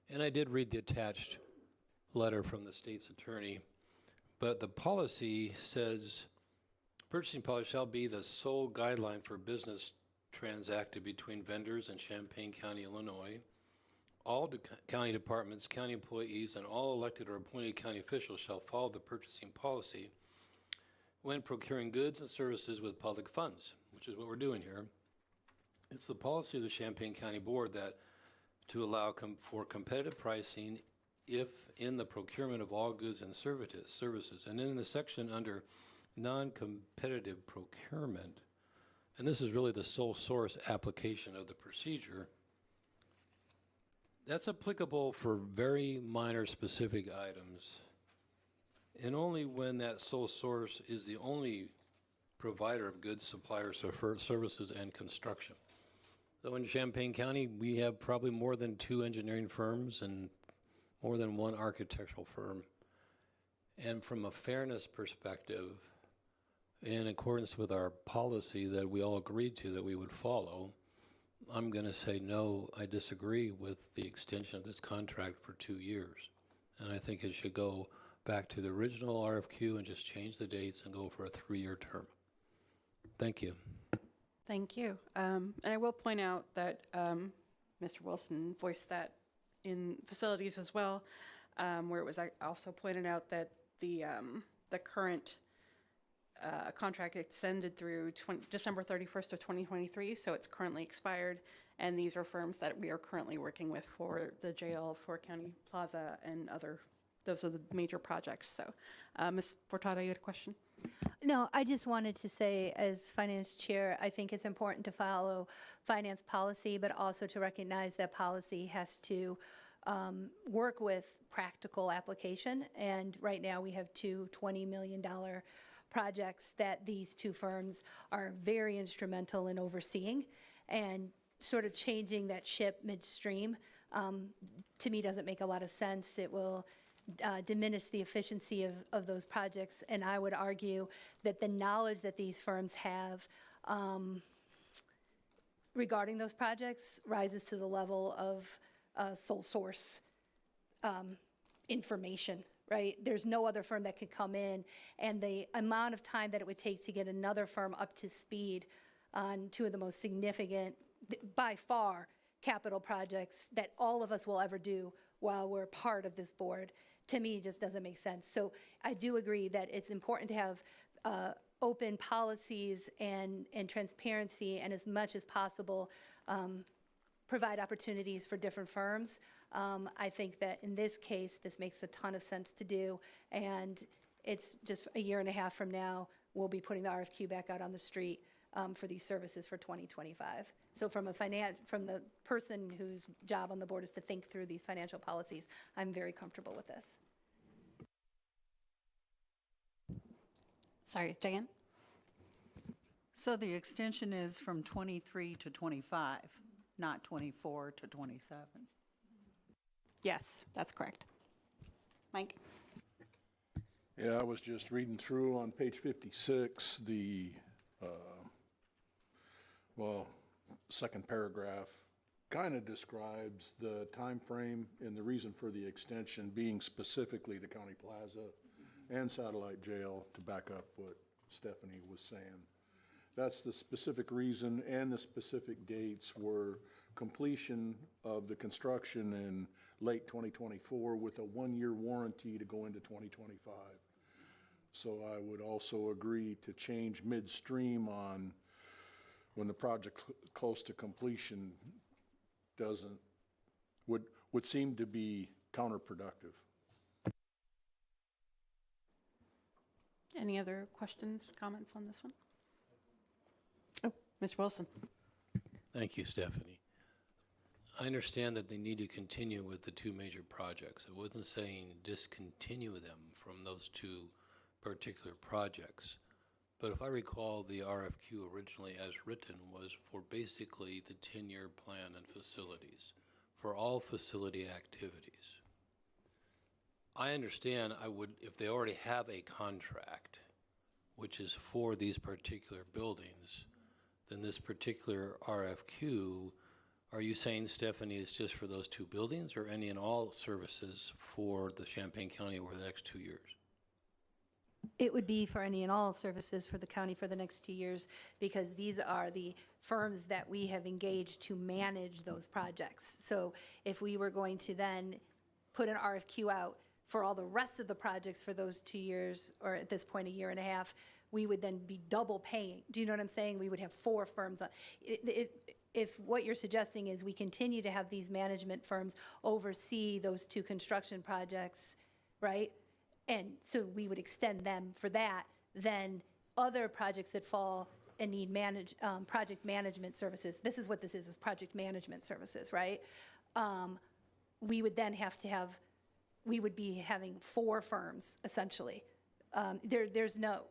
And I did read the attached letter from the state's attorney, but the policy says, purchasing policy shall be the sole guideline for business transacted between vendors in Champaign County, Illinois. All county departments, county employees, and all elected or appointed county officials shall follow the purchasing policy when procuring goods and services with public funds, which is what we're doing here. It's the policy of the Champaign County Board that to allow for competitive pricing if in the procurement of all goods and services. And in the section under non-competitive procurement, and this is really the sole source application of the procedure, that's applicable for very minor specific items, and only when that sole source is the only provider of goods, suppliers, or services, and construction. So in Champaign County, we have probably more than 2 engineering firms and more than 1 architectural firm. And from a fairness perspective, in accordance with our policy that we all agreed to that we would follow, I'm going to say no, I disagree with the extension of this contract for 2 years. And I think it should go back to the original RFQ and just change the dates and go for a 3-year term. Thank you. Thank you. And I will point out that Mr. Wilson voiced that in facilities as well, where it was also pointed out that the current contract extended through December 31st of 2023, so it's currently expired, and these are firms that we are currently working with for the jail, for County Plaza, and those are the major projects. So, Ms. Furtado, you had a question? No, I just wanted to say, as finance chair, I think it's important to follow finance policy, but also to recognize that policy has to work with practical application. And right now we have 2 $20 million projects that these 2 firms are very instrumental in overseeing, and sort of changing that ship midstream, to me, doesn't make a lot of sense. It will diminish the efficiency of those projects, and I would argue that the knowledge that these firms have regarding those projects rises to the level of sole source information. Right? There's no other firm that could come in, and the amount of time that it would take to get another firm up to speed on 2 of the most significant, by far, capital projects that all of us will ever do while we're part of this board, to me, just doesn't make sense. So I do agree that it's important to have open policies and transparency, and as much as possible, provide opportunities for different firms. I think that in this case, this makes a ton of sense to do, and it's just a year and a half from now, we'll be putting the RFQ back out on the street for these services for 2025. So from the person whose job on the board is to think through these financial policies, I'm very comfortable with this. Sorry, Diane? So the extension is from 23 to 25, not 24 to 27. Yes, that's correct. Mike? Yeah, I was just reading through on page 56, the, second paragraph kind of describes the time frame and the reason for the extension being specifically the County Plaza and Satellite Jail, to back up what Stephanie was saying. That's the specific reason, and the specific dates were completion of the construction in late 2024 with a 1-year warranty to go into 2025. So I would also agree to change midstream on when the project close to completion would seem to be counterproductive. Any other questions, comments on this one? Oh, Mr. Wilson. Thank you, Stephanie. I understand that they need to continue with the 2 major projects. I wasn't saying discontinue them from those 2 particular projects. But if I recall, the RFQ originally as written was for basically the 10-year plan and facilities, for all facility activities. I understand if they already have a contract, which is for these particular buildings, then this particular RFQ, are you saying, Stephanie, is just for those two buildings or any and all services for the Champaign County over the next 2 years? It would be for any and all services for the county for the next 2 years, because these are the firms that we have engaged to manage those projects. So if we were going to then put an RFQ out for all the rest of the projects for those 2 years, or at this point, 1.5 years, we would then be double paying. Do you know what I'm saying? We would have 4 firms. If what you're suggesting is we continue to have these management firms oversee those 2 construction projects, right? And so we would extend them for that, then other projects that fall and need project management services, this is what this is project management services, right? We would then we would be having 4 firms, essentially.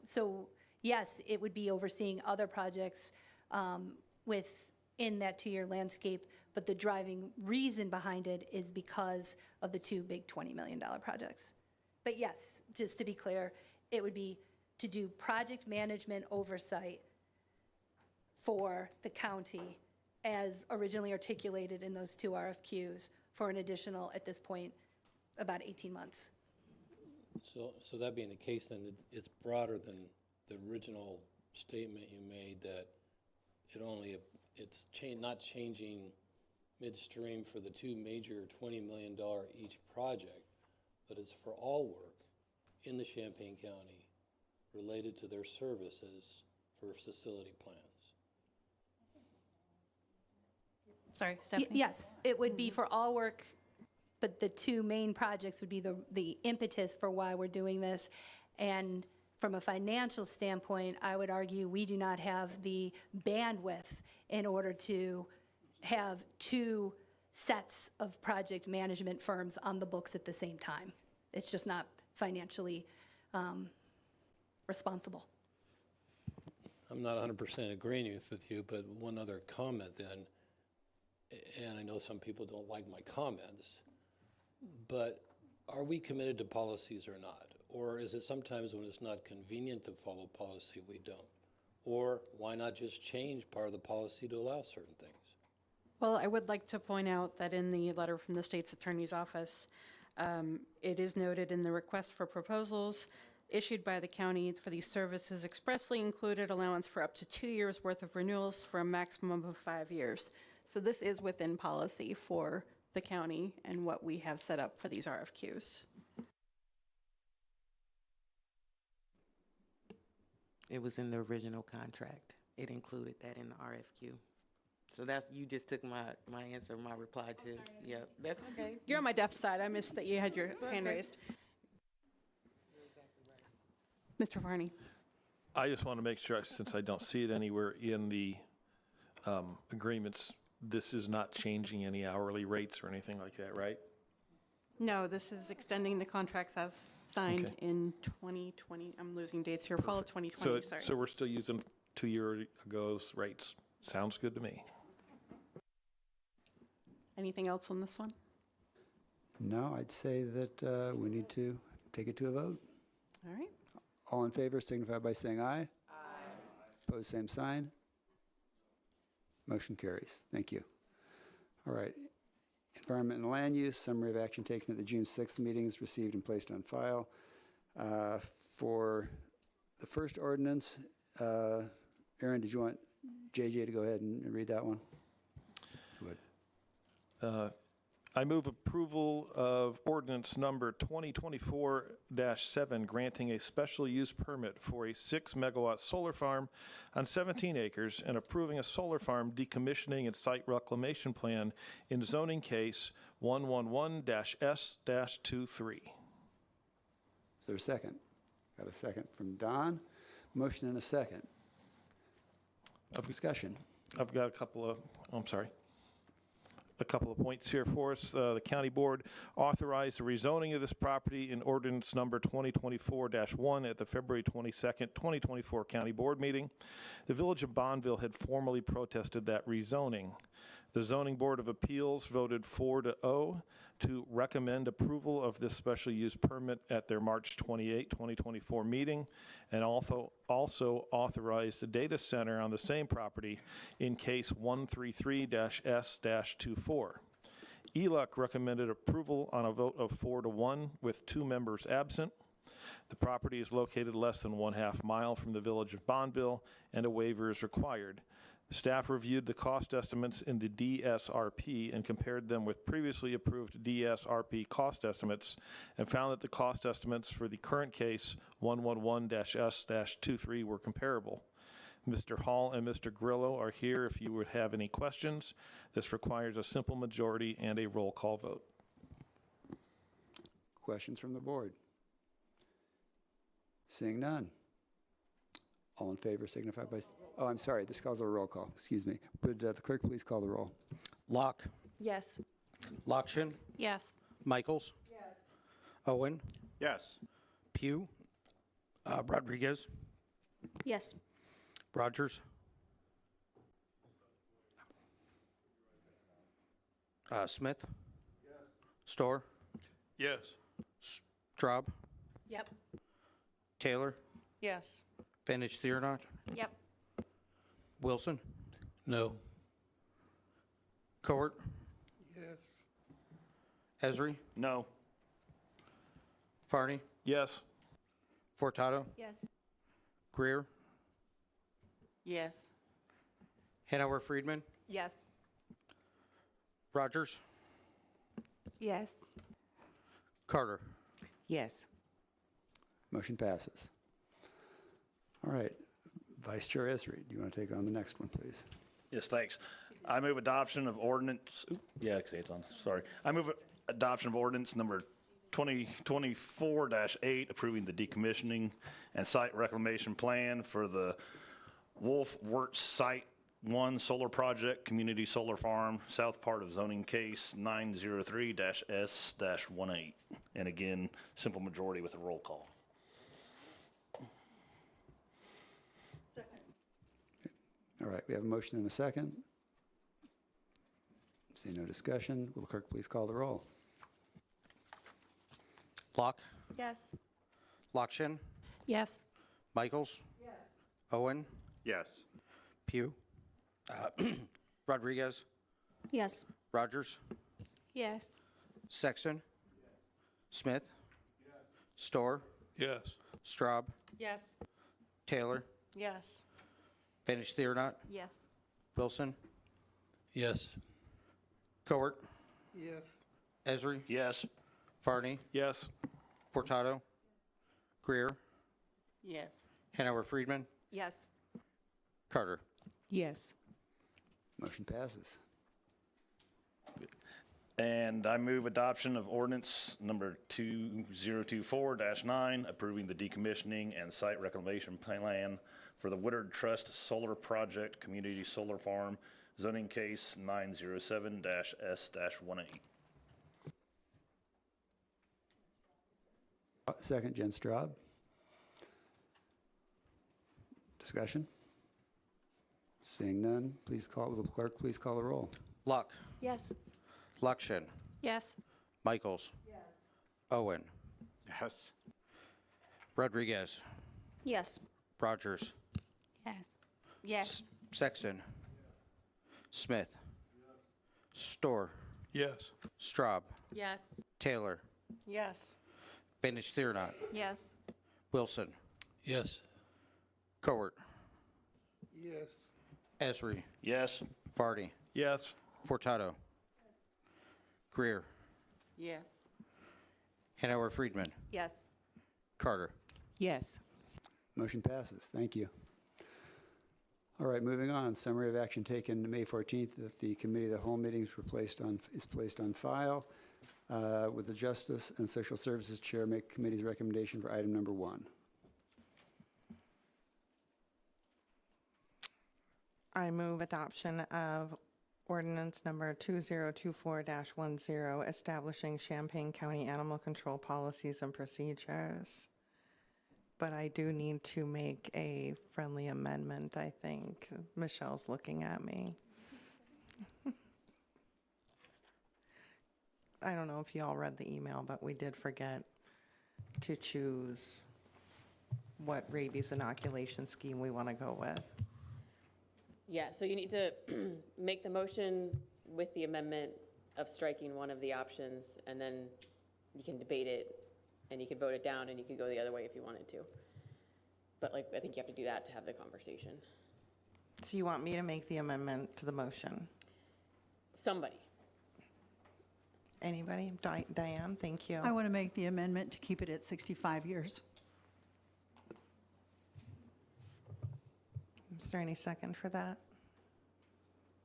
So yes, it would be overseeing other projects within that 2-year landscape, but the driving reason behind it is because of the 2 big $20 million projects. But yes, just to be clear, it would be to do project management oversight for the county as originally articulated in those 2 RFQs for an additional, at this point, about 18 months. So that being the case, then it's broader than the original statement you made that it's not changing midstream for the 2 major $20 million each project, but it's for all work in the Champaign County related to their services for facility plans. Sorry, Stephanie? Yes, it would be for all work, but the 2 main projects would be the impetus for why we're doing this. And from a financial standpoint, I would argue we do not have the bandwidth in order to have 2 sets of project management firms on the books at the same time. It's just not financially responsible. I'm not 100% agreeing with you, but one other comment then, and I know some people don't like my comments, but are we committed to policies or not? Or is it sometimes when it's not convenient to follow policy, we don't? Or why not just change part of the policy to allow certain things? Well, I would like to point out that in the letter from the state's attorney's office, it is noted in the request for proposals issued by the county for these services expressly included allowance for up to 2 years' worth of renewals for a maximum of 5 years. So this is within policy for the county and what we have set up for these RFQs. It was in the original contract. It included that in the RFQ. So you just took my answer, my reply to, yeah, that's okay. You're on my deaf side. I missed that you had your hand raised. Mr. Varney. I just want to make sure, since I don't see it anywhere in the agreements, this is not changing any hourly rates or anything like that, right? No, this is extending the contracts as signed in 2020. I'm losing dates here. Fall of 2020, sorry. So we're still using 2 years ago's rates. Sounds good to me. Anything else on this one? No, I'd say that we need to take it to a vote. All right. All in favor signify by saying aye. Aye. Opposed, same sign. Motion carries. Thank you. All right. Environment and land use, summary of action taken at the June 6th meetings received and placed on file. For the first ordinance, Aaron, did you want JJ to go ahead and read that one? I move approval of ordinance number 2024-7, granting a special use permit for a 6-megawatt solar farm on 17 acres and approving a solar farm decommissioning and site reclamation plan in zoning case 111-S-23. Is there a second? Got a second from Don. Motion and a second. Discussion. I've got a couple of points here for us. The county board authorized the rezoning of this property in ordinance number 2024-1 at the February 22nd, 2024 county board meeting. The village of Bonneville had formally protested that rezoning. The Zoning Board of Appeals voted 4-0 to recommend approval of this special use permit at their March 28, 2024 meeting, and also authorized a data center on the same property in case 133-S-24. ELUC recommended approval on a vote of 4-1 with 2 members absent. The property is located less than 1/2 mile from the village of Bonneville, and a waiver is required. Staff reviewed the cost estimates in the DSRP and compared them with previously approved DSRP cost estimates and found that the cost estimates for the current case 111-S-23 were comparable. Mr. Hall and Mr. Grillo are here if you would have any questions. This requires a simple majority and a roll call vote. Questions from the board? Seeing none. All in favor signify by, oh, I'm sorry, this calls a roll call, excuse me. Would the clerk please call the roll? Locke. Yes. Lockshin. Yes. Michaels. Yes. Owen. Yes. Pugh. Rodriguez. Yes. Rogers. Smith. Storr. Yes. Straub. Yep. Taylor. Yes. Finish Theonot. Yep. Wilson. No. Court. Yes. Esri. No. Farney. Yes. Furtado. Yes. Greer. Yes. Hanover Friedman. Yes. Rogers. Yes. Carter. Yes. Motion passes. All right, Vice Chair Esri, do you want to take on the next one, please? Yes, thanks. I move adoption of ordinance, yeah, it's on, sorry. I move adoption of ordinance number 2024-8, approving the decommissioning and site reclamation plan for the Wolf Wirtz Site 1 Solar Project, Community Solar Farm, south part of zoning case 903-S-18. And again, simple majority with a roll call. All right, we have a motion and a second. See no discussion. Will the clerk please call the roll? Locke. Yes. Lockshin. Yes. Michaels. Yes. Owen. Yes. Pugh. Rodriguez. Yes. Rogers. Yes. Sexton. Smith. Storr. Yes. Straub. Yes. Taylor. Yes. Finish Theonot. Yes. Wilson. Yes. Court. Yes. Esri. Yes. Farney. Yes. Furtado. Greer. Yes. Hanover Friedman. Yes. Carter. Yes. Motion passes. And I move adoption of ordinance number 2024-9, approving the decommissioning and site reclamation plan for the Woodard Trust Solar Project, Community Solar Farm, zoning case 907-S-18. Second, Jen Straub. Discussion? Seeing none, please call, will the clerk please call the roll? Locke. Yes. Lockshin. Yes. Michaels. Yes. Owen. Yes. Rodriguez. Yes. Rogers. Yes. Yes. Sexton. Smith. Storr. Yes. Straub. Yes. Taylor. Yes. Finish Theonot. Yes. Wilson. Yes. Court. Yes. Esri. Yes. Farney. Yes. Furtado. Greer. Yes. Hanover Friedman. Yes. Carter. Yes. Motion passes. Thank you. All right, moving on. Summary of action taken May 14th that the committee of the whole meetings were placed on file. Would the Justice and Social Services Chair make committee's recommendation for item number 1? I move adoption of ordinance number 2024-10, establishing Champaign County animal control policies and procedures. But I do need to make a friendly amendment, I think. Michelle's looking at me. I don't know if you all read the email, but we did forget to choose what rabies inoculation scheme we want to go with. Yeah, so you need to make the motion with the amendment of striking one of the options, and then you can debate it, and you can vote it down, and you could go the other way if you wanted to. But like, I think you have to do that to have the conversation. So you want me to make the amendment to the motion? Somebody. Anybody? Diane, thank you. I want to make the amendment to keep it at 65 years. Is there any second for that?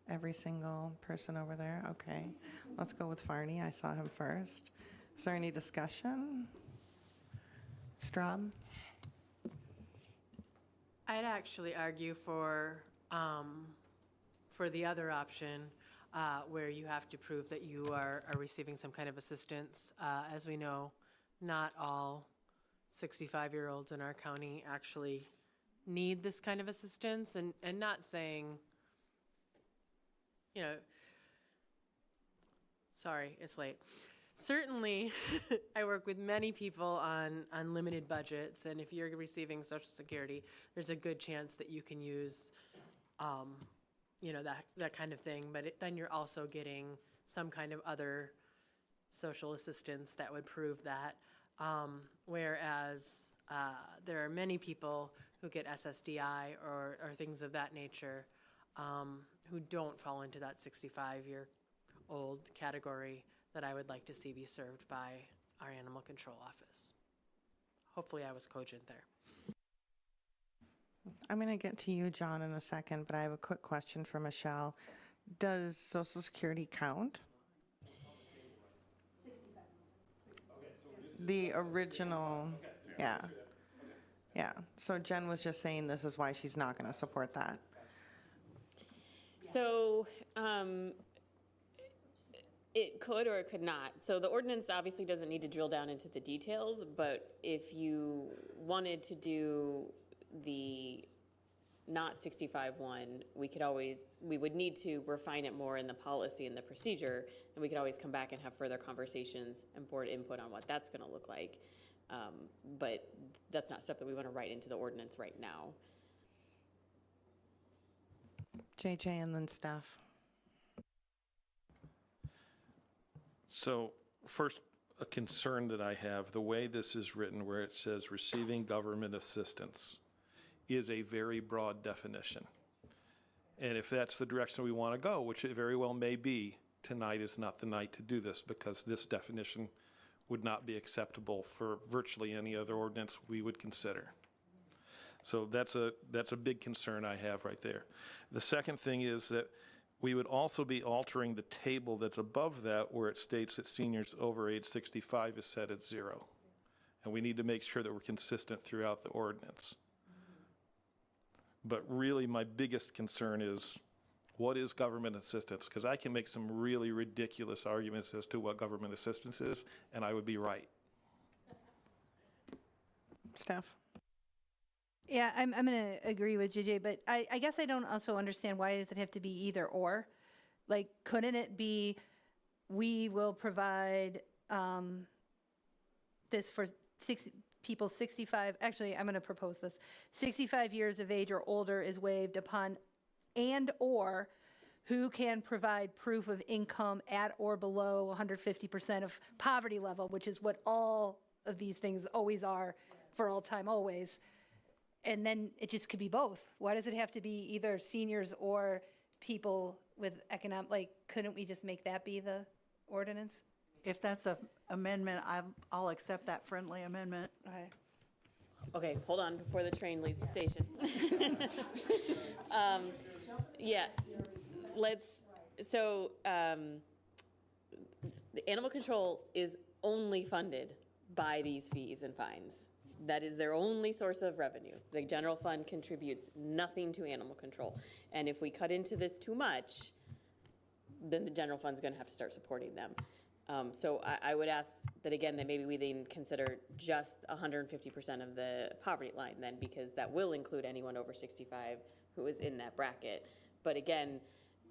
Every single person over there? Okay. Let's go with Farney. I saw him first. Is there any discussion? Straub? I'd actually argue for the other option, where you have to prove that you are receiving some kind of assistance. As we know, not all 65-year-olds in our county actually need this kind of assistance, and not saying, you know, sorry, it's late. Certainly, I work with many people on limited budgets, and if you're receiving Social Security, there's a good chance that you can use, you know, that kind of thing. But then you're also getting some kind of other social assistance that would prove that. Whereas there are many people who get SSDI or things of that nature who don't fall into that 65-year-old category that I would like to see be served by our animal control office. Hopefully I was cogent there. I'm going to get to you, John, in a second, but I have a quick question for Michelle. Does Social Security count? The original, yeah. Yeah, so Jen was just saying this is why she's not going to support that. So it could or it could not. So the ordinance obviously doesn't need to drill down into the details, but if you wanted to do the not 65 one, we would need to refine it more in the policy and the procedure, and we could always come back and have further conversations and board input on what that's going to look like. But that's not stuff that we want to write into the ordinance right now. JJ and then staff. So first, a concern that I have, the way this is written where it says receiving government assistance is a very broad definition. And if that's the direction we want to go, which it very well may be, tonight is not the night to do this because this definition would not be acceptable for virtually any other ordinance we would consider. So that's a big concern I have right there. The second thing is that we would also be altering the table that's above that where it states that seniors over age 65 is set at 0. And we need to make sure that we're consistent throughout the ordinance. But really my biggest concern is what is government assistance? Because I can make some really ridiculous arguments as to what government assistance is, and I would be right. Steph? Yeah, I'm going to agree with JJ, but I guess I don't also understand why does it have to be either or? Like, couldn't it be we will provide this for people 65, actually, I'm going to propose this. 65 years of age or older is waived upon and or who can provide proof of income at or below 150% of poverty level, which is what all of these things always are for all time, always. And then it just could be both. Why does it have to be either seniors or people with economic, like, couldn't we just make that be the ordinance? If that's an amendment, I'll accept that friendly amendment. Okay. Okay, hold on before the train leaves the station. Yeah, the animal control is only funded by these fees and fines. That is their only source of revenue. The general fund contributes nothing to animal control. And if we cut into this too much, then the general fund's gonna have to start supporting them. So I would ask that again, that maybe we then consider just 150% of the poverty line then, because that will include anyone over 65 who is in that bracket. But again,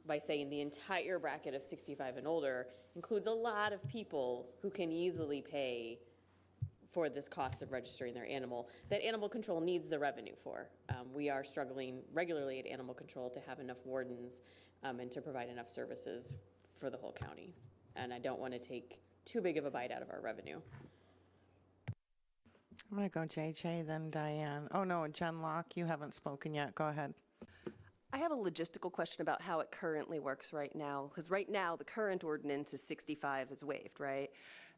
by saying the entire bracket of 65 and older includes a lot of people who can easily pay for this cost of registering their animal, that animal control needs the revenue for. We are struggling regularly at animal control to have enough wardens and to provide enough services for the whole county. And I don't want to take too big of a bite out of our revenue. I'm going to go JJ, then Diane. Oh, no, Jen Locke, you haven't spoken yet. Go ahead. I have a logistical question about how it currently works right now, because right now, the current ordinance is 65 is waived, right?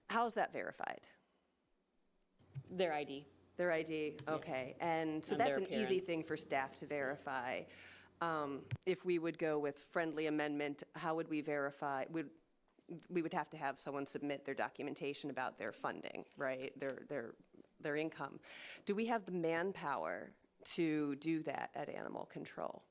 How's that verified? Their ID. Their ID, okay. And so And that's their an easy appearance. thing for staff to verify. If we would go with friendly amendment, how would we verify? We would have to have someone submit their documentation about their funding, right? Their income. Do we have the manpower to do that at animal control?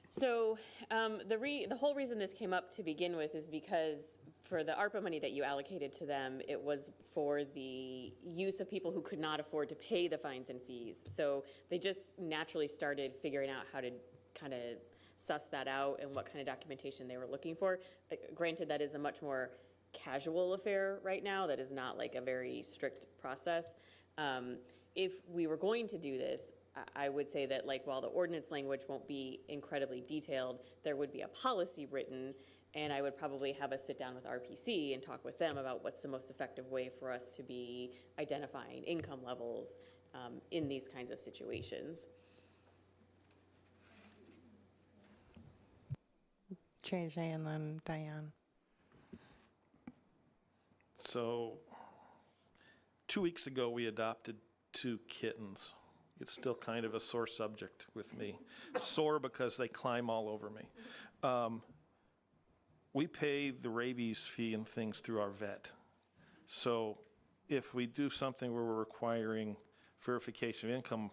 So the whole reason this came up to begin with is because for the ARPA money that you allocated to them, it was for the use of people who could not afford to pay the fines and fees. So they just naturally started figuring out how to kind of suss that out and what kind of documentation they were looking for. Granted, that is a much more casual affair right now. That is not like a very strict process. If we were going to do this, I would say that like while the ordinance language won't be incredibly detailed, there would be a policy written, and I would probably have us sit down with RPC and talk with them about what's the most effective way for us to be identifying income levels in these kinds of situations. JJ and then Diane. So 2 weeks ago, we adopted 2 kittens. It's still kind of a sore subject with me. Sore because they climb all over me. We pay the rabies fee and things through our vet. So if we do something where we're requiring verification of income,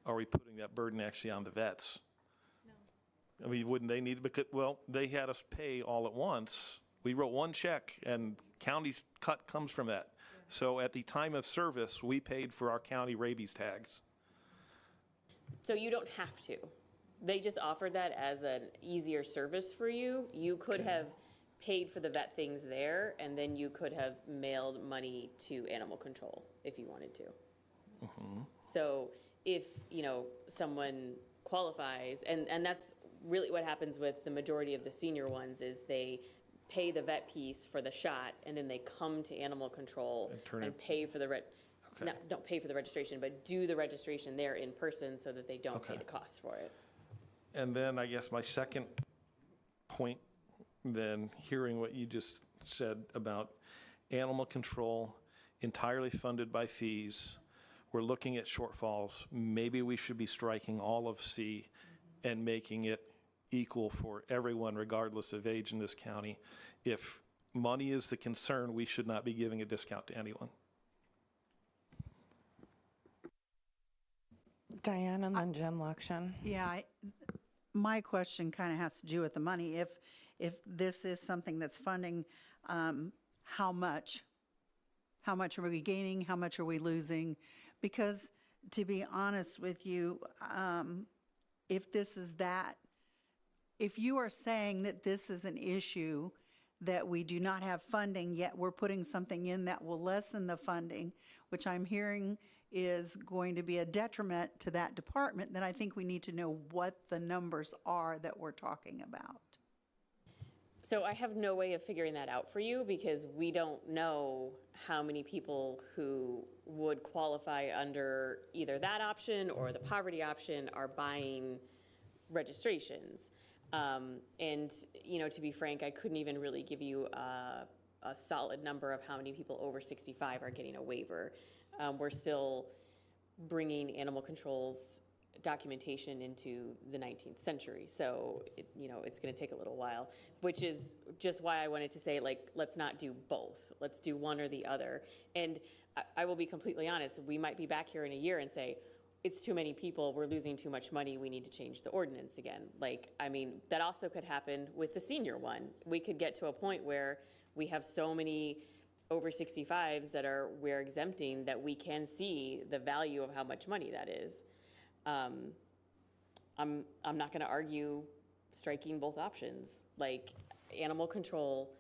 are we putting that burden actually on the vets? No. I mean, wouldn't they need, because, well, they had us pay all at once. We wrote one check and county's cut comes from that. Yeah. So at the time of service, we paid for our county rabies tags. So you don't have to. They just offered that as an easier service for you. You could have paid for the vet things there, and then you could have mailed money to animal control if you wanted to. Mm-hmm. So if, someone qualifies, and that's really what happens with the majority of the senior ones is they pay the vet piece for the shot, and then they come to animal control and pay for the don't pay for the registration, but do the registration there in person so that they don't pay the cost for it. And then I guess my second point, then hearing what you just said about animal control entirely funded by fees, we're looking at shortfalls. Maybe we should be striking all of C and making it equal for everyone regardless of age in this county. If money is the concern, we should not be giving a discount to anyone. Diane and then Jen Lukshin. Yeah, my question kind of has to do with the money. If this is something that's funding, how much? How much are we gaining? How much are we losing? Because to be honest with you, if this is that, if you are saying that this is an issue that we do not have funding, yet we're putting something in that will lessen the funding, which I'm hearing is going to be a detriment to that department, then I think we need to know what the numbers are that we're talking about. So I have no way of figuring that out for you because we don't know how many people who would qualify under either that option or the poverty option are buying registrations. And, to be frank, I couldn't even really give you a solid number of how many people over 65 are getting a waiver. We're still bringing animal control's documentation into the 19th century. So, it's going to take a little while, which is just why I wanted to say, let's not do both. Let's do one or the other. And I will be completely honest, we might be back here in a year and say, it's too many people, we're losing too much money, we need to change the ordinance again. That also could happen with the senior one. We could get to a point where we have so many over 65s that we're exempting that we can see the value of how much money that is. I'm not going to argue striking both options. Like, animal control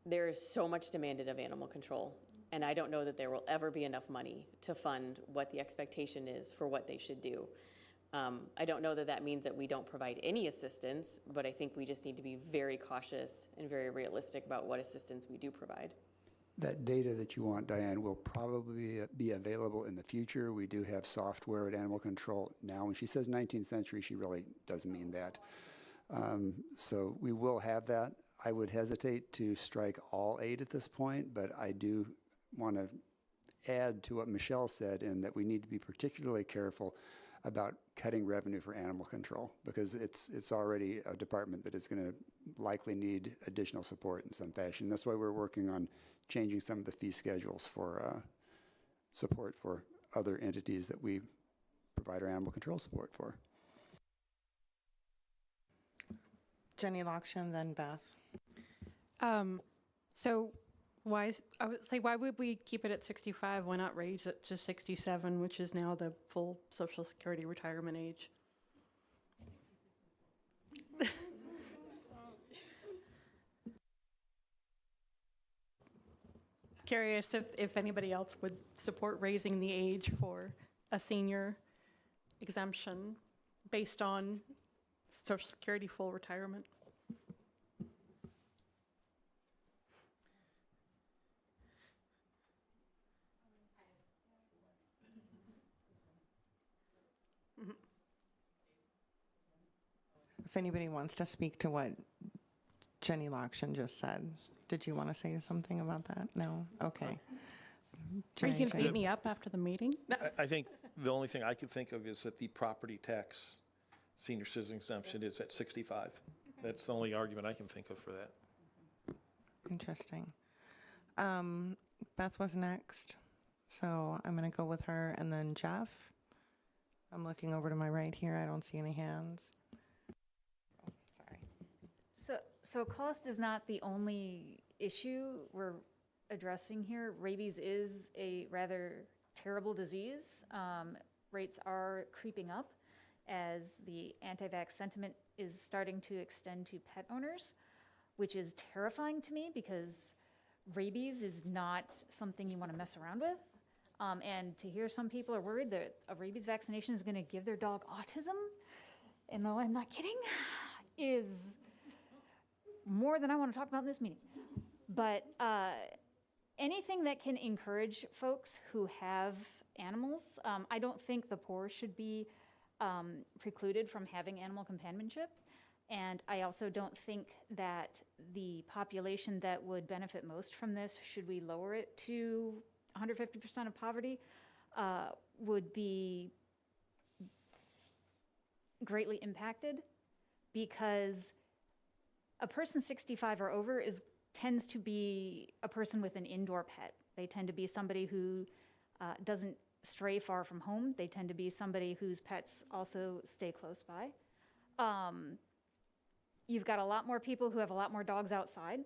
there is so much demanded of animal control, and I don't know that there will ever be enough money to fund what the expectation is for what they should do. I don't know that that means that we don't provide any assistance, but I think we just need to be very cautious and very realistic about what assistance we do provide. That data that you want, Diane, will probably be available in the future. We do have software at Animal Control now. When she says 19th century, she really does mean that. So we will have that. I would hesitate to strike all 8 at this point, but I do want to add to what Michelle said in that we need to be particularly careful about cutting revenue for animal control, because it's already a department that is going to likely need additional support in some fashion. That's why we're working on changing some of the fee schedules for support for other entities that we provide our animal control support for. Jenny Lokshin, then Beth. So I would say, why would we keep it at 65? Why not raise it to 67, which is now the full Social Security retirement age? Curious if anybody else would support raising the age for a senior exemption based on Social Security full retirement. If anybody wants to speak to what Jenny Lokshin just said, did you want to say something about that? No? Okay. Are you going to beat me up after the meeting? I think the only thing I could think of is that the property tax senior citizen exemption is at 65. That's the only argument I can think of for that. Interesting. Beth was next, so I'm going to go with her, and then Jeff. I'm looking over to my right here. I don't see any hands. Oh, sorry. So cost is not the only issue we're addressing here. Rabies is a rather terrible disease. Rates are creeping up as the anti-vax sentiment is starting to extend to pet owners, which is terrifying to me because rabies is not something you want to mess around with. And to hear some people are worried that a rabies vaccination is going to give their dog autism, and no, I'm not kidding, is more than I want to talk about in this meeting. But anything that can encourage folks who have animals, I don't think the poor should be precluded from having animal companionship. And I also don't think that the population that would benefit most from this, should we lower it to 150% of poverty, would be greatly impacted, because a person 65 or over tends to be a person with an indoor pet. They tend to be somebody who doesn't stray far from home. They tend to be somebody whose pets also stay close by. You've got a lot more people who have a lot more dogs outside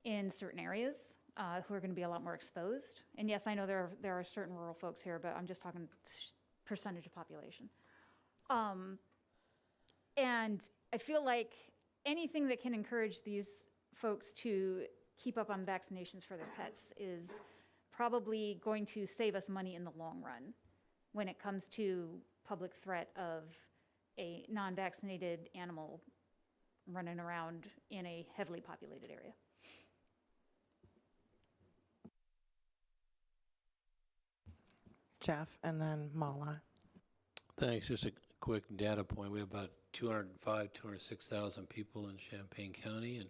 in certain areas who are going to be a lot more exposed. And yes, I know there are certain rural folks here, but I'm just talking percentage of population. And I feel like anything that can encourage these folks to keep up on vaccinations for their pets is probably going to save us money in the long run when it comes to public threat of a non-vaccinated animal running around in a heavily populated area. Jeff, and then Mala. Thanks. Just a quick data point. We have about 206,000 people in Champaign County, and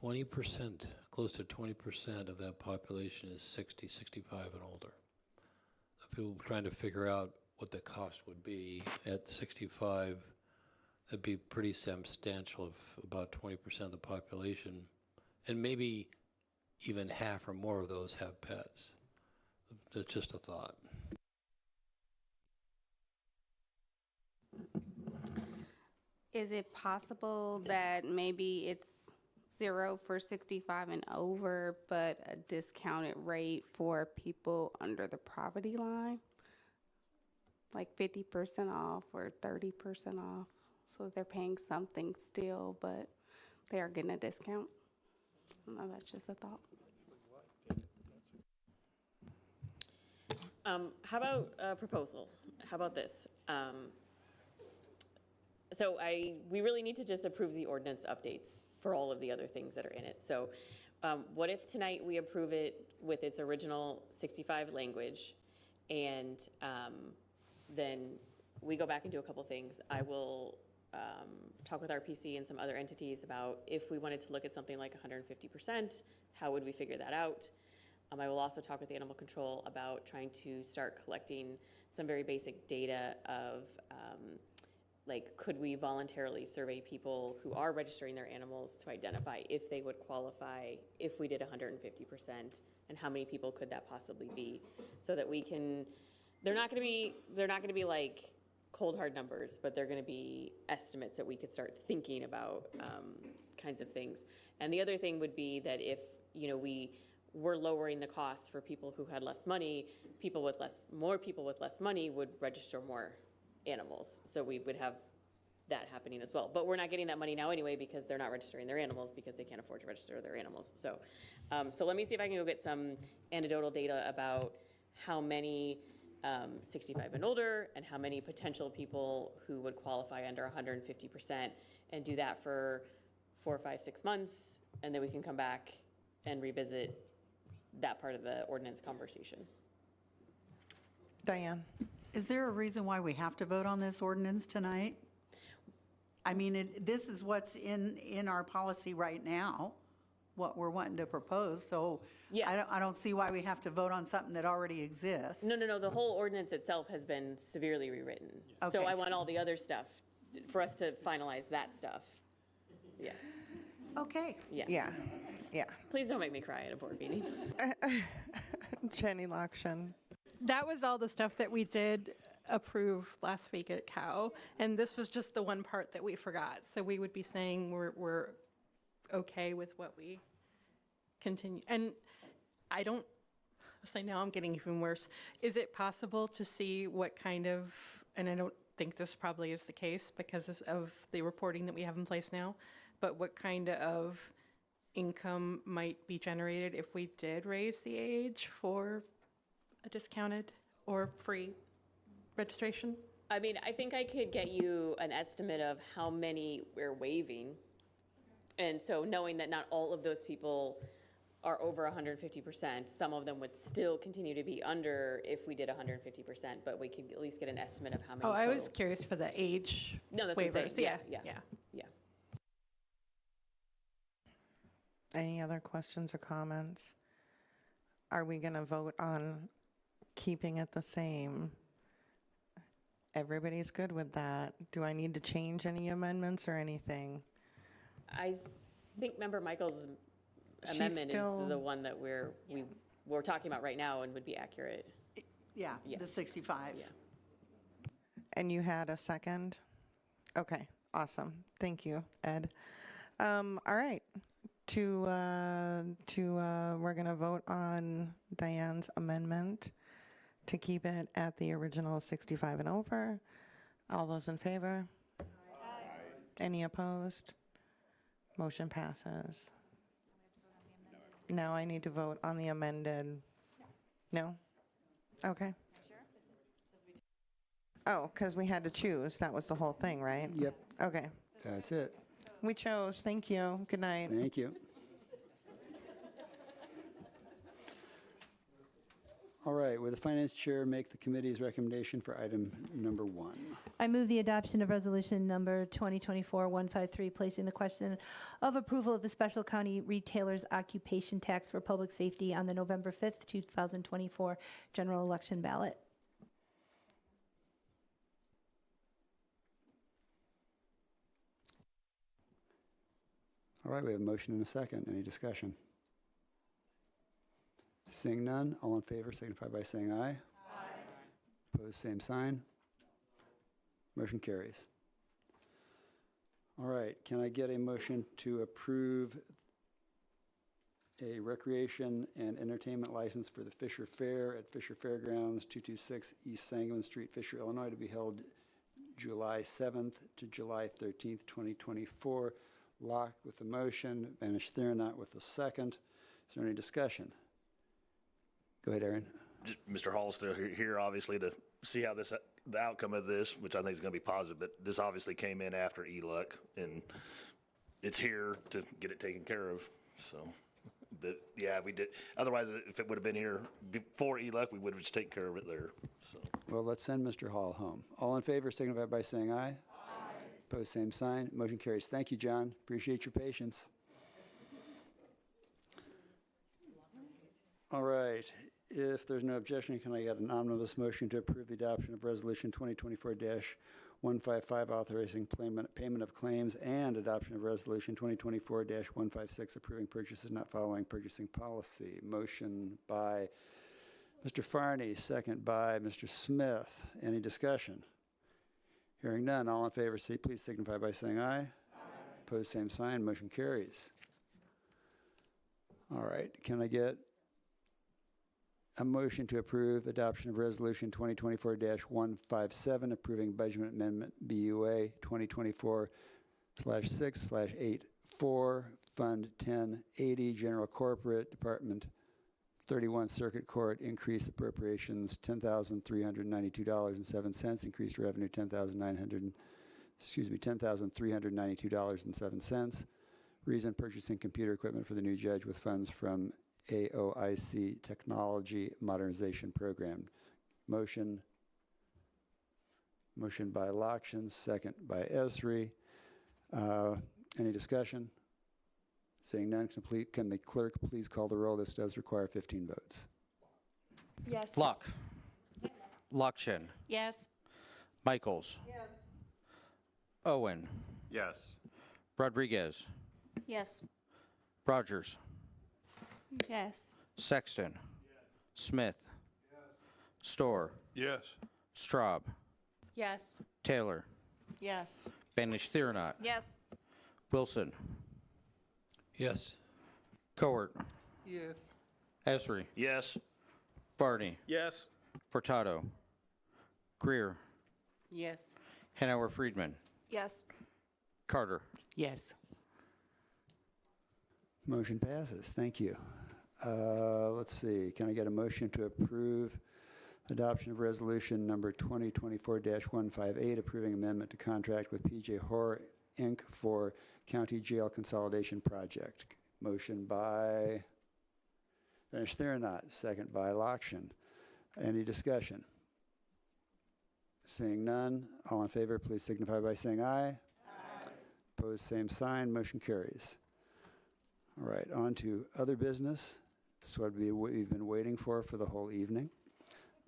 20%, close to 20% of that population is 60, 65 and older. So people trying to figure out what the cost would be at 65, that'd be pretty substantial if about 20% of the population, and maybe even half or more of those have pets. That's just a thought. Is it possible that maybe it's 0 for 65 and over, but a discounted rate for people under the poverty line? like 50% off or 30% off. So they're paying something still, but they are getting a discount. I don't know, that's just a thought. How about a proposal? How about this? So we really need to just approve the ordinance updates for all of the other things that are in it. So what if tonight we approve it with its original 65 language, and then we go back and do a couple things? I will talk with RPC and some other entities about if we wanted to look at something like 150%, how would we figure that out? I will also talk with animal control about trying to start collecting some very basic data of like, could we voluntarily survey people who are registering their animals to identify if they would qualify if we did 150%, and how many people could that possibly be, so that we can, they're not going to be like cold hard numbers, but they're going to be estimates that we could start thinking about kinds of things. And the other thing would be that if, you know, we're lowering the costs for people who had less money, more people with less money would register more animals. So we would have that happening as well. But we're not getting that money now anyway, because they're not registering their animals because they can't afford to register their animals. So, so let me see if I can go get some anecdotal data about how many 65 and older and how many potential people who would qualify under 150%, and do that for 4, 5, 6 months. And then we can come back and revisit that part of the ordinance conversation. Diane? Is there a reason why we have to vote on this ordinance tonight? I mean, this is what's in our policy right now, what we're wanting to propose, so Yeah. I don't see why we have to vote on something that already exists. No, the whole ordinance itself has been severely rewritten. So Okay. I want all the other stuff for us to finalize that stuff. Yeah. Okay. Yeah. Yeah. Please don't make me cry at a board meeting. Jenny Lakshan. That was all the stuff that we did approve last week at COW, and this was just the one part that we forgot. So we would be saying we're okay with what we continue. And I don't, say now I'm getting even worse. Is it possible to see what kind of, and I don't think this probably is the case because of the reporting that we have in place now, but what kind of income might be generated if we did raise the age for a discounted or free registration? I mean, I think I could get you an estimate of how many we're waiving. And so knowing that not all of those people are over 150%, some of them would still continue to be under if we did 150%, but we could at least get an estimate of how many Oh, I was total. curious for the age No, that's what I'm waivers. saying. Yeah. Any other questions or comments? Are we going to vote on keeping it the same? Everybody's good with that. Do I need to change any amendments or anything? I think Member Michael's She's amendment still- is the one that we're talking about right now and would be accurate. Yeah, the 65. Yeah. And you had a second? Okay, awesome. Thank you, Ed. All right. We're going to vote on Diane's amendment to keep it at the original 65 and over. All those in favor? Aye. Any opposed? Motion passes. Now I need to vote on the amended. No? Okay. Oh, because we had to choose. That was the whole thing, right? Yep. Okay. That's it. We chose. Thank you. Good night. Thank you. All right, will the finance chair make the committee's recommendation for item number 1? I move the adoption of resolution number 2024-153, placing the question of approval of the special county retailer's occupation tax for public safety on the November 5th, 2024 general election ballot. All right, we have a motion and a second. Any discussion? Seeing none, all in favor signify by saying aye. Aye. Opposed, same sign. Motion carries. All right, can I get a motion to approve a recreation and entertainment license for the Fisher Fair at Fisher Fairgrounds, 226 East Sangamon Street, Fisher, Illinois, to be held July 7th to July 13th, 2024. Locke with the motion, Banish Theranot with the second. Is there any discussion? Go ahead, Aaron. Mr. Hall's still here, obviously, to see how the outcome of this, which I think is going to be positive, but this obviously came in after ELUC, and it's here to get it taken care of. So, but yeah, we did. Otherwise, if it would have been here before ELUC, we would have just taken care of it there. So. Well, let's send Mr. Hall home. All in favor signify by saying aye. Aye. Opposed, same sign. Motion carries. Thank you, John. Appreciate your patience. All right. If there's no objection, can I get an omnibus motion to approve the adoption of Resolution 2024-155 authorizing payment of claims and adoption of Resolution 2024-156 approving purchases not following purchasing policy? Motion by Mr. Farney, second by Mr. Smith. Any discussion? Hearing none, all in favor, please signify by saying aye. Aye. Opposed, same sign. Motion carries. All right. Can I get a motion to approve adoption of Resolution 2024-157 approving budget amendment BUA 2024/6/84 Fund 1080 General Corporate Department 31 Circuit Court increased appropriations $10,392.07, increased revenue $10,392.07. Reason purchasing computer equipment for the new judge with funds from AOIC Technology Modernization Program. Motion by Lakshan, second by Esri. Any discussion? Seeing none, can the clerk please call the roll? This does require 15 votes. Yes. Locke. Lockshin. Yes. Michaels. Yes. Owen. Yes. Rodriguez. Yes. Rogers. Yes. Sexton. Smith. Storr. Yes. Straub. Yes. Taylor. Yes. Banish Theranot. Yes. Wilson. Yes. Coert. Yes. Esri. Yes. Varney. Yes. Furtado. Greer. Yes. Hanauer Friedman. Yes. Carter. Yes. Motion passes. Thank you. Let's see. Can I get a motion to approve adoption of resolution number 2024-158 approving amendment to contract with PJ Horror Inc. for County Jail Consolidation Project? Motion by Banish Theranot, second by Lakshan. Any discussion? Seeing none, all in favor, please signify by saying aye. Aye. Opposed, same sign. Motion carries. All right, on to other business. This is what we've been waiting for the whole evening.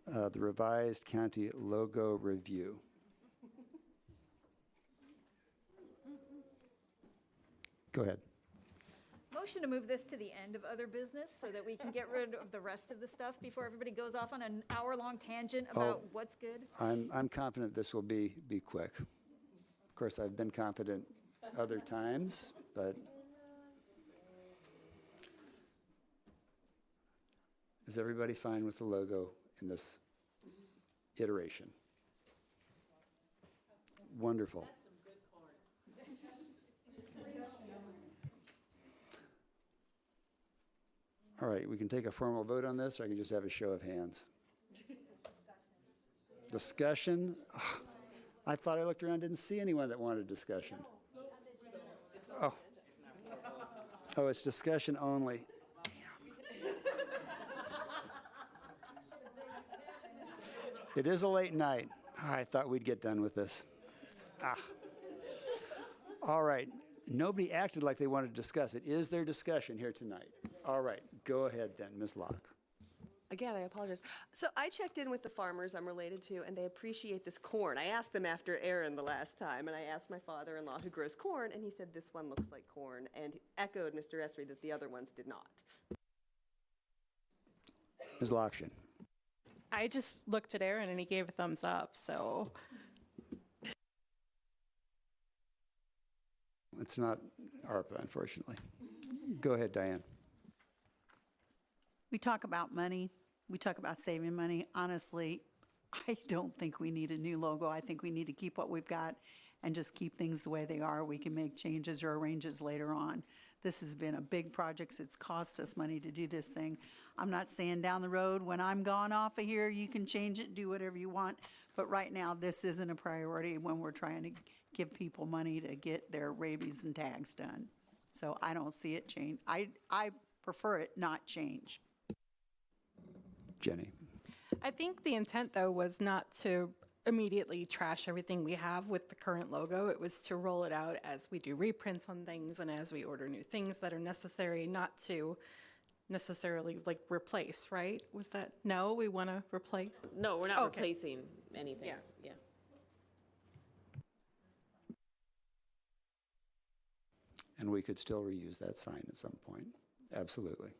The revised county logo review. Go ahead. Motion to move this to the end of other business so that we can get rid of the rest of the stuff before everybody goes off on an hour-long tangent about what's good. I'm confident this will be quick. Of course, I've been confident other times, but is everybody fine with the logo in this iteration? Wonderful. All right, we can take a formal vote on this, or I can just have a show of hands. Discussion? Ugh, I thought I looked around, didn't see anyone that wanted discussion. Oh, it's discussion only. It is a late night. I thought we'd get done with this. All right. Nobody acted like they wanted to discuss it. Is there discussion here tonight? All right. Go ahead then, Ms. Locke. Again, I apologize. So I checked in with the farmers I'm related to, and they appreciate this corn. I asked them after Aaron the last time, and I asked my father-in-law who grows corn, and he said this one looks like corn, and echoed Mr. Esri that the other ones did not. Ms. Lockshin. I just looked at Aaron and he gave a thumbs up, so. It's not ARPA, unfortunately. Go ahead, Diane. We talk about money. We talk about saving money. Honestly, I don't think we need a new logo. I think we need to keep what we've got and just keep things the way they are. We can make changes or arranges later on. This has been a big project. It's cost us money to do this thing. I'm not saying down the road, when I'm gone off of here, you can change it, do whatever you want. But right now, this isn't a priority when we're trying to give people money to get their rabies and tags done. So I don't see it change. I prefer it not change. Jenny? I think the intent, though, was not to immediately trash everything we have with the current logo. It was to roll it out as we do reprints on things and as we order new things that are necessary, not to necessarily like replace, right? Was that, no, we want to replace? No, we're not Okay. replacing anything. Yeah. And we could still reuse that sign at some point. Absolutely.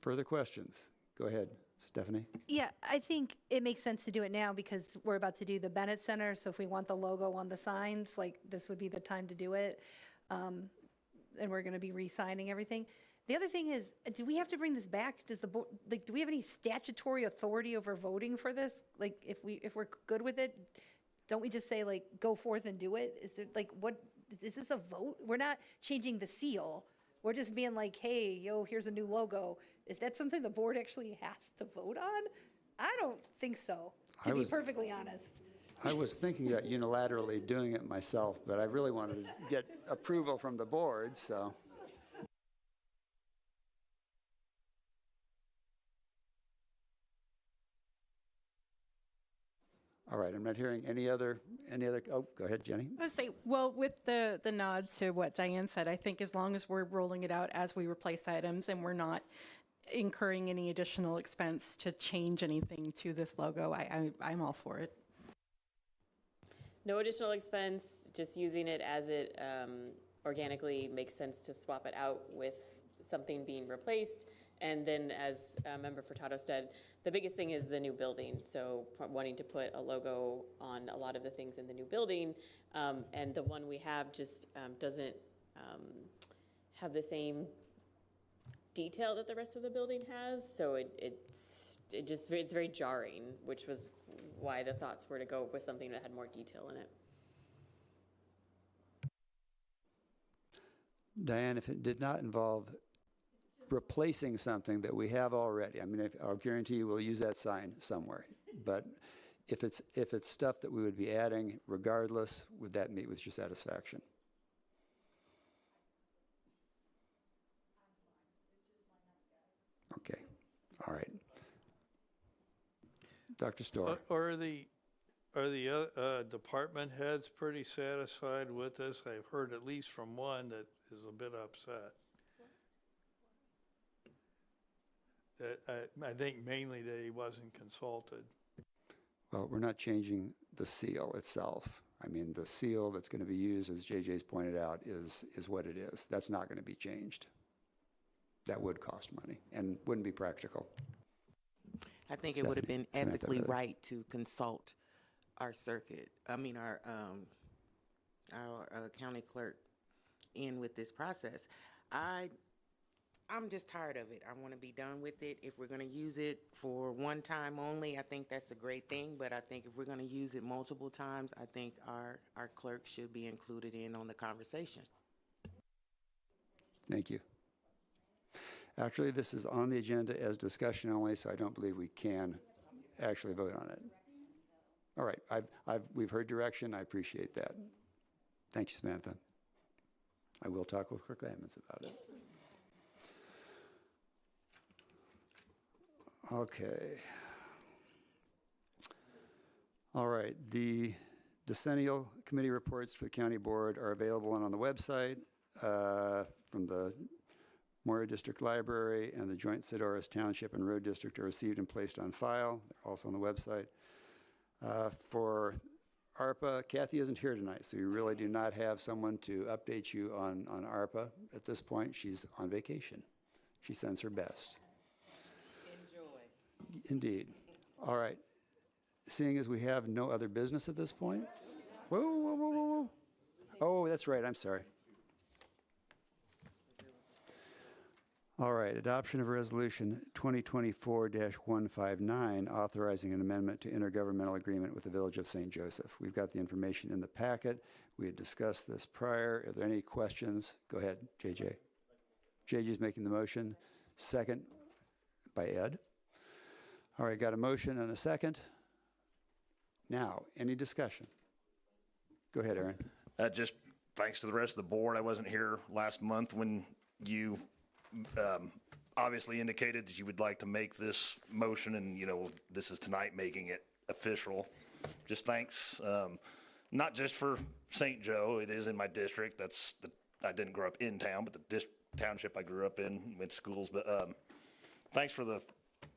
Further questions? Go ahead, Stephanie. Yeah, I think it makes sense to do it now because we're about to do the Bennett Center, so if we want the logo on the signs, like, this would be the time to do it. And we're gonna be re-signing everything. The other thing is, do we have to bring this back? Does the board, like, do we have any statutory authority over voting for this? Like, if we're good with it, don't we just say, like, go forth and do it? Is there, like, what, is this a vote? We're not changing the seal. We're just being like, hey, yo, here's a new logo. Is that something the board actually has to vote on? I don't think so, to be perfectly honest. I was thinking about unilaterally doing it myself, but I really wanted to get approval from the board, so. All right, I'm not hearing any other, oh, go ahead, Jenny. I would say, well, with the nod to what Diane said, I think as long as we're rolling it out as we replace items and we're not incurring any additional expense to change anything to this logo, I'm all for it. No additional expense, just using it as it organically makes sense to swap it out with something being replaced. And then, as Member Furtado said, the biggest thing is the new building. So wanting to put a logo on a lot of the things in the new building. And the one we have just doesn't have the same detail that the rest of the building has. So it's very jarring, which was why the thoughts were to go with something that had more detail in it. Diane, if it did not involve replacing something that we have already, I mean, I'll guarantee you we'll use that sign somewhere. But if it's stuff that we would be adding regardless, would that meet with your satisfaction? Okay, all right. Dr. Storr. Are the department heads pretty satisfied with this? I've heard at least from one that is a bit upset. That I think mainly that he wasn't consulted. Well, we're not changing the seal itself. I mean, the seal that's going to be used, as JJ's pointed out, is what it is. That's not going to be changed. That would cost money and wouldn't be practical. I think it would have been ethically right to consult our circuit, our county clerk in with this process. I'm just tired of it. I want to be done with it. If we're going to use it for one time only, I think that's a great thing. But I think if we're going to use it multiple times, I think our clerk should be included in on the conversation. Thank you. Actually, this is on the agenda as discussion only, so I don't believe we can actually vote on it. All right, we've heard direction. I appreciate that. Thank you, Samantha. I will talk with Clerk Lamons about it. Okay. All right, the decennial committee reports for the county board are available on the website from the Moira District Library and the Joint Sidorus Township and Road District are received and placed on file. They're also on the website. For ARPA, Kathy isn't here tonight, so you really do not have someone to update you on ARPA at this point. She's on vacation. She sends her best. Enjoy. Indeed. All right. Seeing as we have no other business at this point. Whoa, whoa, whoa, whoa, whoa. Oh, that's right. I'm sorry. All right, adoption of resolution 2024-159, authorizing an amendment to intergovernmental agreement with the Village of St. Joseph. We've got the information in the packet. We had discussed this prior. Are there any questions? Go ahead, JJ. JJ's making the motion. Second by Ed. All right, got a motion and a second. Now, any discussion? Go ahead, Aaron. Just thanks to the rest of the board. I wasn't here last month when you obviously indicated that you would like to make this motion, and, you know, this is tonight making it official. Just thanks, not just for St. Joe. It is in my district. I didn't grow up in town, but the township I grew up in, went to schools. But thanks for the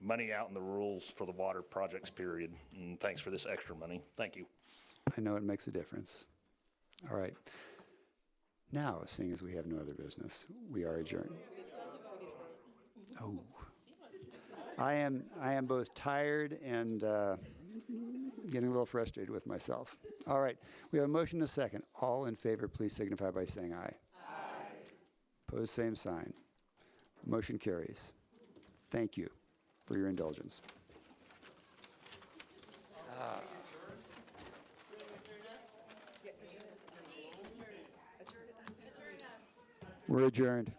money out in the rules for the water projects, period. And thanks for this extra money. Thank you. I know it makes a difference. All right. Now, seeing as we have no other business, we are adjourned. Oh. I am both tired and getting a little frustrated with myself. All right. We have a motion and a second. All in favor, please signify by saying aye. Aye. Opposed, same sign. Motion carries. Thank you for your indulgence. We're adjourned.